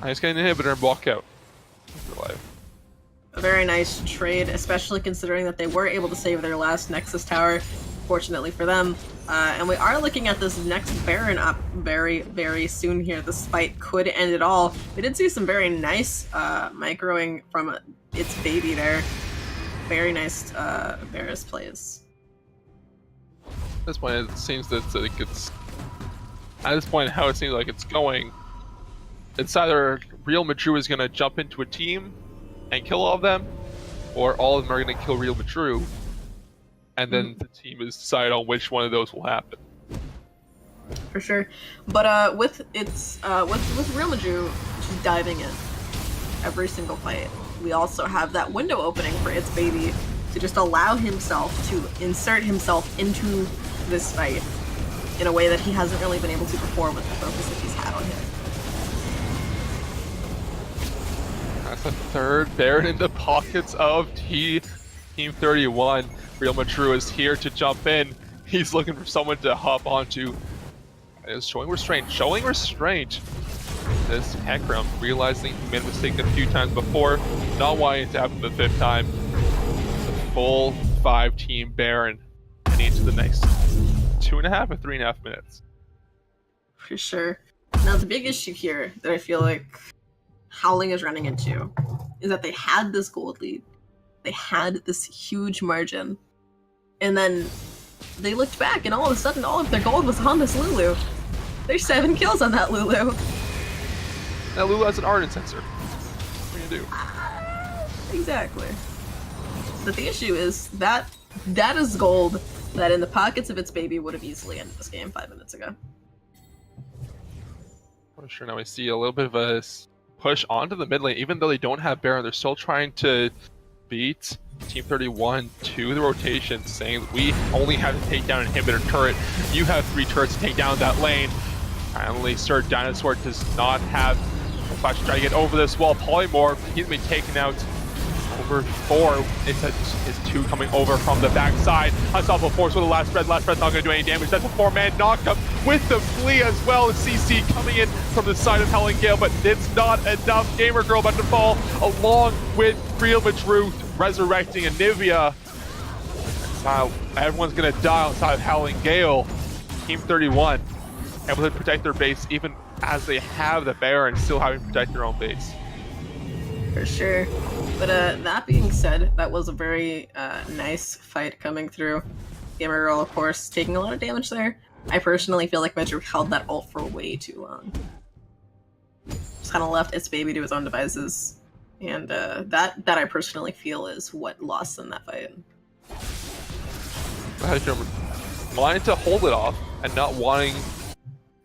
I just get an inhibitor and walk out. They're alive. A very nice trade, especially considering that they were able to save their last Nexus tower, fortunately for them. And we are looking at this next Baron up very, very soon here. This fight could end it all. We did see some very nice microing from its baby there. Very nice Varus plays. At this point, it seems that it's at this point how it seems like it's going. It's either Real Madru is going to jump into a team and kill all of them, or all of them are going to kill Real Madru, and then the team is decide on which one of those will happen. For sure, but with Real Madru just diving in every single fight, we also have that window opening for its baby to just allow himself to insert himself into this fight in a way that he hasn't really been able to before with the focus that he's had on him. That's the third Baron in the pockets of Team 31. Real Madru is here to jump in. He's looking for someone to hop onto. Is showing restraint. Showing restraint. This Heckram realizing he made a mistake a few times before, not wanting it to happen the 5th time. The full 5-team Baron heading into the next 2.5 or 3.5 minutes. For sure. Now the big issue here that I feel like Howling is running into is that they had this gold lead. They had this huge margin. And then they looked back and all of a sudden all of their gold was on this Lulu. There's 7 kills on that Lulu. Now Lulu has an Ardent sensor. What are you gonna do? Exactly. But the issue is that is gold that in the pockets of its baby would have easily ended this game 5 minutes ago. For sure, now we see a little bit of a push onto the mid lane. Even though they don't have Baron, they're still trying to beat Team 31 to the rotation, saying we only have to take down an inhibitor turret. You have 3 turrets to take down that lane. Finally, Sir Dinosaur does not have a flash to try to get over this wall. Polymorph, he's been taken out over 4. It's 2 coming over from the backside. Unstoppable Force with the last breath. Last breath not going to do any damage. That's a 4-man knockup with the flea as well. CC coming in from the side of Howling Gale, but it's not enough. Gamer Girl about to fall along with Real Madru resurrecting Anivia. Everyone's going to die outside of Howling Gale. Team 31 able to protect their base even as they have the Baron still having to protect their own base. For sure. But that being said, that was a very nice fight coming through. Gamer Girl, of course, taking a lot of damage there. I personally feel like Madru held that ult for way too long. Just kind of left its baby to its own devices. And that I personally feel is what lost them that fight. Wanting to hold it off and not wanting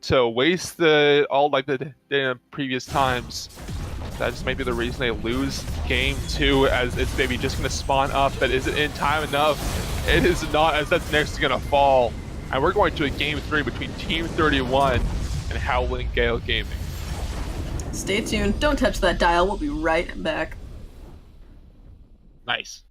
to waste all like they did in previous times. That just may be the reason they lose game 2, as it's maybe just going to spawn up, but is it in time enough? It is not, as that's next going to fall. And we're going to a game 3 between Team 31 and Howling Gale Gaming. Stay tuned, don't touch that dial, we'll be right back. Nice.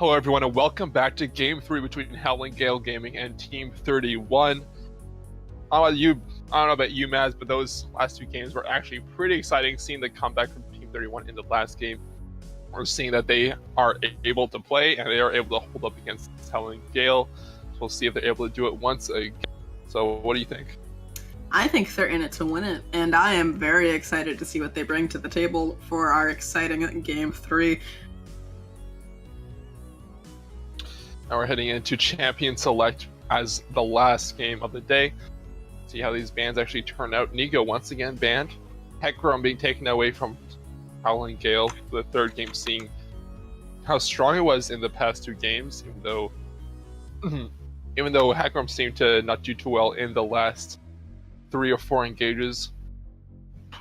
Hello everyone and welcome back to Game 3 between Howling Gale Gaming and Team 31. I don't know about you, Maz, but those last two games were actually pretty exciting, seeing the comeback from Team 31 in the last game. We're seeing that they are able to play and they are able to hold up against Howling Gale. So we'll see if they're able to do it once again. So what do you think? I think they're in it to win it, and I am very excited to see what they bring to the table for our exciting Game 3. Now we're heading into Champion Select as the last game of the day. See how these bans actually turn out. Nico once again banned. Heckrum being taken away from Howling Gale for the third game, seeing how strong it was in the past two games, even though Heckrum seemed to not do too well in the last 3 or 4 engages.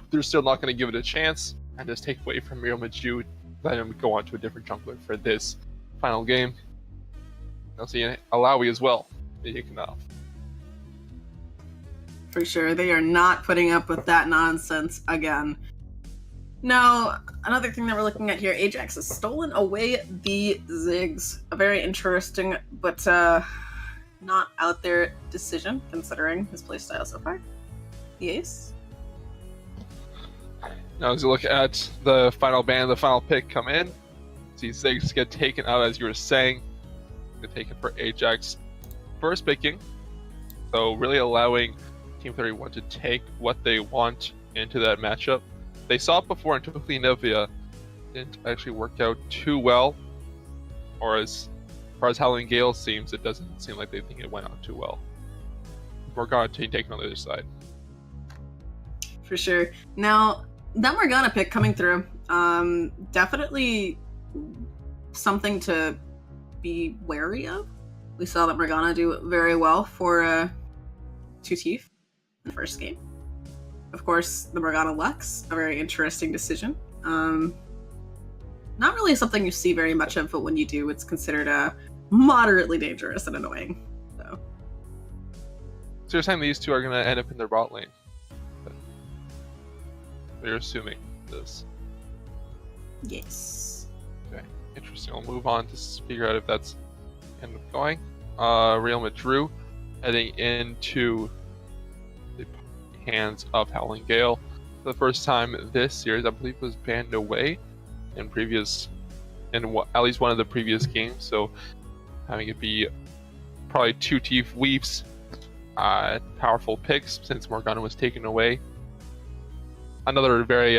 They're still not going to give it a chance and just take away from Miro Maju, let him go on to a different jungler for this final game. I'll see Alawi as well taken off. For sure, they are not putting up with that nonsense again. Now, another thing that we're looking at here, Ajax has stolen away the Ziggs. A very interesting, but not out there decision, considering his playstyle so far. The ace. Now as you look at the final ban, the final pick come in, see Ziggs get taken out as you were saying. Get taken for Ajax first picking, so really allowing Team 31 to take what they want into that matchup. They saw it before and took the Nivea. Didn't actually work out too well, or as far as Howling Gale seems, it doesn't seem like they think it went out too well. Morgana taken on the other side. For sure. Now, that Morgana pick coming through, definitely something to be wary of. We saw that Morgana do very well for Two Teeth in the first game. Of course, the Morgana Lux, a very interesting decision. Not really something you see very much of, but when you do, it's considered moderately dangerous and annoying. So you're saying these two are going to end up in their bot lane? You're assuming this. Yes. Okay, interesting. We'll move on to figure out if that's end up going. Real Madrid heading into the hands of Howling Gale. For the first time this series, I believe, was banned away in at least one of the previous games. So having it be probably Two Teeth Weeps, powerful picks since Morgana was taken away. Another very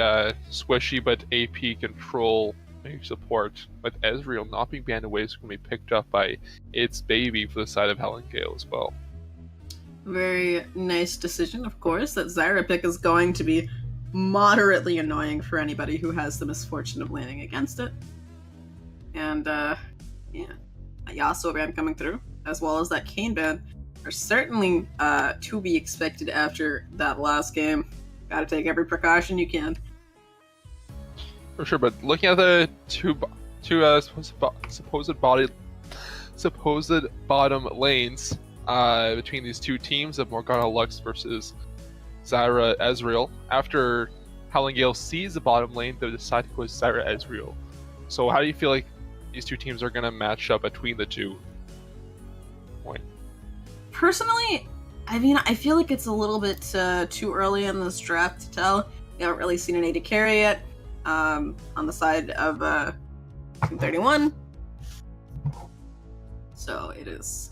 squishy but AP control support with Ezreal not being banned away is going to be picked up by its baby for the side of Howling Gale as well. Very nice decision, of course. That Zyra pick is going to be moderately annoying for anybody who has the misfortune of landing against it. And yeah, a Yasuo ban coming through, as well as that Kayn ban, are certainly to be expected after that last game. Gotta take every precaution you can. For sure, but looking at the two supposed bottom lanes between these two teams of Morgana Lux versus Zyra Ezreal, after Howling Gale sees the bottom lane, they decide to go with Zyra Ezreal. So how do you feel like these two teams are going to match up between the two? Personally, I mean, I feel like it's a little bit too early in this draft to tell. We haven't really seen an AD carry yet on the side of Team 31. So it is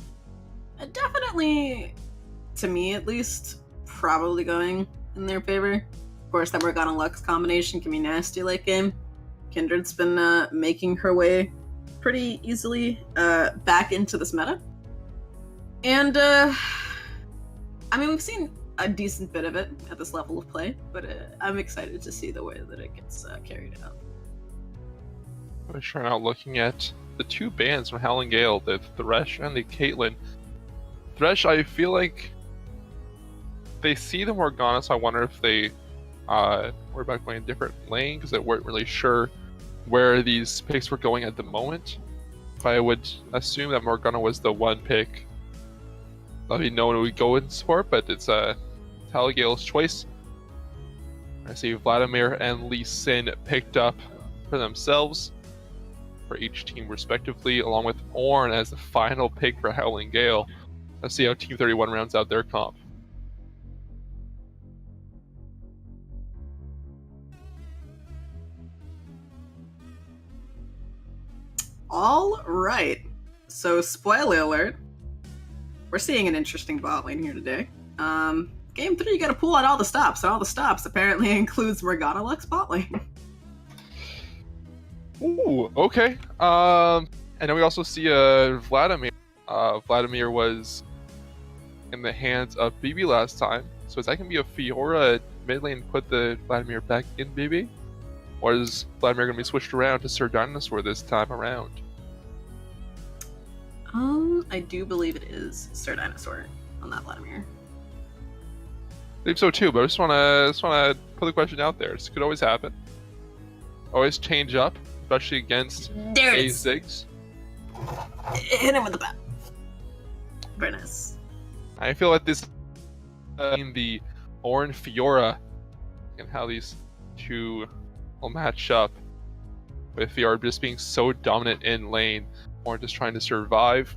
definitely, to me at least, probably going in their favor. Of course, that Morgana Lux combination can be nasty late game. Kindred's been making her way pretty easily back into this meta. And, I mean, we've seen a decent bit of it at this level of play, but I'm excited to see the way that it gets carried out. I'm sure now looking at the two bans from Howling Gale, the Thresh and the Caitlyn. Thresh, I feel like they see the Morgana, so I wonder if they were about going a different lane because they weren't really sure where these picks were going at the moment. But I would assume that Morgana was the one pick that we know we go in support, but it's Howling Gale's choice. I see Vladimir and Lee Sin picked up for themselves. for each team respectively, along with Ornn as the final pick for Howling Gale. Let's see how Team 31 rounds out their comp. All right. So, spoiler alert. We're seeing an interesting bot lane here today. Game 3, you gotta pull out all the stops, and all the stops apparently includes Morgana Lux bot lane. Ooh, okay. And then we also see Vladimir. Vladimir was in the hands of BB last time, so is that gonna be a Fiora mid lane put the Vladimir back in BB? Or is Vladimir gonna be switched around to Sir Dinosaur this time around? I do believe it is Sir Dinosaur on that Vladimir. I believe so too, but I just wanna put the question out there. This could always happen. Always change up, especially against There it is. A6. Hit him with the bat. Very nice. I feel like this in the Ornn Fiora and how these two will match up with Fiora just being so dominant in lane, or just trying to survive.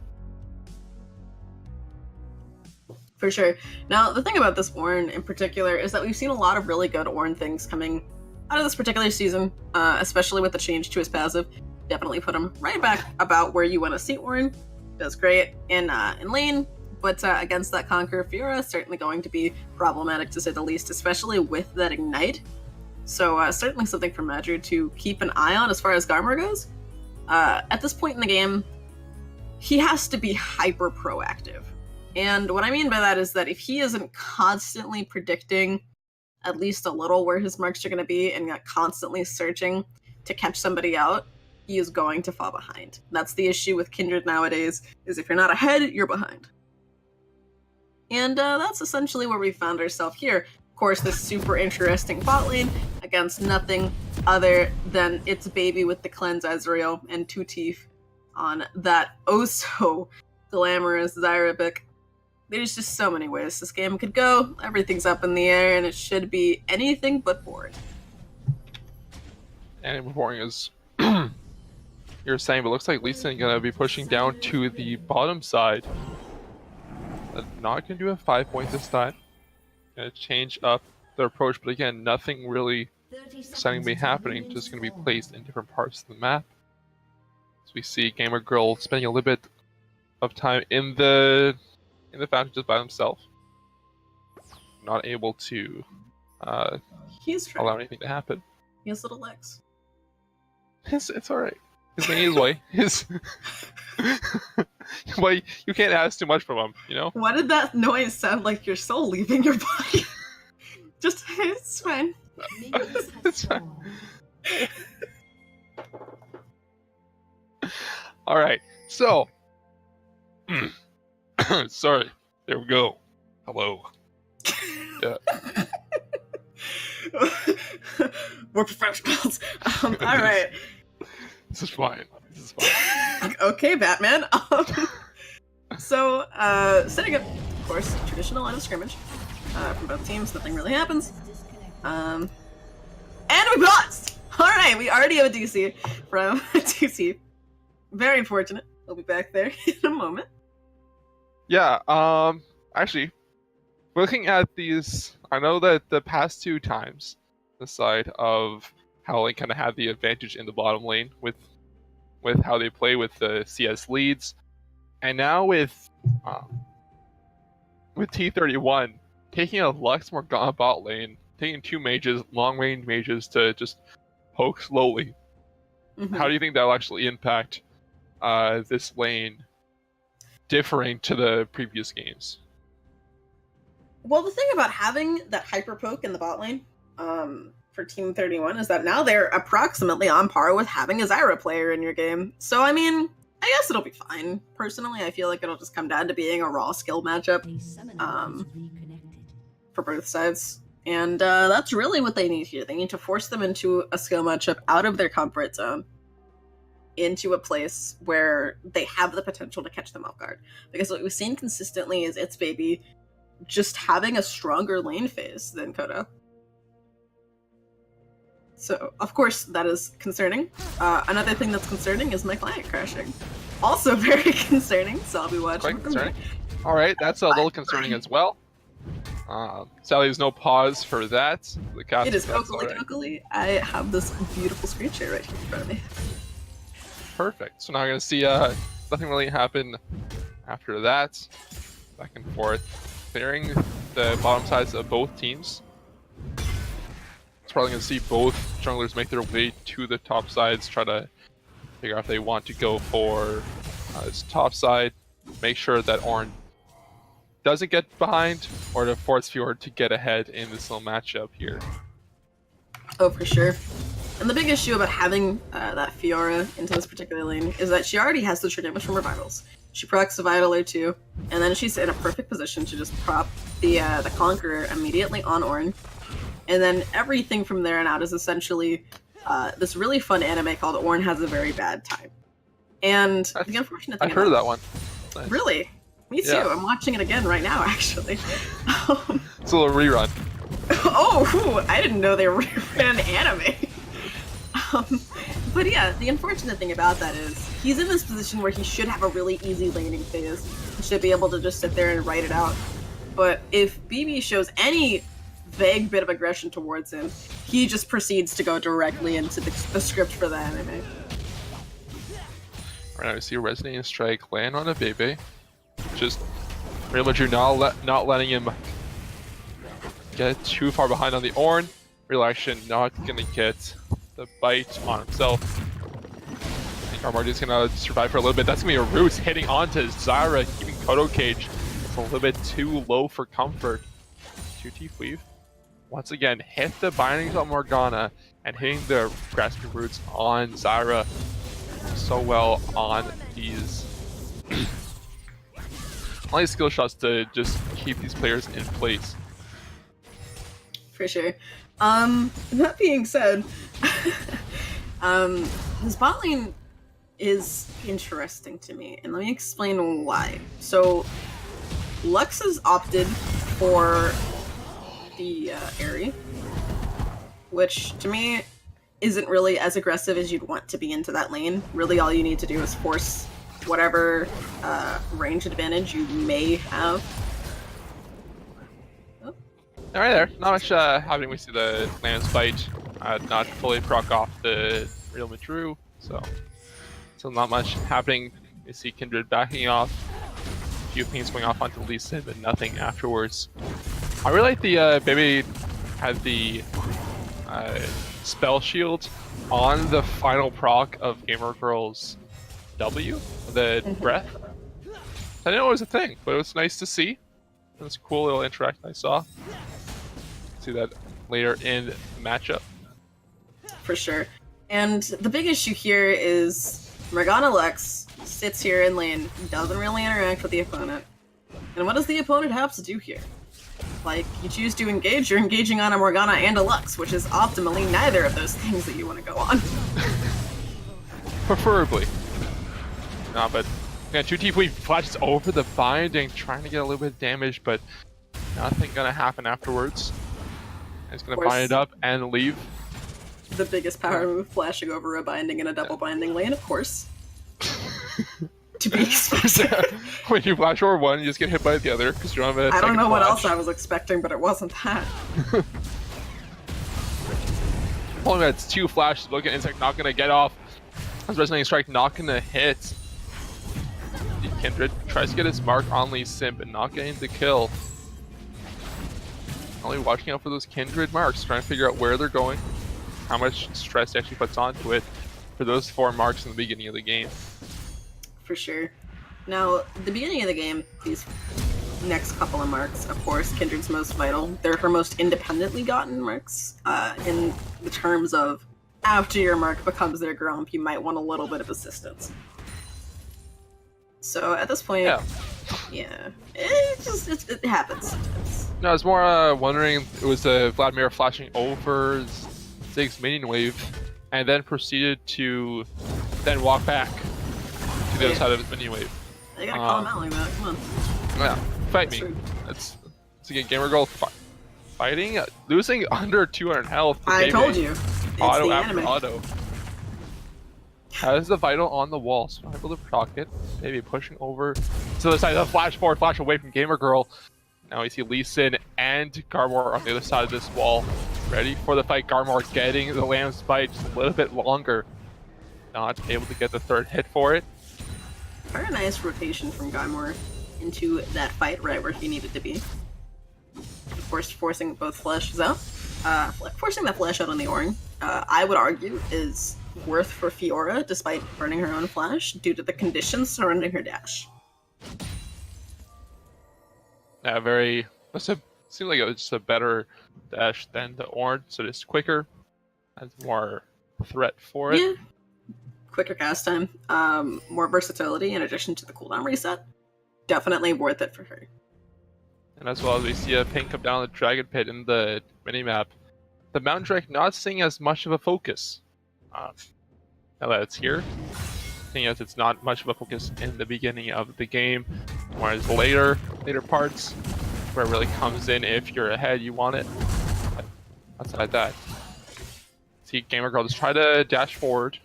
For sure. Now, the thing about this Ornn in particular is that we've seen a lot of really good Ornn things coming out of this particular season, especially with the change to his passive. Definitely put him right back about where you want to see Ornn. Does great in lane, but against that Conqueror Fiora, certainly going to be problematic to say the least, especially with that Ignite. So certainly something for Madru to keep an eye on as far as Garmor goes. At this point in the game, he has to be hyper proactive. And what I mean by that is that if he isn't constantly predicting at least a little where his marks are going to be and constantly searching to catch somebody out, he is going to fall behind. That's the issue with Kindred nowadays, is if you're not ahead, you're behind. And that's essentially where we found ourselves here. Of course, this super interesting bot lane against nothing other than its baby with the Cleanse Ezreal and two teeth on that oh-so glamorous Zyra pick. There's just so many ways this game could go. Everything's up in the air, and it should be anything but boring. And boring is you're saying, but it looks like Lee Sin gonna be pushing down to the bottom side. Not gonna do a 5 point this time. Gonna change up their approach, but again, nothing really exciting to be happening. Just gonna be placed in different parts of the map. So we see Gamer Girl spending a little bit of time in the fountain just by himself, not able to He's allow anything to happen. He has little legs. It's all right. His main his way. His well, you can't ask too much from him, you know. Why did that noise sound like your soul leaving your body? Just, it's fine. It's fine. All right. So, sorry. There we go. Hello. Yeah. We're professionals. All right. This is fine. This is fine. Okay, Batman. So, setting up, of course, traditional line of scrimmage from both teams. Nothing really happens. And we paused! Alright, we already have a DC from DC. Very unfortunate. We'll be back there in a moment. Yeah, actually, looking at these, I know that the past two times, the side of Howling kind of had the advantage in the bottom lane with how they play with the CS leads, and now with T31 taking a Lux Morgana bot lane, taking two mages, long range mages to just poke slowly. Mm-hmm. How do you think that'll actually impact this lane differing to the previous games? Well, the thing about having that hyper poke in the bot lane for Team 31 is that now they're approximately on par with having a Zyra player in your game. So, I mean, I guess it'll be fine. Personally, I feel like it'll just come down to being a raw skill matchup for both sides. And that's really what they need here. They need to force them into a skill matchup out of their comfort zone into a place where they have the potential to catch them off guard. Because what we've seen consistently is its baby just having a stronger lane phase than Kodo. So, of course, that is concerning. Another thing that's concerning is my client crashing. Also very concerning, so I'll be watching. Quite concerning. All right, that's a little concerning as well. Sadly, there's no pause for that. The cast, It is that's Kokoli all right. Kokoli. I have this beautiful screen share right here in front of me. Perfect. So now we're going to see nothing really happen after that. Back and forth. Clearing the bottom sides of both teams. It's probably going to see both junglers make their way to the top sides, try to figure out if they want to go for this top side, make sure that Ornn doesn't get behind, or to force Fjord to get ahead in this little matchup here. Oh, for sure. And the big issue about having that Fiora into this particular lane is that she already has the true damage from her vitals. She procs the vital or two, and then she's in a perfect position to just prop the Conqueror immediately on Ornn. And then everything from there on out is essentially this really fun anime called Ornn Has a Very Bad Time. And the unfortunate thing I've heard of that one. Nice. Really? Me too. Yeah. I'm watching it again right now, actually. It's a little rerun. Oh, I didn't know they ran anime. But yeah, the unfortunate thing about that is he's in this position where he should have a really easy laning phase. He should be able to just sit there and write it out. But if BB shows any vague bit of aggression towards him, he just proceeds to go directly into the script for the anime. Right now we see a Resonating Strike land on a Bebe. Just Real Madrid not letting him get too far behind on the Ornn. Real Action not gonna get the bite on himself. I think Armardi's gonna survive for a little bit. That's gonna be a Roost hitting onto Zyra, keeping Kodo Cage. It's a little bit too low for comfort. 2T Weave. Once again, hit the bindings on Morgana and hitting the Grasping Roots on Zyra so well on these only skill shots to just keep these players in place. For sure. That being said, his bot lane is interesting to me, and let me explain why. So, Lux has opted for the Aerie, which to me isn't really as aggressive as you'd want to be into that lane. Really, all you need to do is force whatever range advantage you may have. All right, there. Not much happening. We see the Lance fight not fully proc off the Real Madrid, so not much happening. We see Kindred backing off, a few things going off onto Lee Sin, but nothing afterwards. I really like the Baby had the spell shield on the final proc of Gamer Girl's W, the breath. I didn't know it was a thing, but it was nice to see. It was a cool little interaction I saw. See that later in the matchup. For sure. And the big issue here is Morgana Lux sits here in lane, doesn't really interact with the opponent. And what does the opponent have to do here? Like, you choose to engage, you're engaging on a Morgana and a Lux, which is optimally neither of those things that you want to go on. Preferably. No, but yeah, 2T Fleet flashes over the binding, trying to get a little bit of damage, but nothing gonna happen afterwards. It's gonna bind it up and leave. The biggest power move, flashing over a binding in a double binding lane, of course. To be expected. When you flash over one, you just get hit by the other because you don't have a I don't know second what flash. else I was expecting, but it wasn't that. Only that's two flashes, look at Insect not gonna get off. As Resonating Strike not gonna hit. Kindred tries to get his mark on Lee Sin, but not getting the kill. Only watching out for those Kindred marks, trying to figure out where they're going, how much stress he actually puts onto it for those 4 marks in the beginning of the game. For sure. Now, the beginning of the game, these next couple of marks, of course, Kindred's most vital. They're her most independently gotten marks, in the terms of after your mark becomes their grump, you might want a little bit of assistance. So at this point, yeah, it happens sometimes. No, I was more wondering, it was Vladimir flashing over Zig's minion wave, and then proceeded to then walk back to the other side of his minion wave. You gotta call him out like that, come on. Yeah, fight That's me. true. It's again, Gamer Girl fighting, losing under 200 health. I Baby. told you. Auto the after anime. auto. Has the Vital on the wall, so I'm able to proc it. Maybe pushing over to the side of the flash forward, flash away from Gamer Girl. Now we see Lee Sin and Garmor on the other side of this wall. Ready for the fight. Garmor getting the Lamb's Bite just a little bit longer. Not able to get the third hit for it. Very nice rotation from Garmor into that fight right where he needed to be. Of course, forcing both flashes out. Forcing that flash out on the Orn, I would argue, is worth for Fiora despite burning her own flash due to the conditions surrounding her dash. Yeah, seems like it was just a better dash than the Orn, so just quicker. Has more threat for it. Yeah. Quicker cast time, more versatility in addition to the cooldown reset. Definitely worth it for her. And as well as we see a ping come down the Dragon Pit in the minimap. The Mountain Drake not seeing as much of a focus. Now that it's here, seeing as it's not much of a focus in the beginning of the game, whereas later parts, where it really comes in if you're ahead, you want it. But outside that, see Gamer Girl just try to dash forward.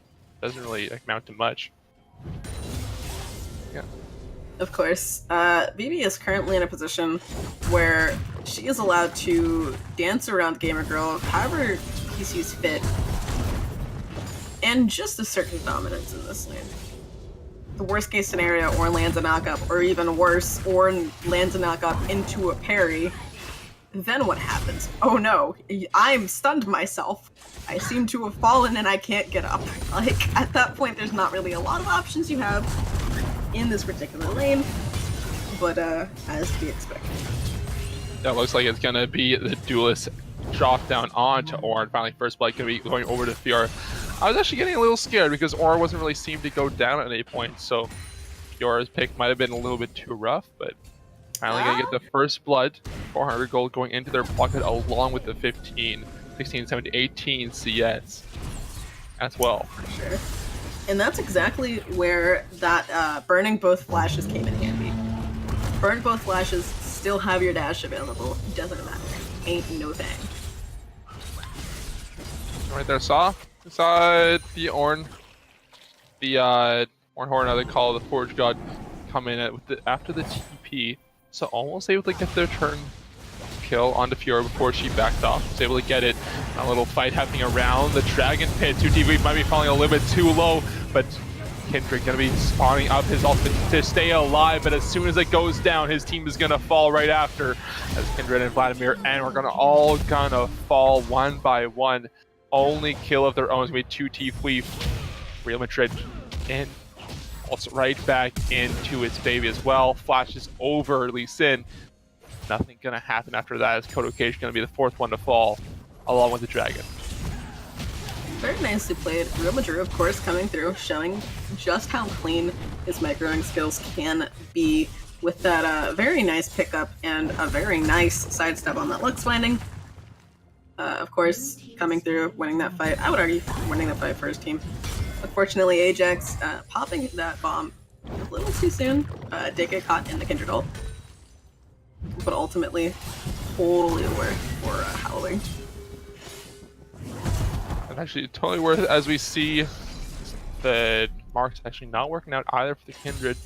Doesn't really amount to much. Yeah. Of course, Bibi is currently in a position where she is allowed to dance around Gamer Girl however he sees fit, and just assert his dominance in this lane. The worst case scenario, Ornn lands a knockup, or even worse, Ornn lands a knockup into a parry. Then what happens? Oh no, I'm stunned myself. I seem to have fallen and I can't get up. Like, at that point, there's not really a lot of options you have in this particular lane, but as to be expected. That looks like it's gonna be the duelist drop down onto Ornn. Finally, first blood gonna be going over to Fiora. I was actually getting a little scared because Ornn wasn't really seemed to go down at any point, so Fiora's pick might have been a little bit too rough, but finally gonna get the first blood. 400 gold going into their pocket along with the 15, 16, 17, 18 CS as well. For sure. And that's exactly where that burning both flashes came in handy. Burn both flashes, still have your dash available, doesn't matter. Ain't no thing. Right there, saw the Ornn, Ornn Horn, they call the Forge God, come in after the TP, so almost able to get their turn kill onto Fiora before she backed off. Was able to get it. A little fight happening around the Dragon Pit. 2TV might be falling a little bit too low, but Kindred gonna be spawning up his ultimate to stay alive, but as soon as it goes down, his team is gonna fall right after, as Kindred and Vladimir, and we're all gonna fall one by one. Only kill of their own is gonna be 2T Real Madrid in, also right back into its baby as well. Flashes over Lee Sin. Nothing gonna happen after that, as Kodoke is gonna be the fourth one to fall, along with the Dragon. Very nicely played. Real Madrid, of course, coming through, showing just how clean his microing skills can be with that very nice pickup and a very nice sidestep on that Lux landing. Of course, coming through, winning that fight. I would argue winning that fight for his team. Unfortunately, Ajax popping that bomb a little too soon. Did get caught in the Kindred ult, but ultimately, totally worth for Howling. And actually, totally worth it, as we see the marks actually not working out either for the Kindred.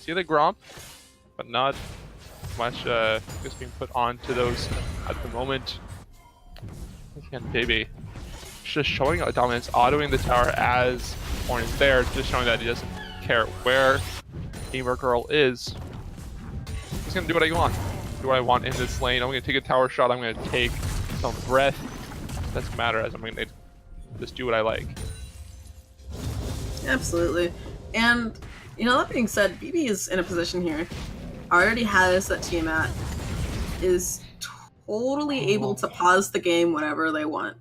See the Gromp, but not much focus being put onto those at the moment. Again, Baby just showing a dominance, autoing the tower as Ornn is there, just showing that he doesn't care where Gamer Girl is. He's gonna do what I want. Do what I want in this lane. I'm gonna take a tower shot. I'm gonna take some breath. Doesn't matter, as I'm gonna just do what I like. Absolutely. And, you know, that being said, BB is in a position here, already has that Tiamat, is totally able to pause the game whenever they want.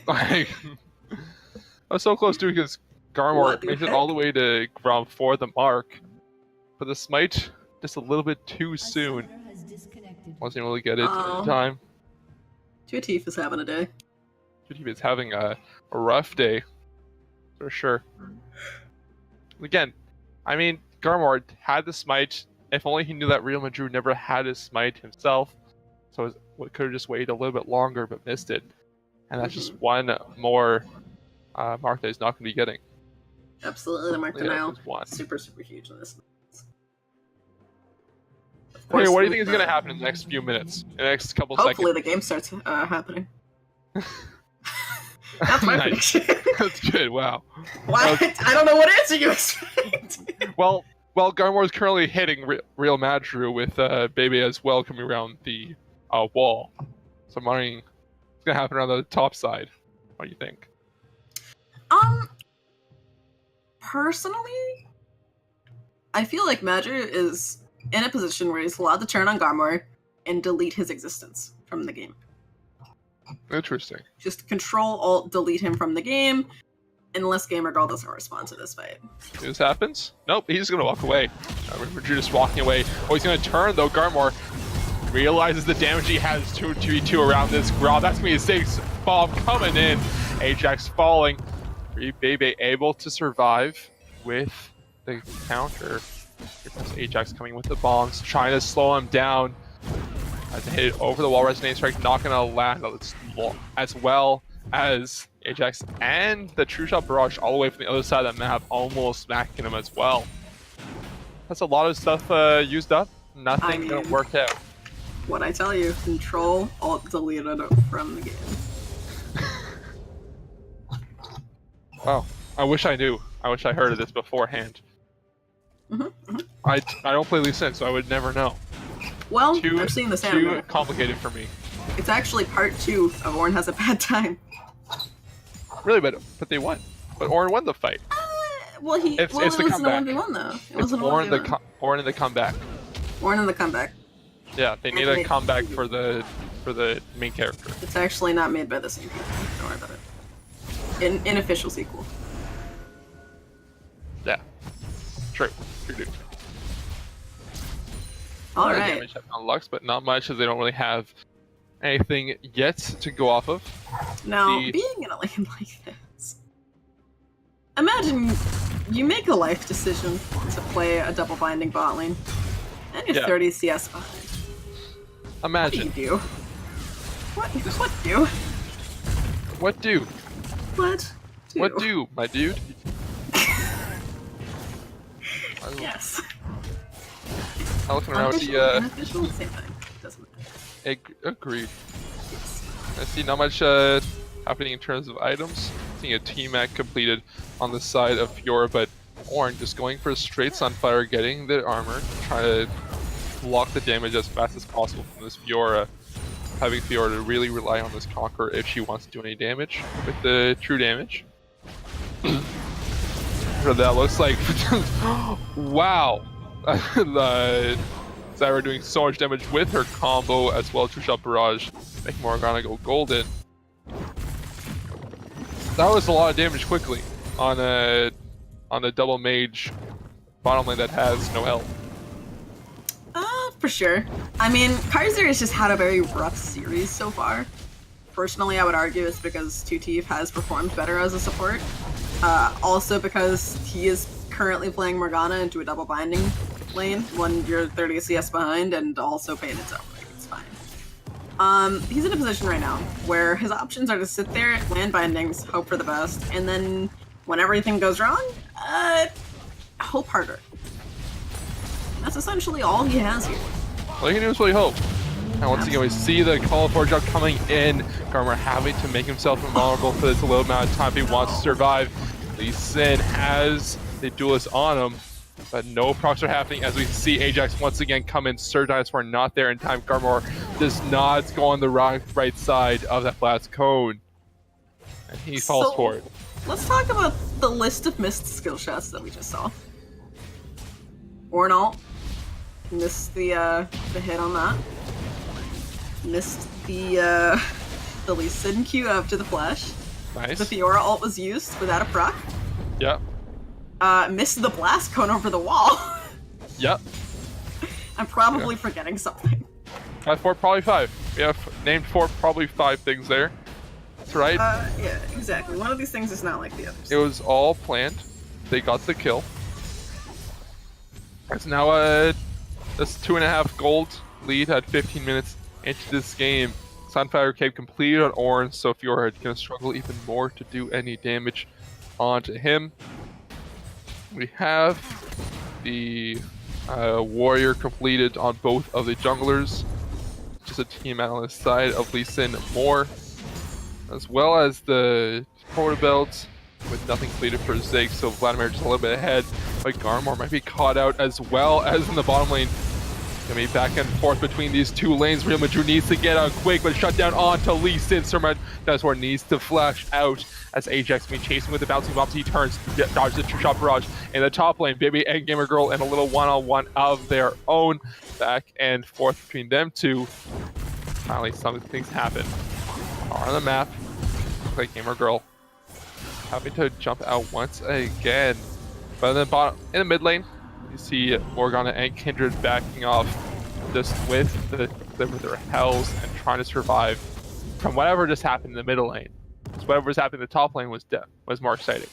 I was so close to it because Garmor makes it all the way to Gromp for the mark, but the smite just a little bit too soon. Wasn't able to get it in time. Tuatif is having a day. Tuatif is having a rough day, for sure. Again, I mean, Garmor had the smite. If only he knew that Real Madrid never had his smite himself, so could have just waited a little bit longer, but missed it. And that's just one more mark that he's not going to be getting. Absolutely, the mark denial. Just one. Super huge in this. Okay, what do you think is going to happen in the next few minutes? In the next couple Hopefully seconds? the game starts happening. That's my prediction. That's good, wow. What? I don't know what answer you expect. Well, Garmor is currently hitting Real Madru with Bebe as well coming around the wall. So I'm wondering what's going to happen around the top side. What do you think? Personally, I feel like Madru is in a position where he's allowed to turn on Garmor and delete his existence from the game. Interesting. Just control, alt, delete him from the game, unless Gamer Girl doesn't respond to this fight. This happens? Nope, he's going to walk away. I remember just walking away. Oh, he's going to turn though. Garmor realizes the damage he has 2v2 around this Grab. That's going to be a 6 bomb coming in. Ajax falling. Bebe able to survive with the counter. Here comes Ajax coming with the bombs, trying to slow him down. As they hit it over the wall, Resonating Strike not going to land as well as Ajax and the True Shot Barrage all the way from the other side of the map, almost smacking him as well. That's a lot of stuff used up. Nothing going to work out. What I tell you, control, alt, delete it from the game. Wow, I wish I knew. I wish I heard of this beforehand. I don't play Lee Sin, so I would never know. Well, I'm seeing this anime. Too complicated for me. It's actually part 2 of Ornn Has a Bad Time. Really, but they won. But Ornn won the fight. Well, it it's the comeback. a 1v1 though. It It's wasn't a Ornn in 1v1. the comeback. Ornn in the comeback. Yeah, they need a comeback for the main character. It's actually not made by the same people. Don't worry about it. An official sequel. Yeah. True. Dude. All Right. right. Damage on Lux, but not much as they don't really have anything yet to go off of. Now, being in a lane like this, imagine you make a life decision to play a double binding bot lane, and you're 30 CS behind. Imagine. What do you do? What do? What do? What do? What do, my dude? Yes. I'm looking around with the unofficial, same thing. Doesn't matter. Agreed. I see not much happening in terms of items. Seeing a T-Mac completed on the side of Fiora, but Ornn just going for a straight Sunfire, getting the armor, trying to block the damage as fast as possible from this Fiora. Having Fiora to really rely on this Conqueror if she wants to do any damage with the true damage. What that looks like. Wow! Zyra doing so much damage with her combo as well as True Shot Barrage, making Morgana go golden. That was a lot of damage quickly on a double mage bottom lane that has no health. For sure. I mean, Kaiser has just had a very rough series so far. Personally, I would argue it's because Tutif has performed better as a support. Also because he is currently playing Morgana into a double binding lane when you're 30 CS behind, and also paying its own way. It's fine. He's in a position right now where his options are to sit there, land bindings, hope for the best, and then when everything goes wrong, hope harder. That's essentially all he has here. All you can do is really hope. And once again, we see the Call for Jump coming in. Garmor having to make himself invulnerable for this little amount of time if he wants to survive. Lee Sin has the duelist on him, but no procs are happening as we see Ajax once again come in. Surge Dinosaur not there in time. Garmor does not go on the right side of that blast cone. And he falls for it. Let's talk about the list of missed skill shots that we just saw. Ornn missed the hit on that. Missed the Lee Sin Q after the flash. Nice. The Fiora ult was used without a proc. Yep. Missed the blast cone over the wall. Yep. I'm probably forgetting something. Probably 5. We have named probably 5 things there. That's right. Yeah, exactly. One of these things is not like the others. It was all planned. They got the kill. It's now this 2.5 gold lead at 15 minutes into this game. Sunfire Cape completed on Orange, so Fiora is going to struggle even more to do any damage onto him. We have the Warrior completed on both of the junglers. Just a team out on the side of Lee Sin more, as well as the Porta Belt with nothing completed for Zig, so Vladimir just a little bit ahead, but Garmor might be caught out as well as in the bottom lane. Gonna be back and forth between these two lanes. Real Madrid needs to get out quick, but shut down onto Lee Sin. Surma that's where needs to flash out as Ajax be chasing with the bouncing bombs. He turns, dodges the two-shot barrage in the top lane. Baby and Gamer Girl in a little one-on-one of their own. Back and forth between them two. Finally, some things happen. On the map, looks like Gamer Girl having to jump out once again. But in the bottom, in the mid lane, you see Morgana and Kindred backing off just with their hells and trying to survive from whatever just happened in the middle lane. So whatever was happening in the top lane was more exciting.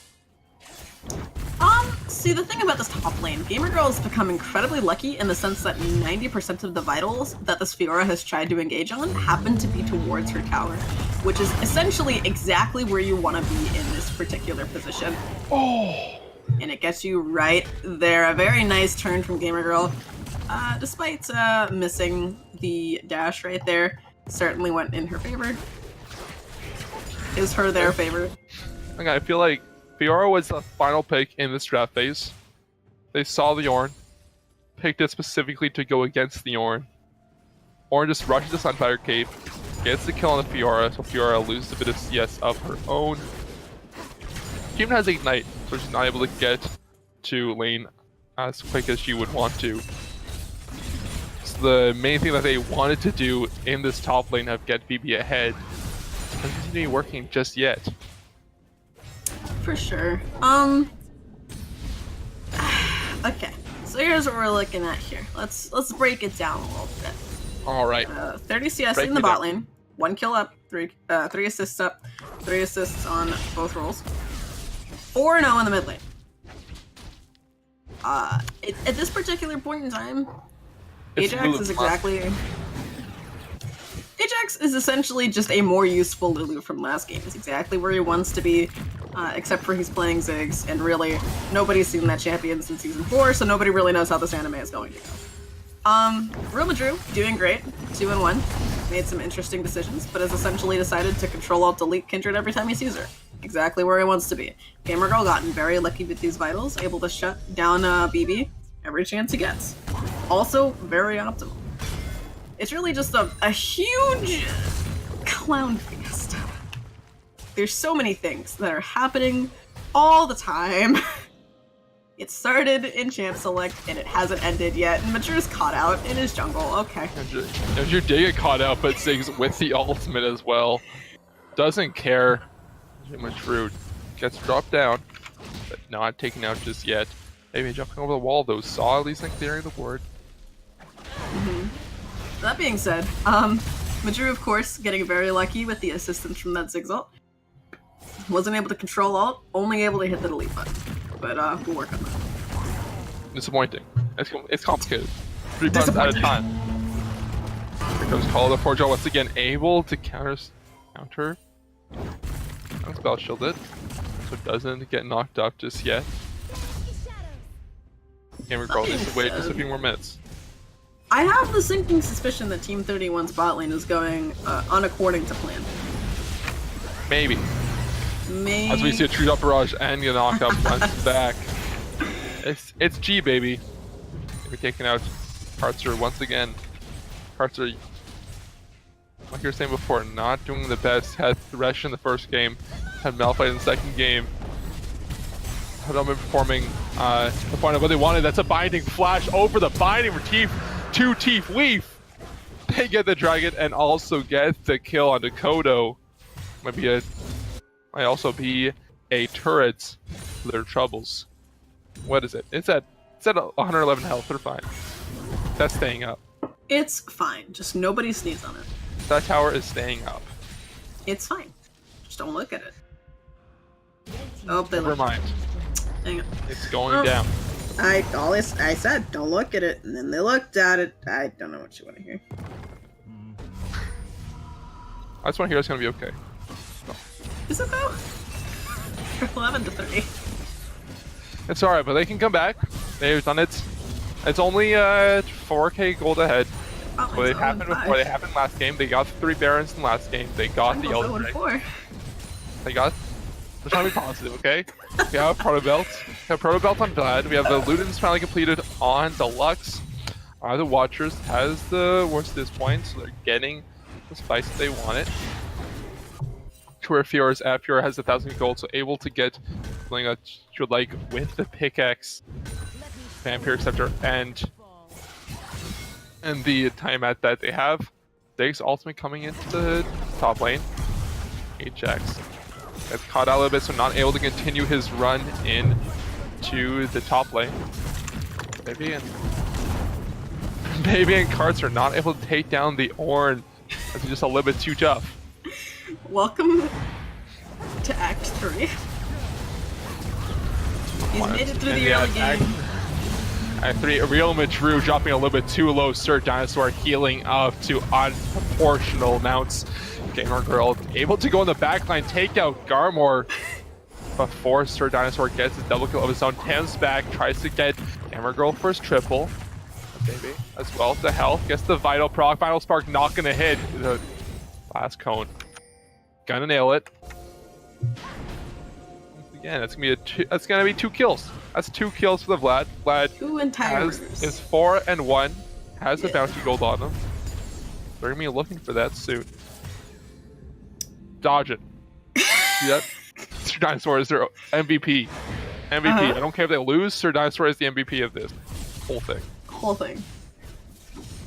See, the thing about this top lane, Gamer Girl has become incredibly lucky in the sense that 90% of the vitals that this Fiora has tried to engage on happen to be towards her tower, which is essentially exactly where you want to be in this particular position. Oh! And it gets you right there. A very nice turn from Gamer Girl. Despite missing the dash right there, certainly went in her favor. Is her their favor? Okay, I feel like Fiora was the final pick in this draft phase. They saw the Ornn, picked it specifically to go against the Ornn. Ornn just rushes the Sunfire Cape, gets the kill on the Fiora, so Fiora loses a bit of CS of her own. Team has Ignite, so she's not able to get to lane as quick as she would want to. So the main thing that they wanted to do in this top lane of get BB ahead doesn't seem to be working just yet. For sure. Okay, so here's what we're looking at here. Let's break it down a little bit. All right. 30 CS Break in the me bot down. lane, 1 kill up, 3 assists up, 3 assists on both roles. 4-0 in the mid lane. At this particular point in time, It's Ajax is Ajax is essentially just a more useful Lulu from last game. It's exactly where he wants to be, except for he's playing Ziggs, and really, nobody's seen that champion since Season 4, so nobody really knows how this anime is going to go. Real Madrid, doing great, 2-1, made some interesting decisions, but has essentially decided to Control-Alt-Delete Kindred every time he sees her. Exactly where he wants to be. Gamer Girl gotten very lucky with these vitals, able to shut down BB every chance he gets. Also, very optimal. It's really just a huge clown feast. There's so many things that are happening all the time. It started in Champ Select and it hasn't ended yet, and Maju's caught out in his jungle. Okay. Maju did get caught out, but Ziggs with the ultimate as well. Doesn't care. Maju gets dropped down, but not taken out just yet. Maybe jumping over the wall though, saw at least like clearing the ward. That being said, Maju, of course, getting very lucky with the assistance from that Ziggs ult. Wasn't able to control ult, only able to hit the delete button. But we'll work on that. Disappointing. It's complicated. 3 buttons at a time. Here comes Call of the Forge once again, able to counter. Spell shielded, so it doesn't get knocked up just yet. Gamer Girl needs to wait just a few more minutes. I have the sinking suspicion that Team 31's bot lane is going unaccording to plan. Maybe. Maybe. As we see a tree up barrage and the knock up runs back. It's G, baby. Maybe taking out Kartzer once again. Kartzer, like you were saying before, not doing the best. Had Thresh in the first game, had Malphite in the second game. Had not been performing the point of what they wanted. That's a binding flash over the binding for Teef Weave. They get the dragon and also get the kill on Kodo. Might also be a turret for their troubles. What is it? It's at 111 health. They're fine. That's staying up. It's fine. Just nobody sneeze on it. That tower is staying up. It's fine. Just don't look at it. Oh, they Never look. mind. Hang on. It's going down. I said don't look at it, and then they looked at it. I don't know what you want to hear. I just want to hear it's gonna be okay. Is it though? 11-3. It's alright, but they can come back. They've done it. It's only 4k gold ahead. What it happened last game. They got the 3 Barons in last game. They got the yellow drake. They got. We're trying to be positive, okay? We have a proto belt. We have proto belt on Vlad. We have the Ludens finally completed on Deluxe. The Watchers has the worst at this point, so they're getting the spice that they wanted. Where Fiora's at. Fiora has 1,000 gold, so able to get something that she would like with the pickaxe, Vampire Scepter, and the timeout that they have. Diggs ultimate coming into the top lane. Ajax gets caught out a little bit, so not able to continue his run in to the top lane. Baby and Carts are not able to take down the Ornn. That's just a little bit too tough. Welcome to Act 3. He's made it through the early game. Act 3, Real Madru dropping a little bit too low. Sir Dinosaur healing up to unproportional amounts. Gamer Girl able to go in the backline, take out Garmor before Sir Dinosaur gets his double kill of his own. Tam's back, tries to get Gamer Girl for his triple. Baby as well to health, gets the Vital proc. Vital Spark not gonna hit the last cone. Gonna nail it. Again, that's gonna be 2 kills. That's 2 kills for the Vlad. Vlad 2 entire is 4-1, has the bounty gold on him. They're gonna be looking for that soon. Dodge it. See that? Sir Dinosaur is their MVP. I don't care if they lose, Sir Dinosaur is the MVP of this whole thing.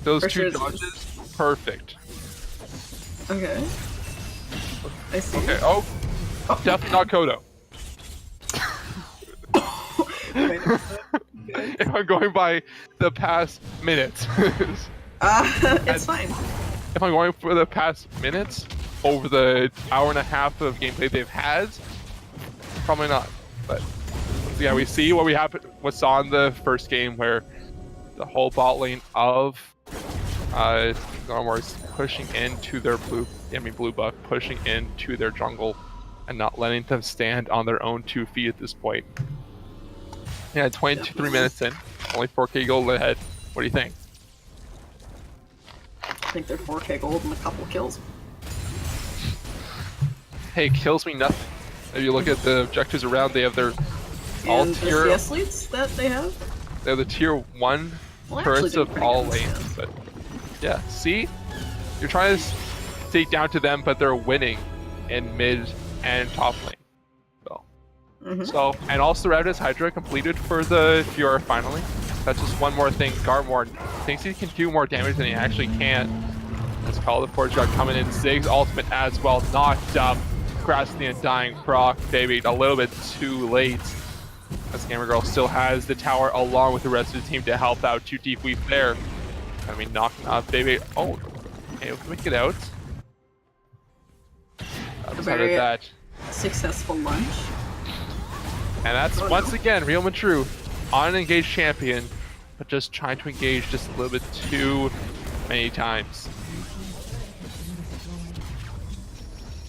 Those for 2 dodges, perfect. Okay. I see. Okay, definitely not Kodo. If I'm going by the past minutes. It's fine. If I'm going for the past minutes, over the hour and a half of gameplay they've had, probably not. But yeah, we see what's on the first game where the whole bot lane of Garmor is pushing into their blue buff, pushing into their jungle, and not letting them stand on their own 2 feet at this point. Yeah, 23 minutes in, only 4k gold ahead. What do you think? I think they're 4k gold and a couple kills. Hey, kills mean nothing. If you look at the objectives around, they have their all tier. The CS leads that they have. They have the tier 1 turrets of all lanes, but yeah, see, you're trying to stay down to them, but they're winning in mid and top lane. So, and also Ravnus Hydra completed for the Fiora finally. That's just one more thing. Garmor thinks he can do more damage than he actually can. Let's call the Forge God coming in. Ziggs ultimate as well, knocked up. Grasping the Undying proc, baby, a little bit too late. As Gamer Girl still has the tower along with the rest of the team to help out. 2 deep weave there. I mean, knocking up, baby. Oh, able to make it out. Very that. Successful lunge. And that's once again Real Madru on an engaged champion, but just trying to engage just a little bit too many times.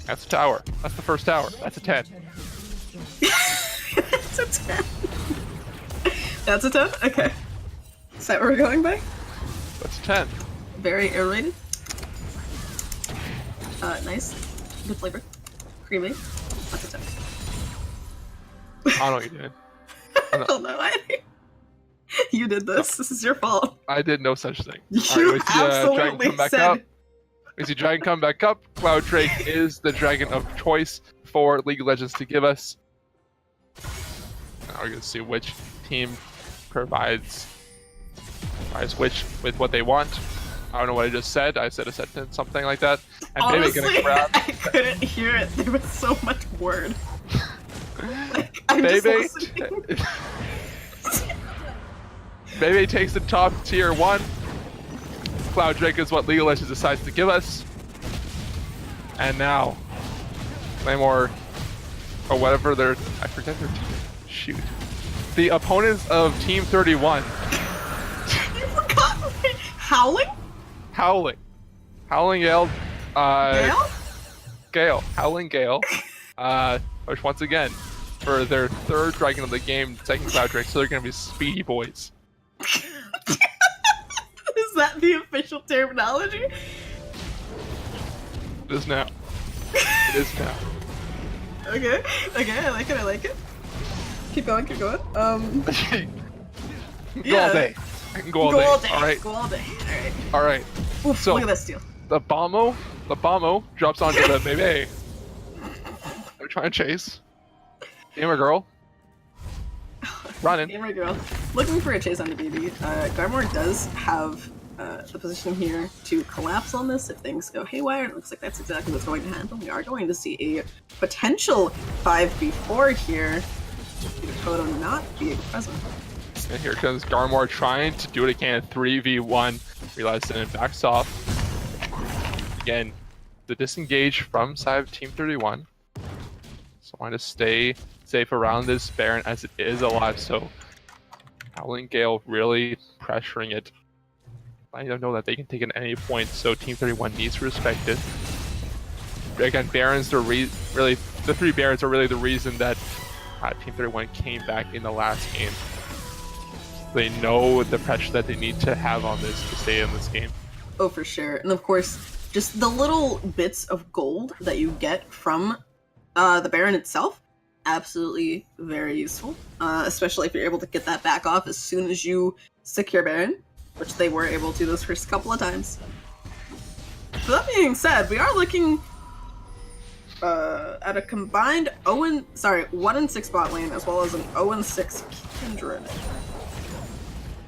That's a tower. That's the first tower. That's a 10. That's a 10. That's a 10? Okay. Is that what we're going by? That's a 10. Very aerated. Nice. Good flavor. Creamy. That's a 10. I don't know what you did. I don't know. You did this. This is your fault. I did no such thing. You absolutely said. We see Dragon come back up. Cloud Drake is the dragon of choice for League of Legends to give us. Now we're going to see which team provides which with what they want. I don't know what I just said. I said a sentence, something like that. And honestly, maybe grab. I couldn't hear it. There was so much word. Like, I'm Bebe, just listening. Bebe takes the top tier 1. Cloud Drake is what League of Legends decides to give us. And now, Claymore, or whatever I forget their team. Shoot. The opponents of Team 31. You forgot? Howling? Howling Gale. Gale? Gale. Howling Gale. Which once again, for their third dragon of the game, second Cloud Drake, so they're going to be speedy boys. Is that the official terminology? It is now. It is now. Okay, I like it. Keep going. Go Yeah. all day. I can go all day. All right. Go all day. All right. Oof, So look at that steal. the Bombo drops onto the baby. They're trying to chase. Gamer girl. Running. Gamer girl. Looking for a chase on the BB. Garmor does have the position here to collapse on this if things go haywire. It looks like that's exactly what's going to happen. We are going to see a potential 5v4 here. Dakota not being present. And here comes Garmor trying to do what he can. 3v1. Realizes it and backs off. Again, the disengage from side of Team 31. So I want to stay safe around this Baron as it is alive. So Howling Gale really pressuring it. I don't know that they can take it at any point, so Team 31 needs to respect it. Again, Barons are the three Barons are really the reason that Team 31 came back in the last game. They know the pressure that they need to have on this to stay in this game. Oh, for sure. And of course, just the little bits of gold that you get from the Baron itself, absolutely very useful. Especially if you're able to get that back off as soon as you secure Baron, which they were able to those first couple of times. So that being said, we are looking at a combined 1-6 bot lane as well as an 0-6 Kindred.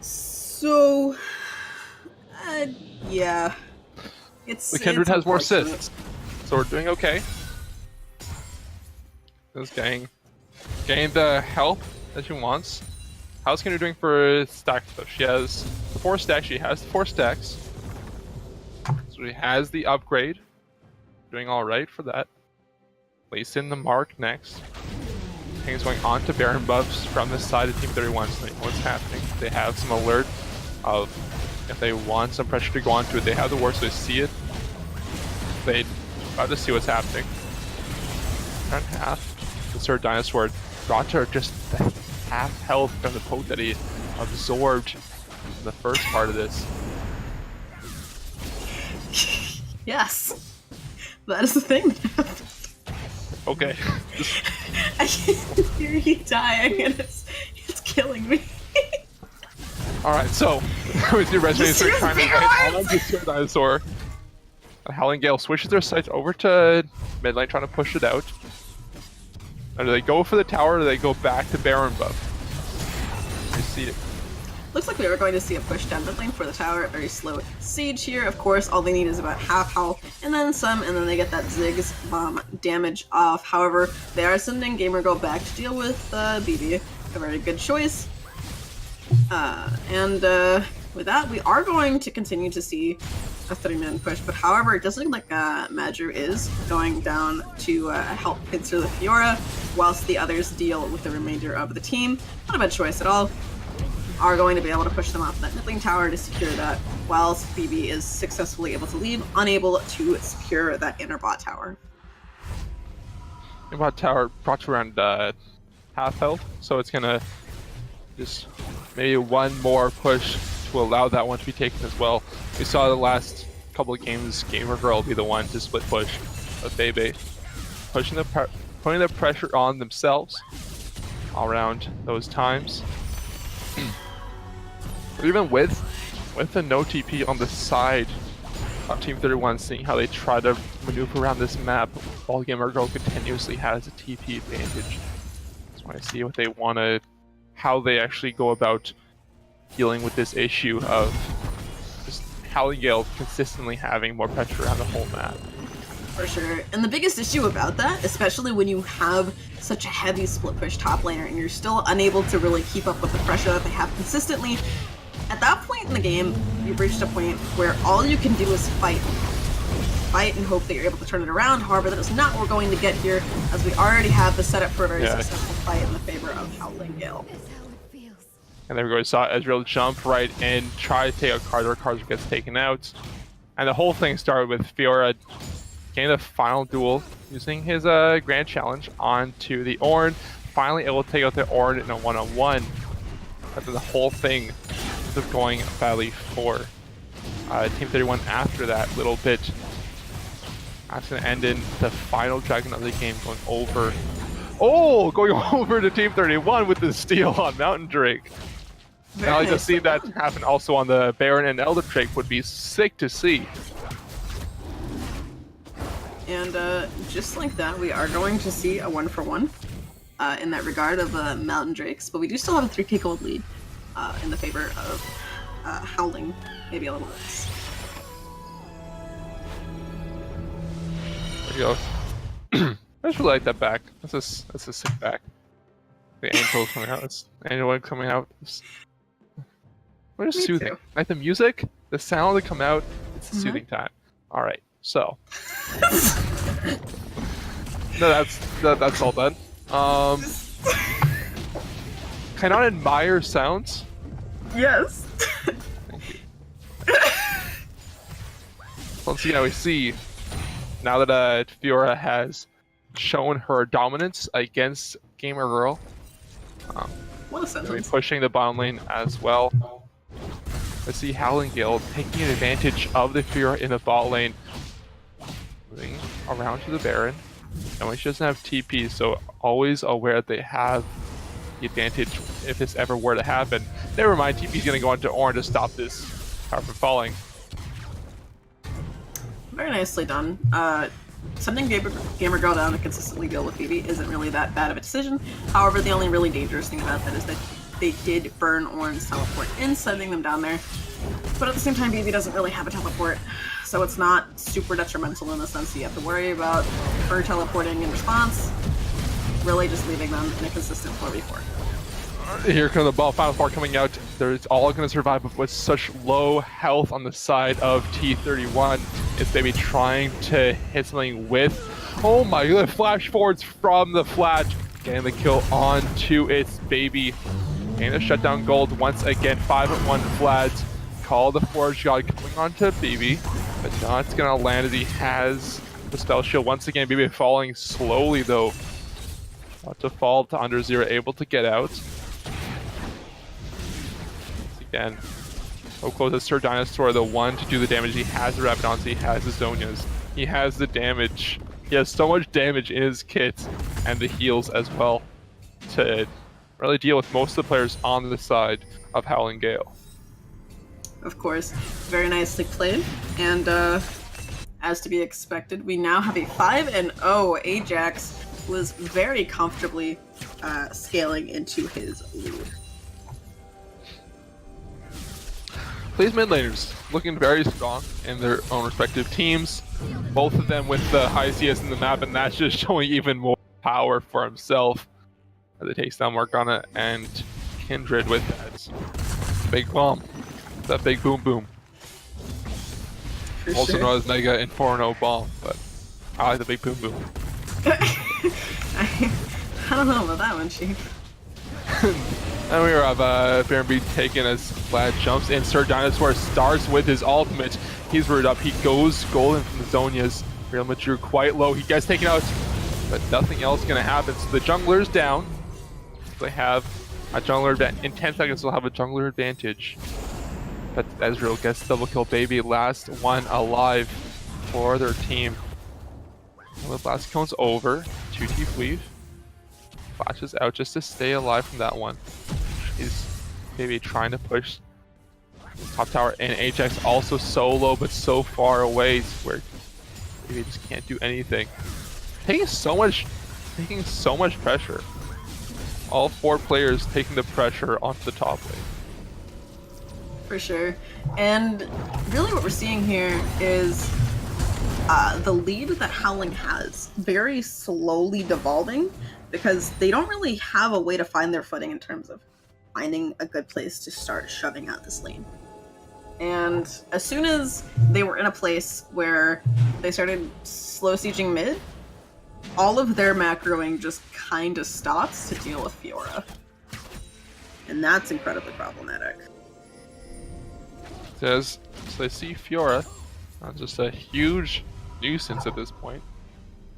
So, yeah, the Kindred has more assists, so we're doing okay. This getting the help that she wants. How's Kindred doing for stacks though? She has 4 stacks. She has 4 stacks, so she has the upgrade. Doing all right for that. Place in the mark next. Things going on to Baron buffs from the side of Team 31, so they know what's happening. They have some alert of if they want some pressure to go onto it. They have the ward, so they see it. They about to see what's happening. Around half. The Sir Dinosaur brought to her just the half health from the poke that he absorbed in the first part of this. Yes, that is the thing. Okay. I can hear you dying, and it's killing me. Alright, so with your resonator trying to hit on the Sir Dinosaur, Howling Gale switches their sights over to mid lane, trying to push it out. Now, do they go for the tower or do they go back to Baron buff? I see it. Looks like we are going to see a push down mid lane for the tower. A very slow siege here. Of course, all they need is about half health and then some, and then they get that Ziggs bomb damage off. However, they are sending Gamer Girl back to deal with BB. A very good choice. With that, we are going to continue to see a 3-man push, but however, it does look like Madru is going down to help pincer the Fiora, whilst the others deal with the remainder of the team. Not a bad choice at all. Are going to be able to push them off that mid lane tower to secure that, whilst BB is successfully able to leave, unable to secure that inner bot tower. Inner bot tower brought to around half health, so it's gonna just maybe one more push to allow that one to be taken as well. We saw the last couple of games, Gamer Girl be the one to split push with Bebe, putting the pressure on themselves around those times. But even with the no TP on the side of Team 31, seeing how they try to maneuver around this map, while Gamer Girl continuously has a TP advantage. Just want to see what they want to, how they actually go about dealing with this issue of just Howling Gale consistently having more pressure around the whole map. For sure. And the biggest issue about that, especially when you have such a heavy split push top laner and you're still unable to really keep up with the pressure that they have consistently, at that point in the game, you've reached a point where all you can do is fight. Fight and hope that you're able to turn it around. However, that is not what we're going to get here, as we already have the setup for a very successful fight in the favor of Howling Gale. And there we go, we saw Ezreal jump right in, try to take out Carter. Carter gets taken out. And the whole thing started with Fiora getting the final duel using his Grand Challenge onto the Ornn. Finally able to take out the Ornn in a one-on-one. After the whole thing was going badly for Team 31 after that little bit. That's going to end in the final Dragon of the game going over. Oh, going over to Team 31 with the steal on Mountain Drake. Now, like to see that happen also on the Baron and Elder Drake would be sick to see. And just like that, we are going to see a 1-for-1 in that regard of Mountain Drakes, but we do still have a 3k gold lead in the favor of Howling, maybe a little less. There you go. I just really like that back. That's a sick back. The Angel's coming out. This Angel coming out. What is soothing? Too. Like the music, the sound that come out, it's soothing time. Alright, so. No, that's all done. Can I admire sounds? Yes. Thank you. Once again, we see now that Fiora has shown her dominance against Gamer Girl. What a sentence. Pushing the bottom lane as well. Let's see Howling Gale taking advantage of the Fiora in the bot lane. Moving around to the Baron. And she doesn't have TP, so always aware that they have the advantage if this ever were to happen. Never mind, TP's gonna go into Ornn to stop this power from falling. Very nicely done. Sending Gamer Girl down to consistently deal with Phoebe isn't really that bad of a decision. However, the only really dangerous thing about that is that they did burn Ornn's teleport in sending them down there. But at the same time, Phoebe doesn't really have a teleport, so it's not super detrimental in the sense that you have to worry about her teleporting in response. Really just leaving them in a consistent 4v4. Here comes the ball, final part coming out. It's all going to survive, but with such low health on the side of T31. It's maybe trying to hit something with. Oh my god, flash forwards from the flash. Getting the kill onto its baby. And a shutdown gold once again. 5-1 Vlad. Call the Forge God coming onto BB. But not going to land as he has the spell shield once again. BB falling slowly though. About to fall to under 0, able to get out. Again, so close as Sir Dinosaur, the one to do the damage. He has the Rabadons, he has the Zonias, he has the damage. He has so much damage in his kit and the heals as well to really deal with most of the players on the side of Howling Gale. Of course, very nicely played. And as to be expected, we now have a 5-0 Ajax, who is very comfortably scaling into his lead. These mid laners looking very strong in their own respective teams. Both of them with the high CS in the map, and that's just showing even more power for himself as it takes down Morgana and Kindred with that big bomb, that big boom boom. For Also sure. known as Mega Inferno bomb, but I like the big boom boom. I don't know about that one, Chief. And we have Baron B taken as Vlad jumps in. Sir Dinosaur starts with his ultimate. He's rooted up. He goes golden from the Zonias. Real Mature quite low. He gets taken out, but nothing else going to happen. So the jungler's down. They have a jungler in 10 seconds. They'll have a jungler advantage. But Ezreal gets double kill, baby. Last one alive for their team. Well, the last kill's over. 2T Fleeve. Flashes out just to stay alive from that one. He's maybe trying to push top tower, and Ajax also so low but so far away where he just can't do anything. Taking so much pressure. All 4 players taking the pressure onto the top lane. For sure. And really what we're seeing here is the lead that Howling has very slowly devolving, because they don't really have a way to find their footing in terms of finding a good place to start shoving out this lane. And as soon as they were in a place where they started slow sieging mid, all of their macroing just kind of stops to deal with Fiora. And that's incredibly problematic. So they see Fiora, just a huge nuisance at this point.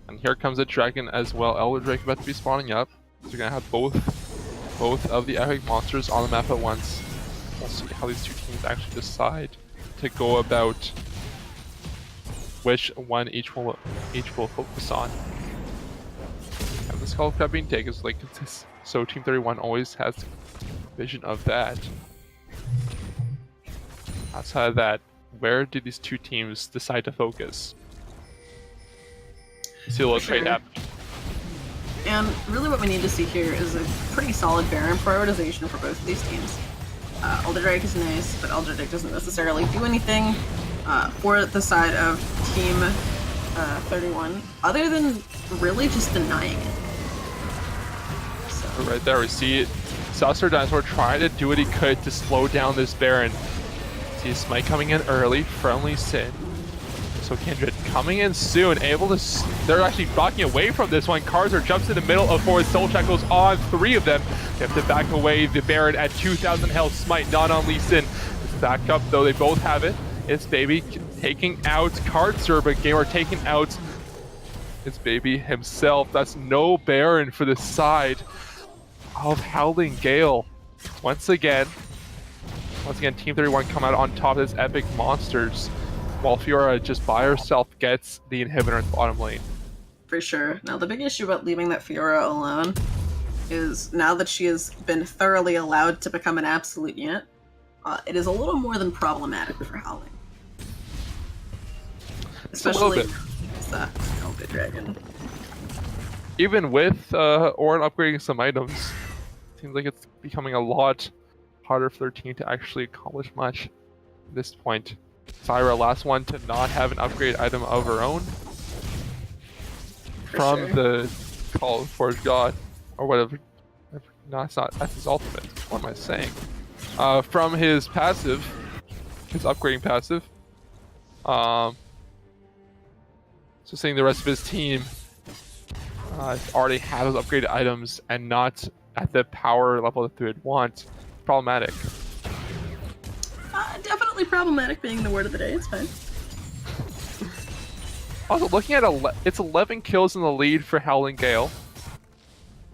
And here comes a dragon as well. Elder Drake about to be spawning up. So you're gonna have both of the epic monsters on the map at once. We'll see how these two teams actually decide to go about which one each will focus on. And the Skull Crab being taken is like this. So Team 31 always has vision of that. Outside of that, where do these two teams decide to focus? See a little trade happen. And really what we need to see here is a pretty solid Baron prioritization for both of these teams. Elder Drake is nice, but Elder Drake doesn't necessarily do anything for the side of Team 31, other than really just denying it. So. Right there, we see it. Saucer Dinosaur trying to do what he could to slow down this Baron. See Smite coming in early, friendly Sin. So Kindred coming in soon, able to. They're actually blocking away from this one. Karzer jumps in the middle of four. Soul Shackles on three of them. They have to back away. The Baron at 2,000 health. Smite not on Lee Sin. It's back up though. They both have it. It's Baby taking out Karzer, but Gamer taking out. It's Baby himself. That's no Baron for the side of Howling Gale. Once again, Team 31 come out on top of this epic monsters, while Fiora just by herself gets the inhibitor in the bottom lane. For sure. Now the big issue about leaving that Fiora alone is now that she has been thoroughly allowed to become an absolute unit, it is a little more than problematic for Howling. Especially with that Elder Dragon. Even with Orin upgrading some items, seems like it's becoming a lot harder for their team to actually accomplish much at this point. Zyra, last one to not have an upgrade item of her own from the Call of Forge God, or whatever. No, it's not. That's his ultimate. What am I saying? From his passive, his upgrading passive. So seeing the rest of his team already have those upgraded items and not at the power level that they would want. Problematic. Definitely problematic being the word of the day. It's fine. Also, looking at it's 11 kills in the lead for Howling Gale.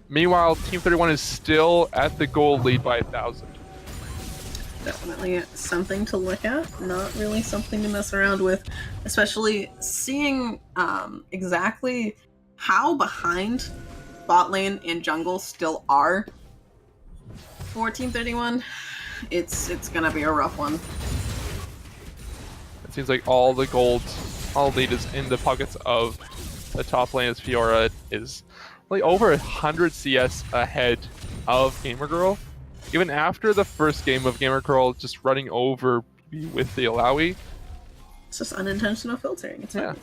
Meanwhile, Team 31 is still at the gold lead by 1,000. Definitely something to look at, not really something to mess around with, especially seeing exactly how behind bot lane and jungle still are for Team 31. It's gonna be a rough one. It seems like all the lead is in the pockets of the top lane as Fiora is like over 100 CS ahead of Gamer Girl. Even after the first game of Gamer Girl just running over with the Alawi. It's just unintentional filtering. It's yeah.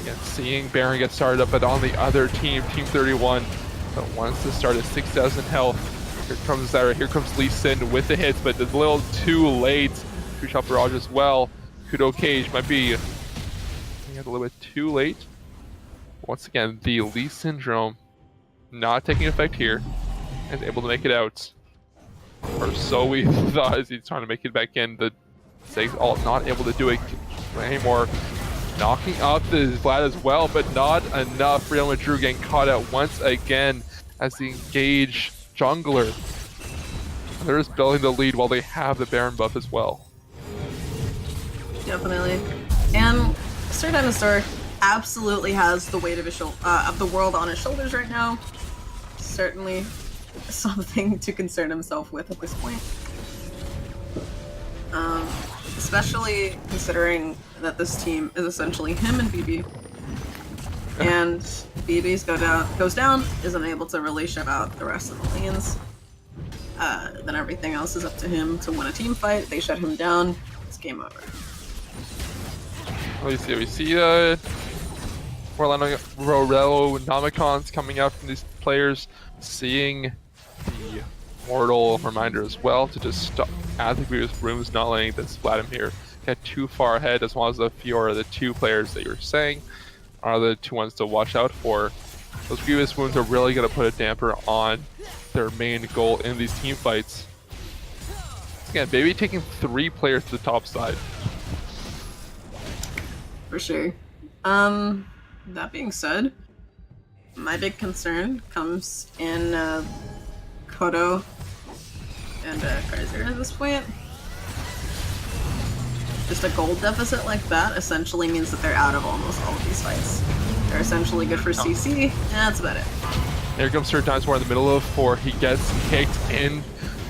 Again, seeing Baron get started up, but on the other team, Team 31, that wants to start at 6,000 health. Here comes Zyra, here comes Lee Sin with the hits, but it's a little too late. Two shot barrage as well. Kudo Cage might be a little bit too late. Once again, the Lee Syndrome not taking effect here, and able to make it out. Or so we thought as he's trying to make it back in. The Ziggs all not able to do it anymore. Knocking up the Vlad as well, but not enough. Real Madrid getting caught out once again as the engaged jungler. They're just building the lead while they have the Baron buff as well. Definitely. And Sir Dinosaur absolutely has the weight of the world on his shoulders right now. Certainly something to concern himself with at this point. Especially considering that this team is essentially him and BB. And BB's goes down, is unable to really shut out the rest of the lanes. Then everything else is up to him to win a team fight. They shut him down. It's game over. We see Orlando Nomicons coming out from these players, seeing the Mortal Reminder as well to just stop at the previous rooms, not letting this Vladimir get too far ahead, as well as the Fiora, the two players that you were saying are the two ones to watch out for. Those previous wounds are really going to put a damper on their main goal in these team fights. Again, Baby taking 3 players to the top side. for sure. That being said, my big concern comes in Kodo and Kaiser at this point. Just a gold deficit like that essentially means that they're out of almost all of these fights. They're essentially good for CC, and that's about it. Here comes Sir Dinosaur in the middle of 4. He gets kicked in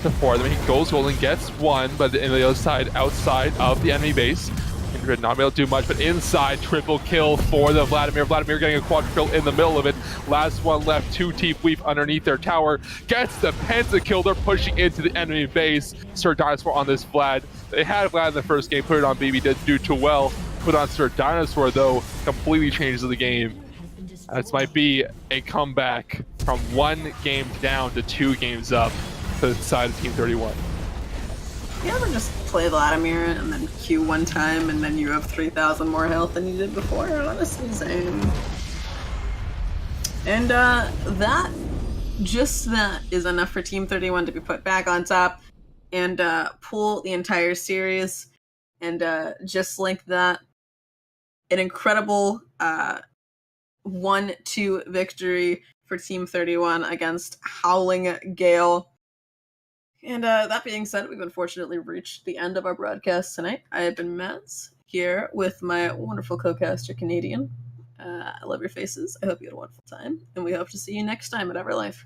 to 4. Then he goes gold and gets 1, but in the other side, outside of the enemy base. Kindred not able to do much, but inside, triple kill for the Vladimir. Vladimir getting a quad kill in the middle of it. Last one left, 2 Teep Weave underneath their tower. Gets the pentakill. They're pushing into the enemy base. Sir Dinosaur on this Vlad. They had Vlad in the first game, put it on BB, didn't do too well. Put on Sir Dinosaur, though, completely changes the game. This might be a comeback from 1 game down to 2 games up to the side of Team 31. You ever just play Vladimir and then Q one time and then you have 3,000 more health than you did before? Honestly, same. And that is enough for Team 31 to be put back on top and pull the entire series. And just like that, an incredible 1-2 victory for Team 31 against Howling Gale. And that being said, we've unfortunately reached the end of our broadcast tonight. I have been Mads, here with my wonderful co-caster, Canadian. I love your faces. I hope you had a wonderful time. And we hope to see you next time at Everlife.